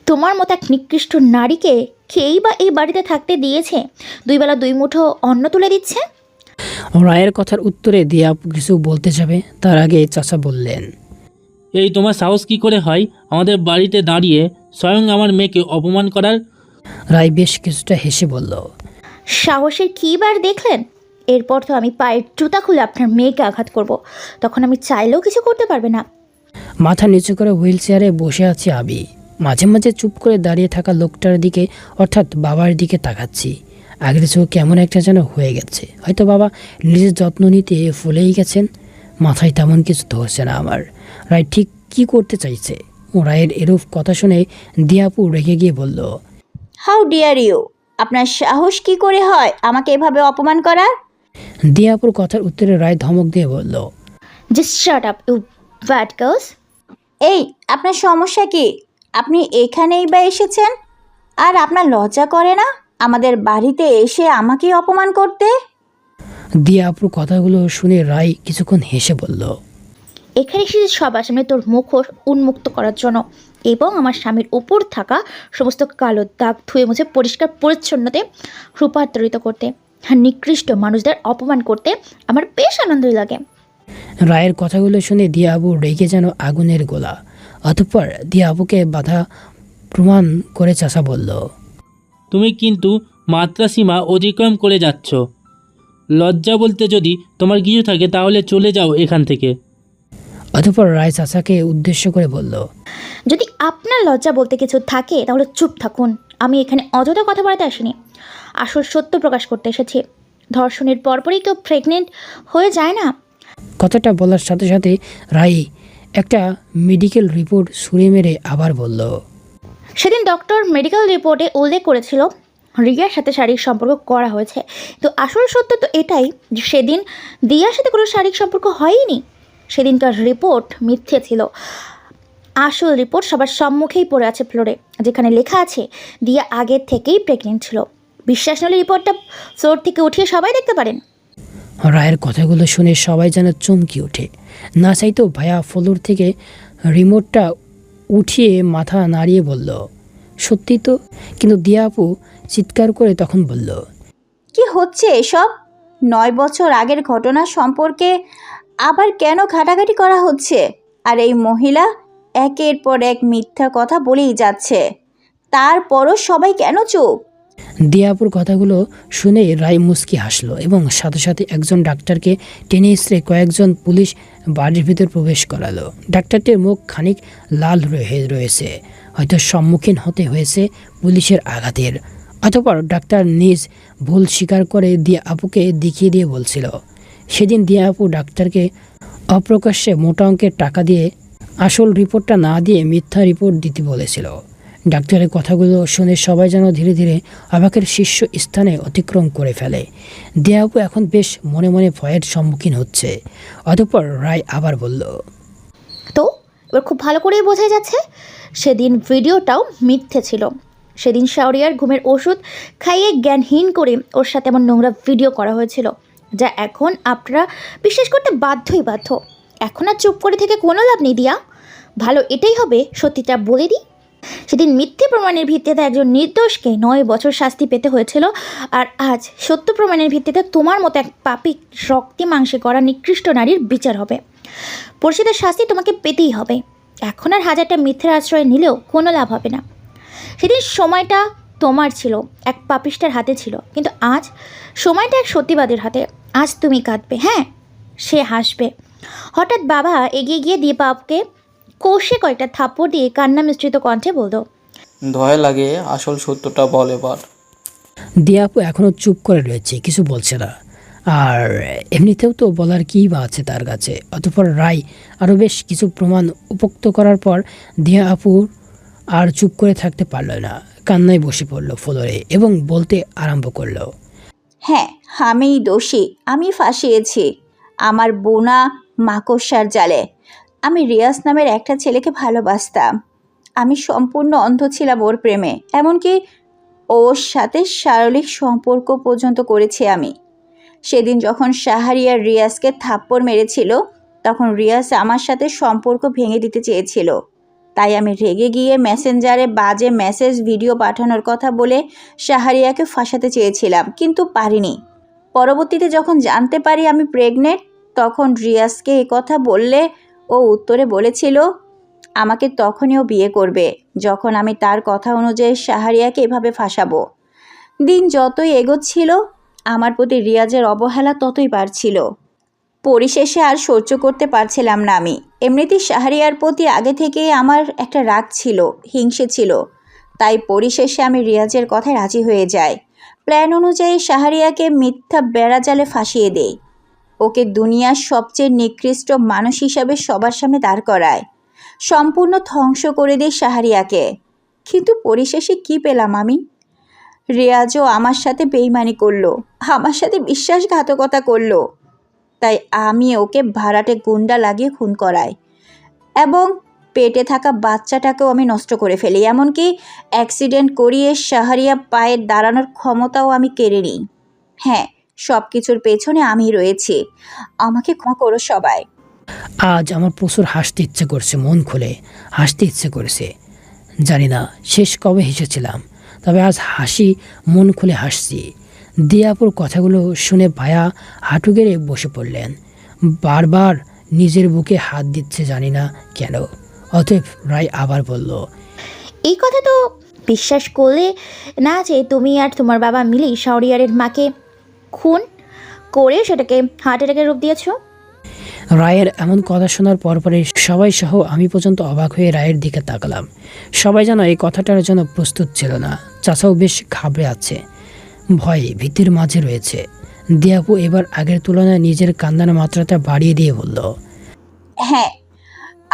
C: তোমার মতো এক নিকৃষ্ট নারীকে খেয়েই বা এই বাড়িতে থাকতে দিয়েছে? 2 বেলা 2 মুঠো অন্ন তুলে দিচ্ছে।
A: রায়ের কথার উত্তরে দিয়া আপু কিছু বলতে যাবে, তার আগে চাচা বললেন,
M: এই তোমার সাহস কি করে হয় আমাদের বাড়িতে দাঁড়িয়ে স্বয়ং আমার মেয়েকে অপমান করার?
A: রায় বেশ কিছুটা হেসে বলল,
C: সাহসের কী বার দেখলেন? এরপর তো আমি পায়ের জুতা খুলে আপনার মেয়েকে আঘাত করব, তখন আমি চাইলেও কিছু করতে পারবে না।
A: মাথা নিচু করে হুইল চেয়ারে বসে আছি আমি। মাঝে মাঝে চুপ করে দাঁড়িয়ে থাকা লোকটার দিকে, অর্থাৎ বাবার দিকে তাকাচ্ছি। আগের চোখ কেমন একটা যেন হয়ে গেছে। হয়তো বাবা নিজের যত্ন নিতে ভুলেই গেছেন। মাথায় তেমন কিছু ধরছে না আমার। রায় ঠিক কি করতে চাইছে? ও রায়ের এরূপ কথা শুনে দিয়াপু রেগে গিয়ে বলল,
L: হাউ ডিয়ার ইউ, আপনার সাহস কি করে হয় আমাকে এভাবে অপমান করার?
A: দিয়াপুর কথার উত্তরে রায় ধমক দিয়ে বলল,
C: just shut up you bad girls.
L: এই আপনার সমস্যা কি? আপনি এখানেই বা এসেছেন, আর আপনার লজ্জা করে না আমাদের বাড়িতে এসে আমাকে অপমান করতে?
A: দিয়াপুর কথাগুলো শুনে রায় কিছুক্ষণ হেসে বলল,
C: এখানে এসেছি সবার সামনে তোর মুখোশ উন্মুক্ত করার জন্য এবং আমার স্বামীর উপর থাকা সমস্ত কালো দাগ ধুয়ে মুছে পরিষ্কার পরিচ্ছন্নতে রূপান্তরিত করতে। আর নিকৃষ্ট মানুষদের অপমান করতে আমার বেশ আনন্দ লাগে।
A: রায়ের কথাগুলো শুনে দিয়াবু রেগে যেন আগুনের গোলা। অতঃপর দিয়াবুকে বাধা প্রমাণ করে চাচা বলল,
M: তুমি কিন্তু মাত্রাসীমা অতিক্রম করে যাচ্ছ। লজ্জা বলতে যদি তোমার কিছু থাকে তাহলে চলে যাও এখান থেকে।
A: অতঃপর রায় চাচাকে উদ্দেশ্য করে বলল,
C: যদি আপনার লজ্জা বলতে কিছু থাকে তাহলে চুপ থাকুন। আমি এখানে অযথা কথা বলাতে আসিনি, আসল সত্য প্রকাশ করতে এসেছি। ধর্ষণের পরপরই কেউ প্রেগনেন্ট হয়ে যায় না।
A: কথাটা বলার সাথে সাথে রায় একটা মেডিকেল রিপোর্ট ছুঁড়ে মেরে আবার বলল,
C: সেদিন ডক্টর মেডিকেল রিপোর্টে উল্লেখ করেছিল রিয়ার সাথে শারীরিক সম্পর্ক করা হয়েছে, তো আসল সত্য তো এটাই যে সেদিন দিয়ার সাথে কোনো শারীরিক সম্পর্ক হয়নি। সেদিনকার রিপোর্ট মিথ্যে ছিল। আসল রিপোর্ট সবার সম্মুখেই পড়ে আছে ফ্লোরে, যেখানে লেখা আছে দিয়া আগের থেকেই প্রেগনেন্ট ছিল। বিশ্বাস নলে রিপোর্টটা ফ্লোর থেকে উঠিয়ে সবাই দেখতে পারেন।
A: রায়ের কথাগুলো শুনে সবাই যেন চমকে ওঠে। না চাইতেও ভাইয়া ফ্লোর থেকে রিমোটটা উঠিয়ে মাথা নাড়িয়ে বলল, সত্যি তো। কিন্তু দিয়া আপু চিৎকার করে তখন বলল,
L: কি হচ্ছে এসব? 9 বছর আগের ঘটনা সম্পর্কে আবার কেন ঘাটাঘাটি করা হচ্ছে? আর এই মহিলা একের পর এক মিথ্যা কথা বলেই যাচ্ছে, তারপরও সবাই কেন চুপ?
A: দিয়াপুর কথাগুলো শুনে রায় মুচকি হাসলো এবং সাথে সাথে একজন ডাক্তারকে টেনে এসে কয়েকজন পুলিশ বাড়ির ভিতর প্রবেশ করালো। ডাক্তারটির মুখ খানিক লাল হয়ে রয়েছে, হয়তো সম্মুখীন হতে হয়েছে পুলিশের আঘাতের। অতঃপর ডাক্তার নিজ ভুল স্বীকার করে দিয়া আপুকে দেখিয়ে দিয়ে বলছিল, সেদিন দিয়া আপু ডাক্তারকে অপ্রকাশ্যে মোটা অঙ্কের টাকা দিয়ে আসল রিপোর্টটা না দিয়ে মিথ্যা রিপোর্ট দিতে বলেছিল। ডাক্তারের কথাগুলো শুনে সবাই যেন ধীরে ধীরে অবাকের শীর্ষ স্থানে অতিক্রম করে ফেলে। দিয়াপু এখন বেশ মনে মনে ভয়ের সম্মুখীন হচ্ছে। অতঃপর রায় আবার বলল,
C: তো এবার খুব ভালো করেই বোঝা যাচ্ছে সেদিন ভিডিওটাও মিথ্যে ছিল। সেদিন শাওরিয়ার ঘুমের ওষুধ খাইয়ে জ্ঞানহীন করে ওর সাথে এমন নোংরা ভিডিও করা হয়েছিল, যা এখন আপনারা বিশ্বাস করতে বাধ্য। এখন আর চুপ করে থেকে কোনো লাভ নেই দিয়া, ভালো এটাই হবে সত্যিটা বলে দিই। সেদিন মিথ্যে প্রমাণের ভিত্তিতে একজন নির্দোষকে 9 বছর শাস্তি পেতে হয়েছিল, আর আজ সত্য প্রমাণের ভিত্তিতে তোমার মতো এক পাপী রক্তে মাংসে করা নিকৃষ্ট নারীর বিচার হবে। পরিষদের শাস্তি তোমাকে পেতেই হবে। এখন আর হাজারটা মিথ্যের আশ্রয় নিলেও কোনো লাভ হবে না। সেদিন সময়টা তোমার ছিল, এক পাপিষ্টার হাতে ছিল, কিন্তু আজ সময়টা এক সত্যিবাদের হাতে। আজ তুমি কাঁদবে, হ্যাঁ সে হাসবে। হঠাৎ বাবা এগিয়ে গিয়ে দীপাকে কষে কয়েকটা থাপ্পড় দিয়ে কান্না মিশ্রিত কণ্ঠে বলল,
Q: ভয় লাগে, আসল সত্যটা বল এবার।
A: দিয়া আপু এখনও চুপ করে রয়েছে, কিছু বলছে না। আর এমনিতেও তো বলার কী বা আছে তার কাছে। অতঃপর রায় আরও বেশ কিছু প্রমাণ উপোক্ত করার পর দিয়া আপু আর চুপ করে থাকতে পারল না, কান্নায় বসে পড়ল ফ্লোরে এবং বলতে আরম্ভ করলো,
L: হ্যাঁ আমিই দোষী, আমি ফাঁসিয়েছি আমার বোনা মাকড়সার জালে। আমি রিয়াজ নামের একটা ছেলেকে ভালোবাসতাম। আমি সম্পূর্ণ অন্ধ ছিলাম ওর প্রেমে, এমনকি ওর সাথে শারীরিক সম্পর্ক পর্যন্ত করেছি আমি। সেদিন যখন শাহরিয়ার রিয়াজকে থাপ্পড় মেরেছিল, তখন রিয়াজ আমার সাথে সম্পর্ক ভেঙে দিতে চেয়েছিল। তাই আমি রেগে গিয়ে মেসেঞ্জারে বাজে মেসেজ ভিডিও পাঠানোর কথা বলে শাহরিয়াকে ফাঁসাতে চেয়েছিলাম, কিন্তু পারিনি। পরবর্তীতে যখন জানতে পারি আমি প্রেগনেন্ট, তখন রিয়াজকে এ কথা বললে ও উত্তরে বলেছিল আমাকে তখনই ও বিয়ে করবে যখন আমি তার কথা অনুযায়ী শাহরিয়াকে এভাবে ফাঁসাবো। দিন যতই এগোচ্ছিল আমার প্রতি রিয়াজের অবহেলা ততই বাড়ছিল। পরিশেষে আর সহ্য করতে পারছিলাম না আমি। এমনিতেই শাহরিয়ার প্রতি আগে থেকেই আমার একটা রাগ ছিল, হিংসে ছিল। তাই পরিশেষে আমি রিয়াজের কথায় রাজি হয়ে যাই। প্ল্যান অনুযায়ী শাহরিয়াকে মিথ্যা বেড়াজালে ফাঁসিয়ে দেই। ওকে দুনিয়ার সবচেয়ে নিকৃষ্ট মানুষ হিসাবে সবার সামনে দাঁড় করায়। সম্পূর্ণ ধ্বংস করে দিই শাহরিয়াকে। কিন্তু পরিশেষে কি পেলাম আমি? রিয়াজও আমার সাথে বেইমানি করলো, আমার সাথে বিশ্বাসঘাতকতা করলো। তাই আমি ওকে ভাড়াটে গুন্ডা লাগিয়ে খুন করাই এবং পেটে থাকা বাচ্চাটাকেও আমি নষ্ট করে ফেলি। এমনকি অ্যাক্সিডেন্ট করিয়ে শাহরিয়া পায়ে দাঁড়ানোর ক্ষমতাও আমি কেড়ে নিই। হ্যাঁ, সব কিছুর পেছনে আমি রয়েছি। আমাকে ক্ষমা করো সবাই।
A: আজ আমার প্রচুর হাসতে ইচ্ছে করছে, মন খুলে হাসতে ইচ্ছে করেছে। জানি না শেষ কবে হেসেছিলাম, তবে আজ হাসি, মন খুলে হাসছি। দিয়াপুর কথাগুলো শুনে ভায়া হাঁটু গেড়ে বসে পড়লেন। বারবার নিজের বুকে হাত দিচ্ছে, জানি না কেন। অতএব রায় আবার বলল,
C: এই কথা তো বিশ্বাস করলে না যে তুমি আর তোমার বাবা মিলেই শাওরিয়ারের মাকে খুন করে সেটাকে হার্ট অ্যাটাকের রূপ দিয়েছ।
A: রায়ের এমন কথা শোনার পরপরে সবাই সহ আমি পর্যন্ত অবাক হয়ে রায়ের দিকে তাকালাম। সবাই যেন এই কথাটার জন্য প্রস্তুত ছিল না। চাচাও বেশ ঘাবড়ে আছে, ভয়ে ভীতির মাঝে রয়েছে। দিয়াপু এবার আগের তুলনায় নিজের কান্নার মাত্রাটা বাড়িয়ে দিয়ে বলল,
L: হ্যাঁ,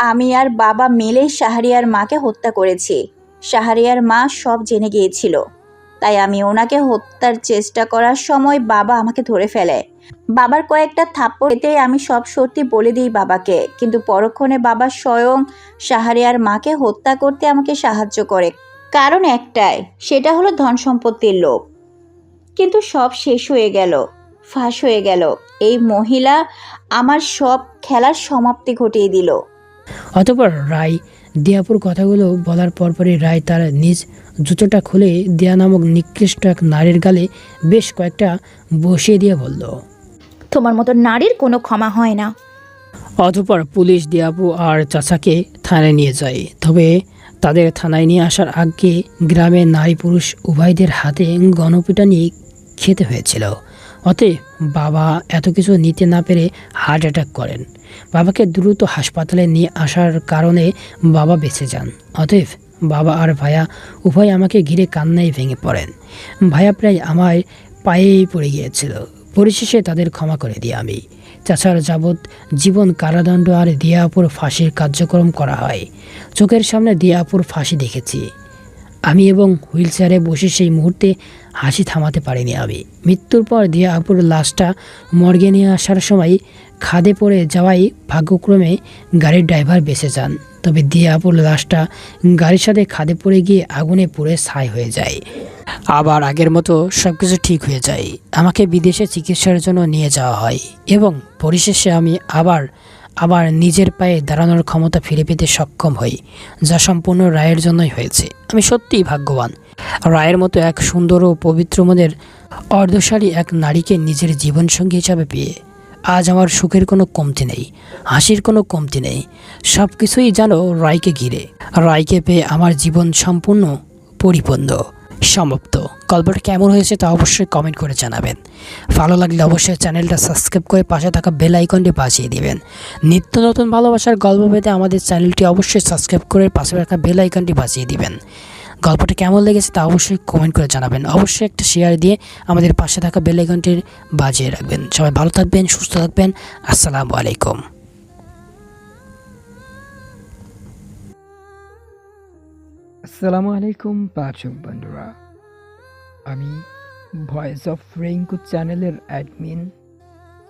L: আমি আর বাবা মিলেই শাহরিয়ার মাকে হত্যা করেছি। শাহরিয়ার মা সব জেনে গিয়েছিল, তাই আমি ওনাকে হত্যার চেষ্টা করার সময় বাবা আমাকে ধরে ফেলে। বাবার কয়েকটা থাপ্পড় এতেই আমি সব সত্যি বলে দিই বাবাকে, কিন্তু পরক্ষণে বাবা স্বয়ং শাহরিয়ার মাকে হত্যা করতে আমাকে সাহায্য করে। কারণ একটাই, সেটা হলো ধন সম্পত্তির লোভ। কিন্তু সব শেষ হয়ে গেল, ফাঁস হয়ে গেল। এই মহিলা আমার সব খেলার সমাপ্তি ঘটিয়ে দিল।
A: অতঃপর রায় দিয়াপুর কথাগুলো বলার পরপরই রায় তার নিজ জুতোটা খুলে দিয়া নামক নিকৃষ্ট এক নারীর গালে বেশ কয়েকটা বসিয়ে দিয়ে বলল,
C: তোমার মতো নারীর কোনো ক্ষমা হয় না।
A: অতঃপর পুলিশ দিয়াপু আর চাচাকে থানায় নিয়ে যায়। তবে তাদের থানায় নিয়ে আসার আগে গ্রামের নারী পুরুষ উভয়দের হাতে গণপিটানি খেতে হয়েছিল। অতএব বাবা এত কিছু নিতে না পেরে হার্ট অ্যাটাক করেন। বাবাকে দ্রুত হাসপাতালে নিয়ে আসার কারণে বাবা বেঁচে যান। অতএব বাবা আর ভায়া উভয় আমাকে ঘিরে কান্নায় ভেঙে পড়েন। ভায়া প্রায় আমার পায়েই পড়ে গিয়েছিল। পরিশেষে তাদের ক্ষমা করে দিই আমি। চাচার যাবৎ জীবন কারাদণ্ড আর দিয়াপুর ফাঁসির কার্যক্রম করা হয়। চোখের সামনে দিয়াপুর ফাঁসি দেখেছি আমি এবং হুইল চেয়ারে বসে সেই মুহূর্তে হাসি থামাতে পারিনি আমি। মৃত্যুর পর দিয়াপুর লাশটা মর্গে নিয়ে আসার সময় খাদে পড়ে যাওয়ায় ভাগ্যক্রমে গাড়ির ড্রাইভার বেঁচে যান। তবে দিয়া আপুর লাশটা গাড়ির সাথে খাদে পড়ে গিয়ে আগুনে পুড়ে ছাই হয়ে যায়। আবার আগের মতো সব কিছু ঠিক হয়ে যায়। আমাকে বিদেশে চিকিৎসার জন্য নিয়ে যাওয়া হয় এবং পরিশেষে আমি আবার নিজের পায়ে দাঁড়ানোর ক্ষমতা ফিরে পেতে সক্ষম হই, যা সম্পূর্ণ রায়ের জন্যই হয়েছে। আমি সত্যিই ভাগ্যবান। রায়ের মতো এক সুন্দর ও পবিত্র মনের অর্ধশালী এক নারীকে নিজের জীবনসঙ্গী হিসাবে পেয়ে আজ আমার সুখের কোনো কমতি নেই, হাসির কোনো কমতি নেই। সব কিছুই যেন রায়কে ঘিরে। রায়কে পেয়ে আমার জীবন সম্পূর্ণ পরিপূর্ণ, সমাপ্ত। গল্পটা কেমন হয়েছে তা অবশ্যই কমেন্ট করে জানাবেন। ভালো লাগলে অবশ্যই চ্যানেলটা সাবস্ক্রাইব করে পাশে থাকা বেল আইকনটি বাজিয়ে দিবেন। নিত্য নতুন ভালোবাসার গল্প পেতে আমাদের চ্যানেলটি অবশ্যই সাবস্ক্রাইব করে পাশে থাকা বেল আইকনটি বাজিয়ে দিবেন। গল্পটা কেমন লেগেছে তা অবশ্যই কমেন্ট করে জানাবেন। অবশ্যই একটা শেয়ার দিয়ে আমাদের পাশে থাকা বেল আইকনটি বাজিয়ে রাখবেন। সবাই ভালো থাকবেন, সুস্থ থাকবেন। আসসালামু আলাইকুম। আসসালামু আলাইকুম পাঠক বন্ধুরা, আমি ভয়েস অফ রিঙ্কু চ্যানেলের অ্যাডমিন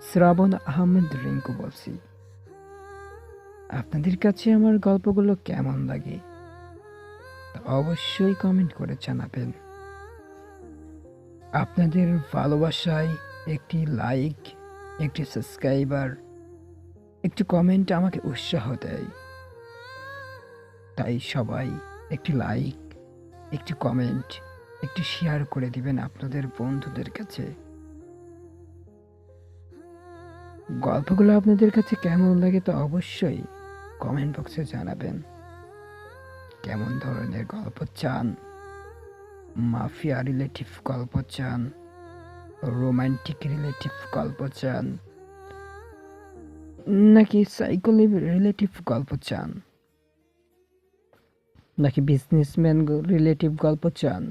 A: শ্রাবণ আহমেদ রিঙ্কু বলছি। আপনাদের কাছে আমার গল্পগুলো কেমন লাগে তা অবশ্যই কমেন্ট করে জানাবেন। আপনাদের ভালোবাসায় একটি লাইক, একটি সাবস্ক্রাইবার, একটি কমেন্ট আমাকে উৎসাহ দেয়। তাই সবাই একটি লাইক, একটি কমেন্ট, একটি শেয়ার করে দিবেন আপনাদের বন্ধুদের কাছে। গল্পগুলো আপনাদের কাছে কেমন লাগে তা অবশ্যই কমেন্ট বক্সে জানাবেন। কেমন ধরনের গল্প চান? মাফিয়া রিলেটিভ গল্প চান, রোমান্টিক রিলেটিভ গল্প চান, নাকি সাইকোলজি রিলেটিভ গল্প চান, নাকি বিজনেসম্যান রিলেটিভ গল্প চান,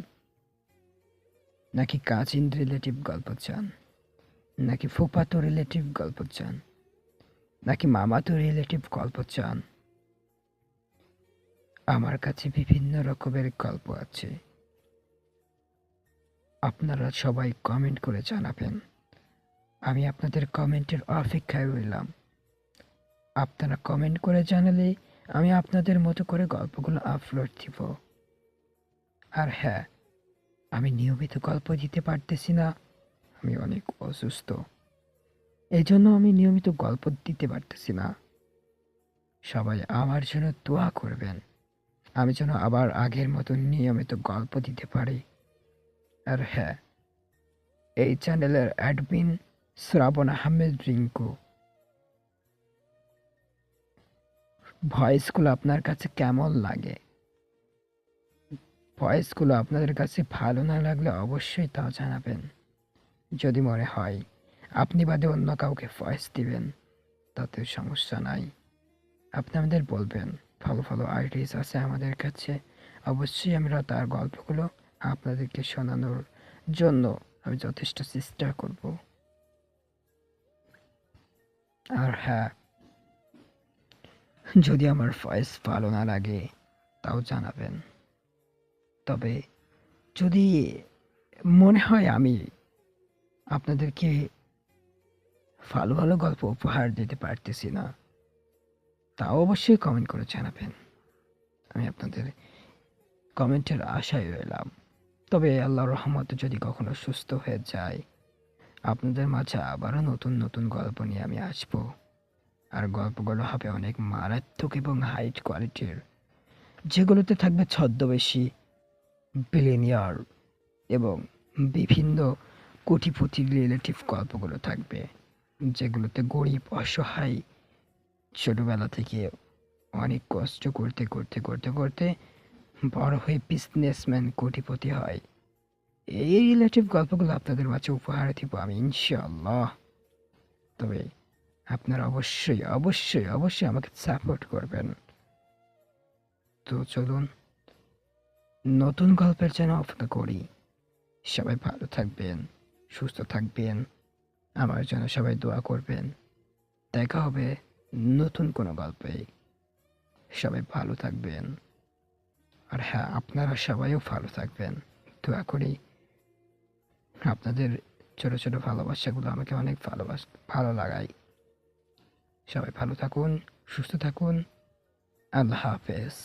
A: নাকি কাজিন রিলেটিভ গল্প চান, নাকি ফুফাতো রিলেটিভ গল্প চান, নাকি মামাতো রিলেটিভ গল্প চান? আমার কাছে বিভিন্ন রকমের গল্প আছে। আপনারা সবাই কমেন্ট করে জানাবেন। আমি আপনাদের কমেন্টের অপেক্ষায় রইলাম। আপনারা কমেন্ট করে জানালে আমি আপনাদের মতো করে গল্পগুলো আপলোড দিব। আর হ্যাঁ, আমি নিয়মিত গল্প দিতে পারতেছি না, আমি অনেক অসুস্থ, এই জন্য আমি নিয়মিত গল্প দিতে পারতেছি না। সবাই আমার জন্য দোয়া করবেন, আমি যেন আবার আগের মতো নিয়মিত গল্প দিতে পারি। আর হ্যাঁ, এই চ্যানেলের অ্যাডমিন শ্রাবণ আহমেদ রিঙ্কু। ভয়েসগুলো আপনার কাছে কেমন লাগে? ভয়েসগুলো আপনাদের কাছে ভালো না লাগলে অবশ্যই তা জানাবেন। যদি মনে হয় আপনি বাদে অন্য কাউকে ভয়েস দিবেন, তাতে সমস্যা নাই। আপনি আমাদের বলবেন। ভালো ভালো আর্টিস্ট আছে আমাদের কাছে, অবশ্যই আমরা তার গল্পগুলো আপনাদেরকে শোনানোর জন্য আমি যথেষ্ট চেষ্টা করব। আর হ্যাঁ, যদি আমার ভয়েস ভালো না লাগে তাও জানাবেন। তবে যদি মনে হয় আমি আপনাদেরকে ভালো ভালো গল্প উপহার দিতে পারতেছি না, তাও অবশ্যই কমেন্ট করে জানাবেন। আমি আপনাদের কমেন্টের আশায় রইলাম। তবে আল্লাহর রহমতে যদি কখনো সুস্থ হয়ে যায়, আপনাদের মাঝে আবারও নতুন নতুন গল্প নিয়ে আমি আসব। আর গল্পগুলো হবে অনেক মারাত্মক এবং হাই কোয়ালিটির, যেগুলোতে থাকবে ছদ্মবেশী, বিলিনিয়ার এবং বিভিন্ন কোটিপতি রিলেটিভ গল্পগুলো থাকবে, যেগুলোতে গরিব অসহায় ছোটবেলা থেকে অনেক কষ্ট করতে করতে করতে করতে বড় হয়ে বিজনেসম্যান কোটিপতি হয়। এই রিলেটিভ গল্পগুলো আপনাদের মাঝে উপহার দিব আমি, ইনশাআল্লাহ। তবে আপনারা অবশ্যই অবশ্যই অবশ্যই আমাকে সাপোর্ট করবেন। তো চলুন নতুন গল্পের জন্য অপেক্ষা করি। সবাই ভালো থাকবেন, সুস্থ থাকবেন, আমার জন্য সবাই দোয়া করবেন। দেখা হবে নতুন কোনো গল্পে। সবাই ভালো থাকবেন। আর হ্যাঁ, আপনারা সবাইও ভালো থাকবেন। দোয়া করি আপনাদের ছোট ছোট ভালোবাসাগুলো আমাকে অনেক ভালো লাগায়। সবাই ভালো থাকুন, সুস্থ থাকুন। আল্লাহ হাফেজ।